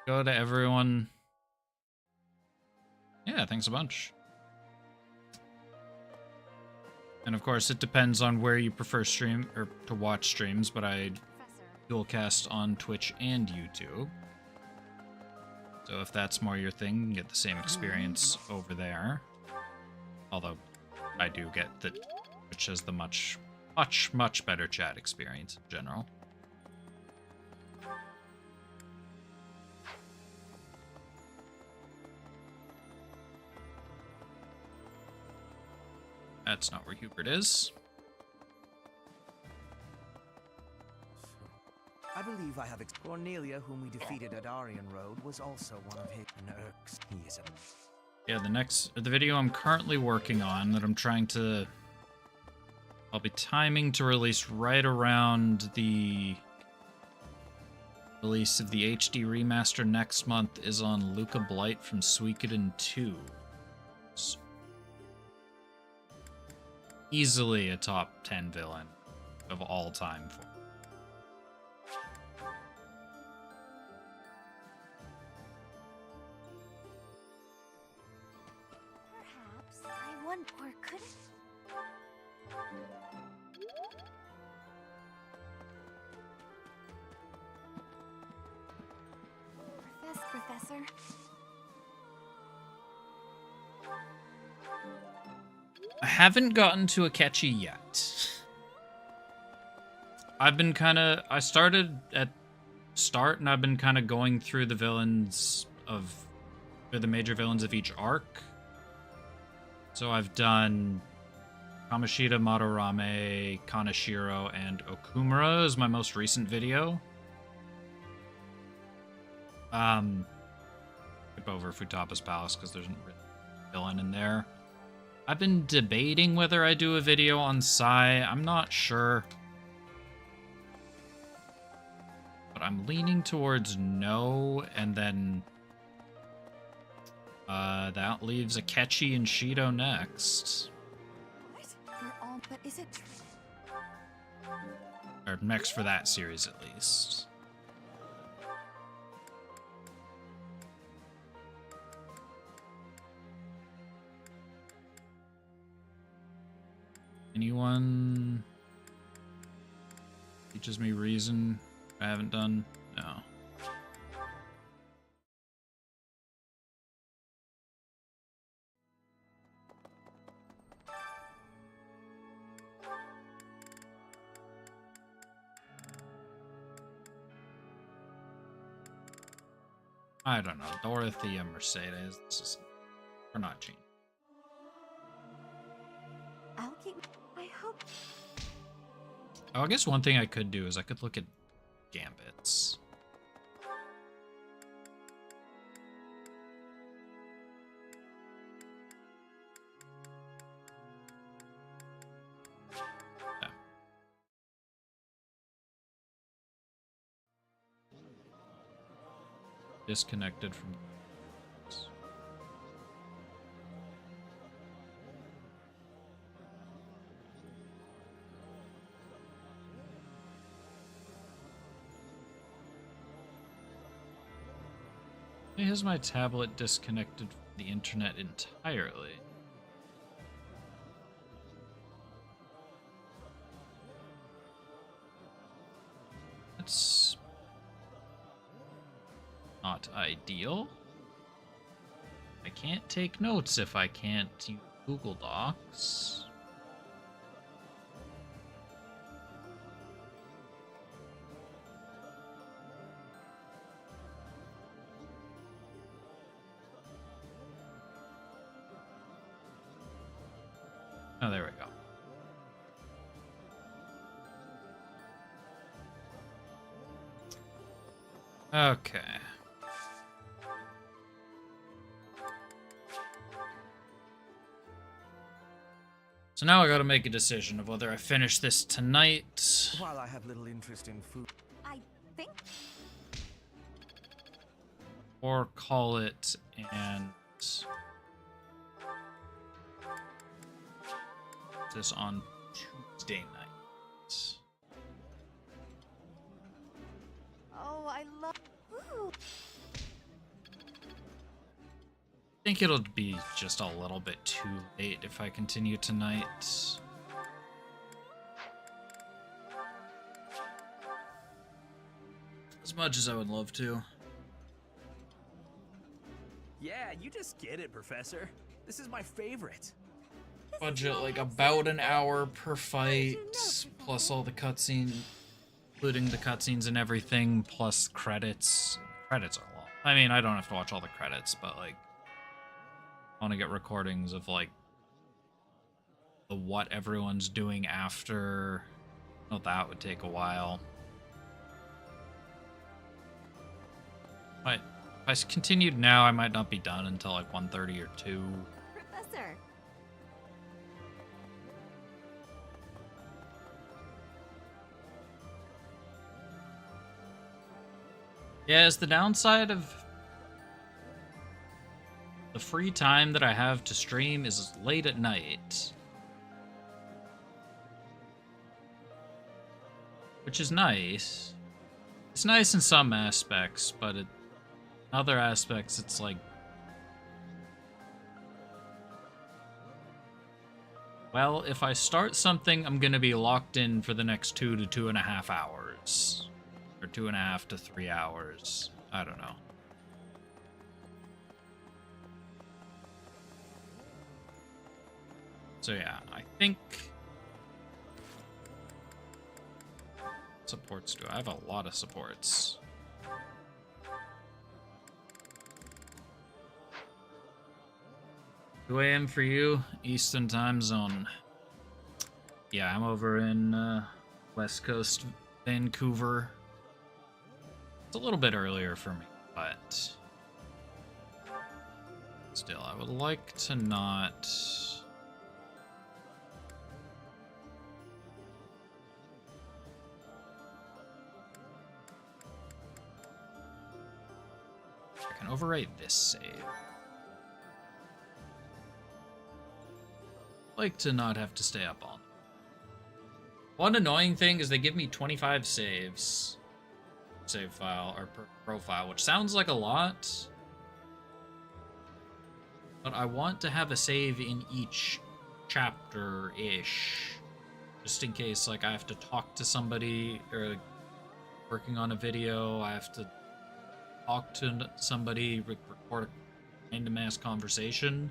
Go to everyone. Yeah, thanks a bunch. And of course, it depends on where you prefer stream or to watch streams, but I dualcast on Twitch and YouTube. So if that's more your thing, you can get the same experience over there. Although I do get that Twitch has the much better chat experience in general. That's not where Hubert is. I believe I have Cornelia, whom we defeated at Aryan Road, was also one of his nerks. He is a... Yeah, the video I'm currently working on that I'm trying to... I'll be timing to release right around the release of the HD remaster next month is on Luca Blight from Suikoden 2. So easily a top 10 villain of all time for. Perhaps I wonder, or could it? Professor. I haven't gotten to Akechi yet. I started at start and I've been kind of going through the major villains of each arc. So I've done Kamoshida, Madarame, Kaneshiro, and Okumura is my most recent video. Skip over Futaba's Palace because there's a villain in there. I've been debating whether I do a video on Sai. I'm not sure. But I'm leaning towards no, and then that leaves Akechi and Shido next. What? We're all... But is it true? Or next for that series, at least. Anyone teaches me reason I haven't done? No. I don't know. Dorothea Mercedes. We're not changing. I'll keep... I hope... Oh, I guess one thing I could do is I could look at gambits. Yeah. Disconnected from... Why has my tablet disconnected from the internet entirely? That's not ideal. I can't take notes if I can't use Google Docs. Oh, there we go. Okay. So now I gotta make a decision of whether I finish this tonight. While I have little interest in food... I think... Or call it and... this on Tuesday night. Oh, I love... Ooh. I think it'll be just a little bit too late if I continue tonight. As much as I would love to. Yeah, you just get it, Professor. This is my favorite. Budget like about an hour per fight, plus all the cutscenes, including the cutscenes and everything, plus credits. Credits are long. I mean, I don't have to watch all the credits, but like, I want to get recordings of like what everyone's doing after. Well, that would take a while. But if I continued now, I might not be done until like 1:30 or 2. Professor! Yeah, it's the downside of the free time that I have to stream is late at night. Which is nice. It's nice in some aspects, but in other aspects it's like... Well, if I start something, I'm gonna be locked in for the next 2 to 2.5 hours. Or 2.5 to 3 hours. I don't know. So yeah, I think... Supports do I have a lot of supports. 2 a.m. for you, Eastern time zone. Yeah, I'm over in West Coast, Vancouver. It's a little bit earlier for me, but still, I would like to not... I can overwrite this save. Like to not have to stay up all night. One annoying thing is they give me 25 saves. Save file, or per profile, which sounds like a lot. But I want to have a save in each chapter-ish. Just in case, like, I have to talk to somebody, or like, working on a video, I have to talk to somebody, record a random-ass conversation.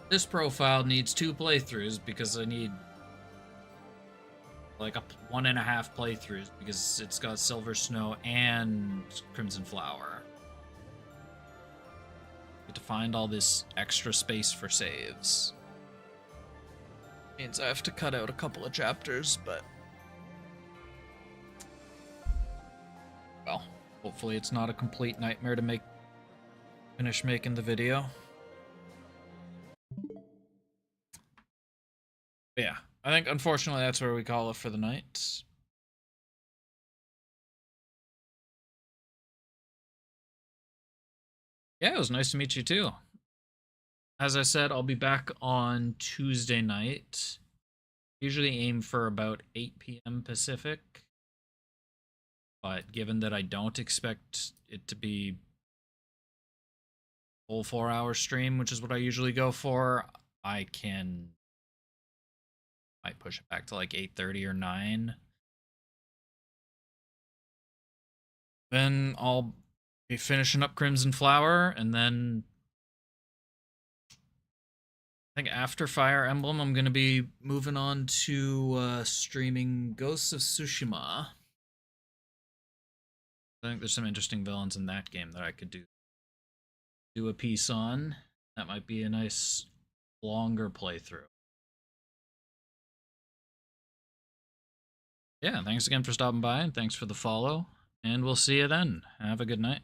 This profile needs 2 playthroughs because I need like 1.5 playthroughs because it's got Silver Snow and Crimson Flower. Get to find all this extra space for saves. Means I have to cut out a couple of chapters, but well, hopefully it's not a complete nightmare to finish making the video. But yeah, I think unfortunately that's where we call it for the night. Yeah, it was nice to meet you too. As I said, I'll be back on Tuesday night. Usually aim for about 8 p.m. Pacific. But given that I don't expect it to be a full 4-hour stream, which is what I usually go for, I might push it back to like 8:30 or 9. Then I'll be finishing up Crimson Flower, and then I think after Fire Emblem, I'm going to be moving on to streaming Ghosts of Tsushima. I think there's some interesting villains in that game that I could do a piece on. That might be a nice longer playthrough. Yeah, thanks again for stopping by, and thanks for the follow, and we'll see you then. Have a good night.